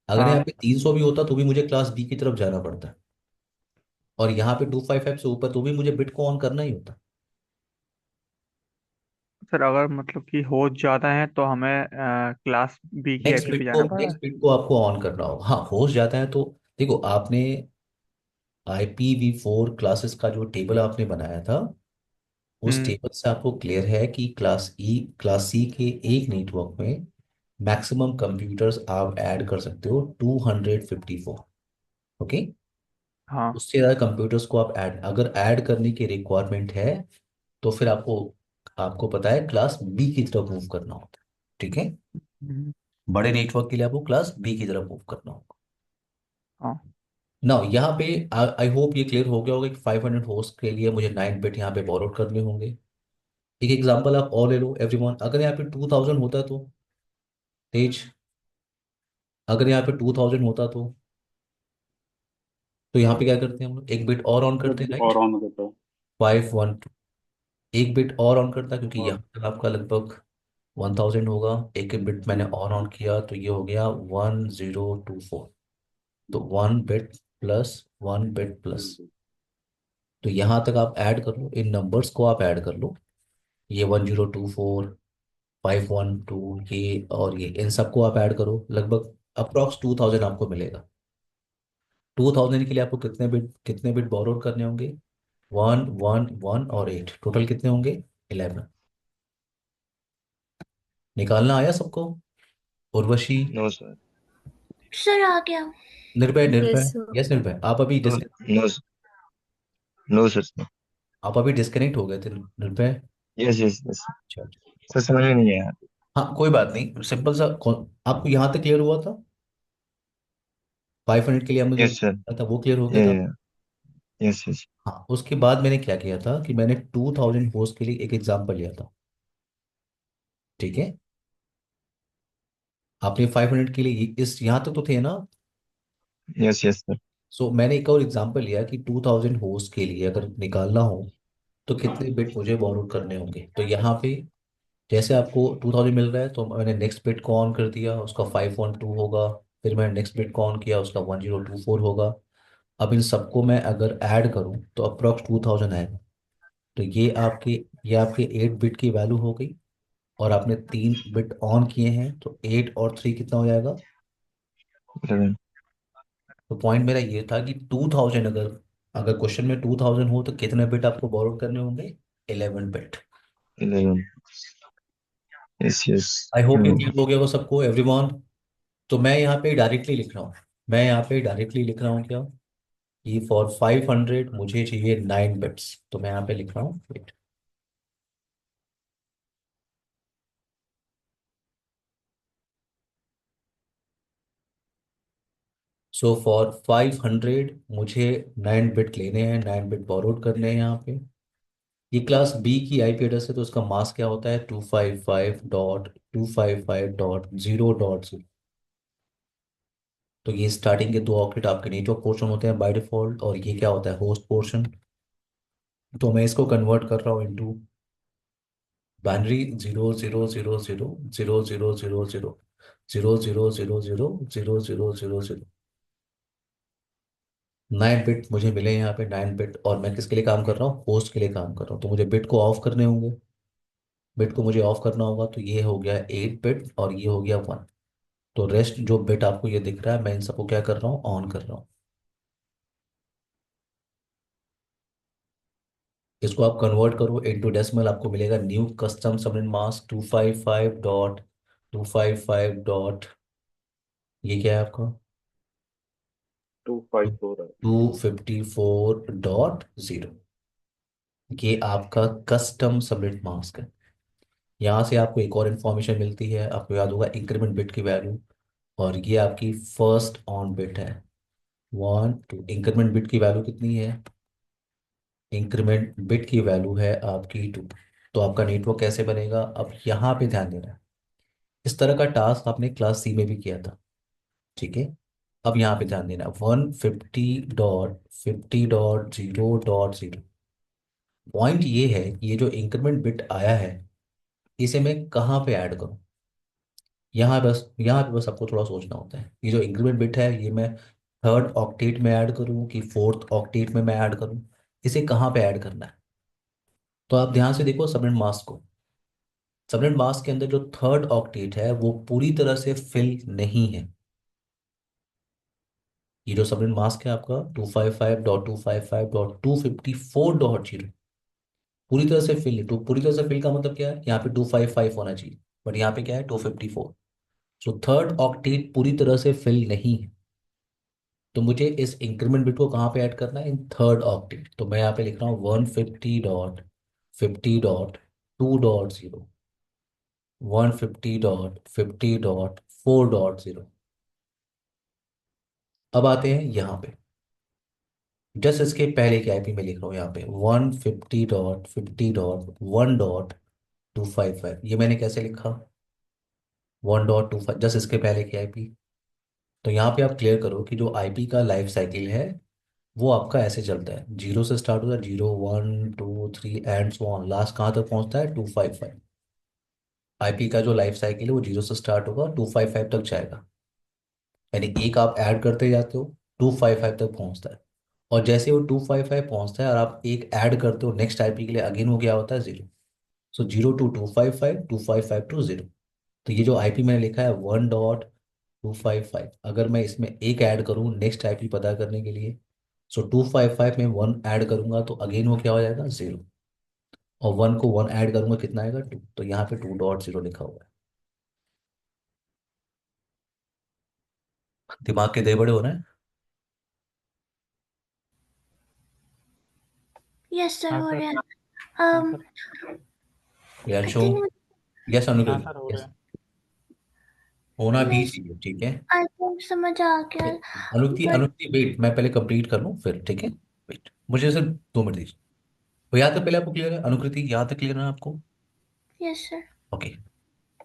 अगर यहाँ हाँ पे 300 भी होता तो भी मुझे क्लास बी की तरफ जाना पड़ता, और यहाँ पे 255 से ऊपर तो भी मुझे बिट को ऑन करना ही होता। सर, अगर मतलब कि होस्ट ज़्यादा है तो हमें क्लास बी की आईपी पे जाना पड़ा है। नेक्स्ट बिट को आपको ऑन करना होगा। हाँ, होस्ट जाता है तो देखो, आपने IPv4 क्लासेस का जो टेबल आपने बनाया था, उस हम्म। टेबल से आपको क्लियर है कि क्लास सी के एक नेटवर्क में मैक्सिमम कंप्यूटर्स आप ऐड कर सकते हो 254। ओके। हाँ। उससे ज़्यादा कंप्यूटर्स को आप अगर ऐड करने की रिक्वायरमेंट है, तो फिर आपको आपको पता है क्लास बी की तरफ मूव करना होता है। ठीक है। हम्म। बड़े नेटवर्क के लिए आपको क्लास बी की तरफ मूव करना होगा। हाँ ना यहाँ पे आई होप ये क्लियर हो गया होगा कि 500 होस्ट के लिए मुझे 9 बिट यहाँ पे बॉरोड करने होंगे। एक एग्जांपल आप और ले लो एवरीवन, अगर यहाँ पे 2000 होता तो तेज, अगर यहाँ पे 2000 होता तो यहाँ पे क्या करते हैं हम लोग, एक बिट और ऑन करते हैं, राइट। और ऑन होता है। 512, एक बिट और ऑन करता क्योंकि और यहाँ तक आपका लगभग 1000 होगा। एक बिट मैंने और ऑन किया तो ये हो गया 1024। तो 1 बिट प्लस 1 बिट प्लस, तो यहाँ तक आप ऐड कर लो, इन नंबर्स को आप ऐड कर लो, ये 1024, 512, ये और ये, इन सबको आप ऐड करो, लगभग अप्रॉक्स 2000 आपको मिलेगा। 2000 के लिए आपको कितने बिट बोरोड करने होंगे, 1 1 1 और 8, टोटल कितने होंगे, 11। निकालना आया सबको, उर्वशी, नो सर। सर आ गया। निर्भय, Yes, निर्भय, sir. यस निर्भय, आप अभी नो नो नो सर। आप अभी डिस्कनेक्ट हो गए थे निर्भय। Yes yes yes. अच्छा अच्छा। सर समझ में नहीं आया। हाँ कोई बात नहीं, सिंपल सा आपको यहाँ तक क्लियर हुआ था, 500 के लिए हमने जो यस सर। किया था वो क्लियर हो गया था। Yes yes. हाँ, उसके बाद मैंने क्या किया था कि मैंने 2000 होस्ट के लिए एक एग्जांपल लिया था। ठीक है। आपने 500 के लिए इस यहाँ तक तो थे ना। Yes yes sir. सो मैंने एक और एग्जांपल लिया कि 2000 होस्ट के लिए अगर निकालना हो तो कितने बिट मुझे बोरो करने होंगे। तो यहाँ पे जैसे आपको 2000 मिल रहा है तो मैंने नेक्स्ट बिट को ऑन कर दिया, उसका 512 होगा। फिर मैंने नेक्स्ट बिट को ऑन किया, उसका 1024 होगा। अब इन सबको मैं अगर ऐड करूं तो अप्रॉक्स 2000 आएगा। तो ये आपके 8 बिट की वैल्यू हो गई, और आपने 3 बिट ऑन किए हैं तो 8 और 3 कितना हो जाएगा। 11 तो पॉइंट मेरा ये था कि 2000, अगर अगर क्वेश्चन में 2000 हो तो कितने बिट आपको बोरो करने होंगे, 11 bit. 11। Yes yes. I hope ये क्लियर हो गया वो सबको एवरीवन। तो मैं यहाँ पे डायरेक्टली लिख रहा हूँ, मैं यहाँ पे डायरेक्टली लिख रहा हूँ क्या, कि फॉर 500 मुझे चाहिए 9 बिट्स, तो मैं यहाँ पे लिख रहा हूँ wait। सो फॉर 500 मुझे 9 बिट लेने हैं, 9 बिट बोरोड करने हैं यहाँ पे। ये क्लास बी की आईपी एड्रेस है तो उसका मास्क क्या होता है, 255.255.0.0। तो ये स्टार्टिंग के 2 ऑक्टेट आपके नेटवर्क पोर्शन होते हैं बाय डिफॉल्ट, और ये क्या होता है, होस्ट पोर्शन। तो मैं इसको कन्वर्ट कर रहा हूँ इनटू बाइनरी, 0 0 0 0 0 0 0 0 0 0 0 0 0 0 0। 9 बिट मुझे मिले यहाँ पे, 9 बिट, और मैं किसके लिए काम कर रहा हूँ, होस्ट के लिए काम कर रहा हूँ, तो मुझे बिट को ऑफ करने होंगे। बिट को मुझे ऑफ करना होगा तो ये हो गया 8 बिट और ये हो गया 1। तो रेस्ट जो बिट आपको ये दिख रहा है, मैं इन सबको क्या कर रहा हूँ, ऑन कर रहा हूँ। इसको आप कन्वर्ट करो इनटू डेसिमल, आपको मिलेगा न्यू कस्टम सबनेट मास्क 255.255. ये क्या है आपका, 254 है। 254.0। ये आपका कस्टम सबनेट मास्क है। यहाँ से आपको एक और इन्फॉर्मेशन मिलती है, आपको याद होगा इंक्रीमेंट बिट की वैल्यू, और ये आपकी फर्स्ट ऑन बिट है 1 2। इंक्रीमेंट बिट की वैल्यू कितनी है, इंक्रीमेंट बिट की वैल्यू है आपकी 2। तो आपका नेटवर्क कैसे बनेगा, अब यहाँ पे ध्यान देना है। इस तरह का टास्क आपने क्लास सी में भी किया था। ठीक है। अब यहाँ पे ध्यान देना, 150.50.0.0। पॉइंट ये है कि ये जो इंक्रीमेंट बिट आया है, इसे मैं कहाँ पे ऐड करूँ। यहाँ पे बस आपको थोड़ा सोचना होता है, ये जो इंक्रीमेंट बिट है ये मैं थर्ड ऑक्टेट में ऐड करूँ कि फोर्थ ऑक्टेट में मैं ऐड करूँ, इसे कहाँ पे ऐड करना है। तो आप ध्यान से देखो सबनेट मास्क को। सबनेट मास्क के अंदर जो थर्ड ऑक्टेट है वो पूरी तरह से फिल नहीं है। ये जो सबनेट मास्क है आपका 255.255.254.0 पूरी तरह से फिल नहीं। तो पूरी तरह से फिल का मतलब क्या है, यहाँ पे 255 होना चाहिए, बट यहाँ पे क्या है 254। सो थर्ड ऑक्टेट पूरी तरह से फिल नहीं है। तो मुझे इस इंक्रीमेंट बिट को कहाँ पे ऐड करना है, इन थर्ड ऑक्टेट। तो मैं यहाँ पे लिख रहा हूँ 150.50.2.0, 150.50.4.0। अब आते हैं यहाँ पे, जस्ट इसके पहले की आईपी में लिख रहा हूँ यहाँ पे 150.50.1.255। ये मैंने कैसे लिखा, 1.25, जस्ट इसके पहले की आईपी। तो यहाँ पे आप क्लियर करो कि जो आईपी का लाइफ साइकिल है वो आपका ऐसे चलता है, जीरो से स्टार्ट होता है, 0 1 2 3 एंड सो ऑन, लास्ट कहाँ तक पहुँचता है 255। आईपी का जो लाइफ साइकिल है वो जीरो से स्टार्ट होगा 255 तक जाएगा, यानी एक आप ऐड करते जाते हो 255 तक पहुँचता है। और जैसे वो 255 पहुँचता है और आप एक ऐड करते हो नेक्स्ट आईपी के लिए, अगेन वो क्या होता है 0। सो 0 to 255, 255 to 0। तो ये जो आईपी मैंने लिखा है 1.255, अगर मैं इसमें एक ऐड करूँ नेक्स्ट आईपी पता करने के लिए, सो 255 में 1 ऐड करूंगा तो अगेन वो क्या हो जाएगा 0। और 1 को 1 ऐड करूंगा कितना आएगा 2, तो यहाँ पे 2.0 लिखा हुआ है। दिमाग के दे बड़े हो रहे हैं। यस सर हाँ हो सर। रहा है। हाँ um सर। आई प्रियांशु। थिंक यस हाँ अनुकृति, सर हो रहे यस, हैं। होना भी नहीं, चाहिए, ठीक है। आई थिंक समझ आ गया, अनुकृति, बट अनुकृति वेट, मैं पहले कंप्लीट कर लूँ फिर, ठीक है। वेट, मुझे सिर्फ 2 मिनट दीजिए। तो यहाँ तक पहले आपको क्लियर है, अनुकृति यहाँ तक क्लियर है आपको। Yes sir. Okay,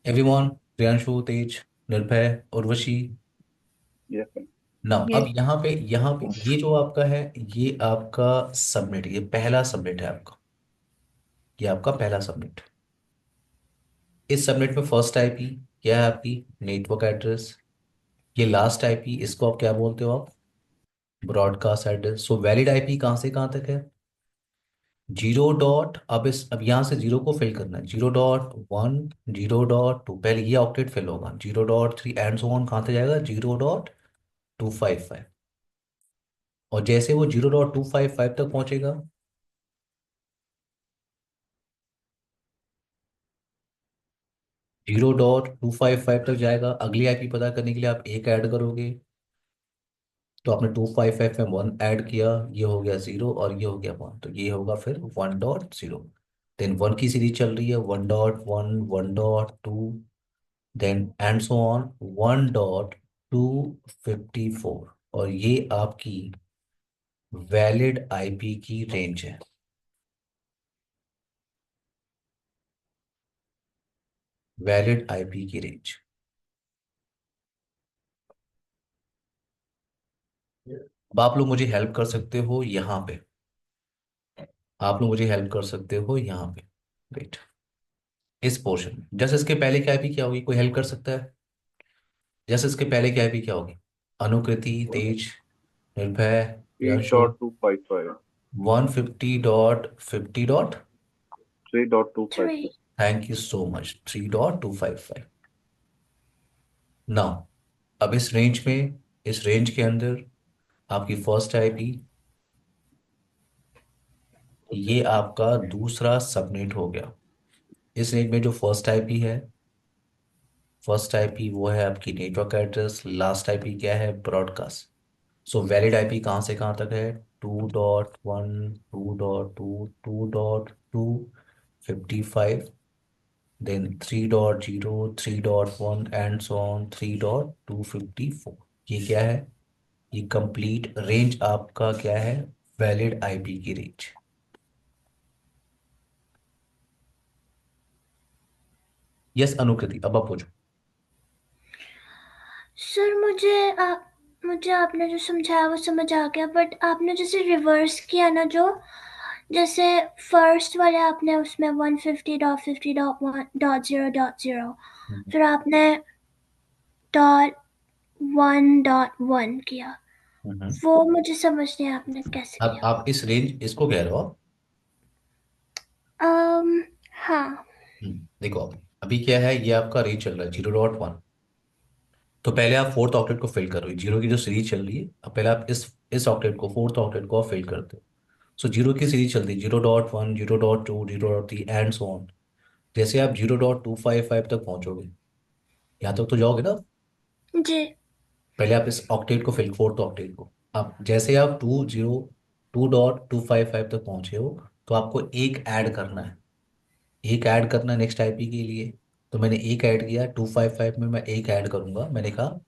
everyone, Priyanshu, Tej, Nirbhay, Urvashi. Yes sir. ना अब Yes. यहाँ पे ये जो आपका है, ये आपका सबमिट, ये पहला सबमिट है आपका, ये आपका पहला सबमिट। इस सबनेट में फर्स्ट आईपी क्या है आपकी, नेटवर्क एड्रेस। ये लास्ट आईपी, इसको आप क्या बोलते हो आप, ब्रॉडकास्ट एड्रेस। सो वैलिड आईपी कहाँ से कहाँ तक है, जीरो डॉट, अब यहाँ से जीरो को फिल करना है, 0.1, 0.2, पहले ये ऑक्टेट फिल होगा, 0.3 एंड सो ऑन, कहाँ तक जाएगा 0.255। और जैसे वो 0.255 तक पहुंचेगा, 0.255 तक जाएगा, अगली आईपी पता करने के लिए आप एक ऐड करोगे। तो आपने 255 में 1 ऐड किया, ये हो गया 0 और ये हो गया 1, तो ये होगा फिर 1.0। देन 1 की सीरीज चल रही है, 1.1, 1.2, देन एंड सो ऑन 1.254। और ये आपकी वैलिड आईपी की रेंज है, वैलिड आईपी की रेंज। अब आप लोग मुझे हेल्प कर सकते हो यहाँ पे, आप लोग मुझे हेल्प कर सकते हो यहाँ पे, वेट, इस पोर्शन में जैसे इसके पहले की आईपी क्या होगी, कोई हेल्प कर सकता है। जैसे इसके पहले की आईपी क्या होगी, अनुकृति, तेज, निर्भय, three Priyanshu. Dot two five five 150.50. 3.255। 3 thank you so much, 3.255। Now अब इस रेंज में, इस रेंज के अंदर आपकी फर्स्ट आईपी, ये आपका दूसरा सबनेट हो गया। इस रेंज में जो फर्स्ट आईपी है, फर्स्ट आईपी वो है आपकी नेटवर्क एड्रेस, लास्ट आईपी क्या है ब्रॉडकास्ट। सो वैलिड आईपी कहाँ से कहाँ तक है, 2.1, 2.2, 2.255, देन 3.0, 3.1 एंड सो ऑन 3.254। ये क्या है, ये कंप्लीट रेंज आपका क्या है, वैलिड आईपी की रेंज। यस अनुकृति, अब आप पूछो। सर मुझे आपने जो समझाया वो समझ आ गया, बट आपने जैसे रिवर्स किया ना, जो जैसे फर्स्ट वाले आपने उसमें 150.50.1.0.0, हम्म। फिर आपने 1.1 किया, हम्म। वो मुझे समझ नहीं आया आपने कैसे अब किया। आप इस रेंज इसको कह रहे हो आप? हाँ देखो अभी क्या है, ये आपका रेंज चल रहा है 0.1। तो पहले आप फोर्थ ऑक्टेट को फिल करो, जीरो की जो सीरीज चल रही है, अब पहले आप इस ऑक्टेट को, फोर्थ ऑक्टेट को आप फिल करते हो। सो जीरो की सीरीज चलती है 0.1, 0.2, 0.3 एंड सो ऑन। जैसे आप 0.255 तक पहुंचोगे, यहाँ तक तो जाओगे ना। जी। पहले आप इस ऑक्टेट को फिल, फोर्थ ऑक्टेट को। अब जैसे आप 2.255 तक पहुंचे हो, तो आपको एक ऐड करना है। एक ऐड करना नेक्स्ट आईपी के लिए। तो मैंने एक ऐड किया 255 में, मैं एक ऐड करूंगा। मैंने कहा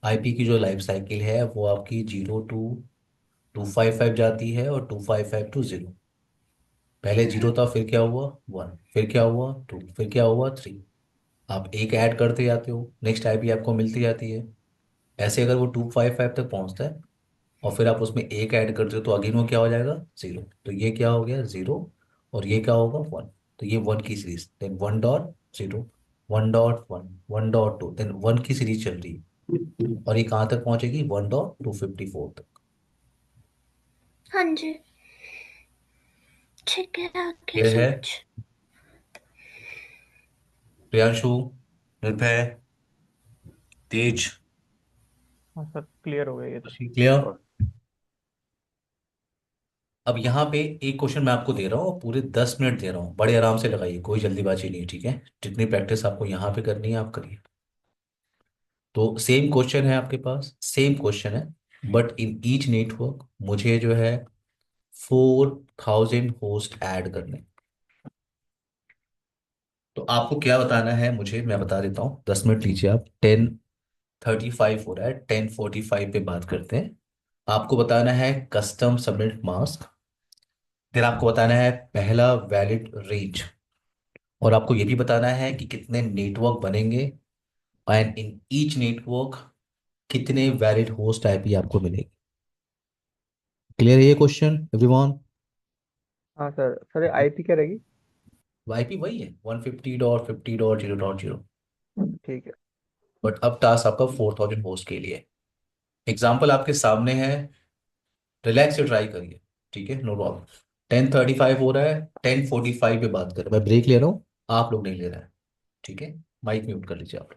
आईपी की जो लाइफ साइकिल है वो आपकी 0 to 255 जाती है, और 255 to 0। पहले जीरो था, फिर क्या हुआ 1, फिर क्या हुआ 2, फिर क्या हुआ 3। आप एक ऐड करते जाते हो, नेक्स्ट आईपी आपको मिलती जाती है। ऐसे अगर वो 255 तक पहुंचता है और फिर आप उसमें एक ऐड करते हो, तो अगेन वो क्या हो जाएगा 0। तो ये क्या हो गया 0, और ये क्या होगा 1। तो ये 1 की सीरीज, देन 1.0, 1.1, 1.2, देन 1 की सीरीज चल रही है, और ये कहाँ तक पहुंचेगी 1.254 तक। हाँ जी, ठीक है, आगे ये है सोच। प्रियांशु, निर्भय, तेज, हाँ सर, क्लियर हो गया ये तो। क्लियर। अब यहाँ पे एक क्वेश्चन मैं आपको दे रहा हूँ, पूरे 10 मिनट दे रहा हूँ, बड़े आराम से लगाइए, कोई जल्दीबाजी नहीं, ठीक है? जितनी प्रैक्टिस आपको यहाँ पे करनी है आप करिए। तो सेम क्वेश्चन है आपके पास, सेम क्वेश्चन है, बट इन ईच नेटवर्क मुझे जो है 4000 होस्ट ऐड करने। तो आपको क्या बताना है मुझे, मैं बता देता हूँ, 10 मिनट लीजिए आप। 10:35 हो रहा है, 10:45 पे बात करते हैं। आपको बताना है कस्टम सबमिट मास्क। फिर आपको बताना है पहला वैलिड रेंज, और आपको ये भी बताना है कि कितने नेटवर्क बनेंगे, एंड इन ईच नेटवर्क कितने वैलिड होस्ट आईपी आपको मिलेगी। क्लियर है ये क्वेश्चन एवरीवन? हाँ सर, सर आईपी क्या रहेगी? आईपी वही है 150.50.0.0। ठीक है। बट अब टास्क आपका 4000 होस्ट के लिए। एग्जाम्पल आपके सामने है, रिलैक्स से ट्राई करिए, ठीक है, नो प्रॉब्लम। 10:35 हो रहा है, 10:45 पे बात करें, मैं ब्रेक ले रहा हूँ, आप लोग नहीं ले रहे हैं, ठीक है? माइक म्यूट कर लीजिए आप।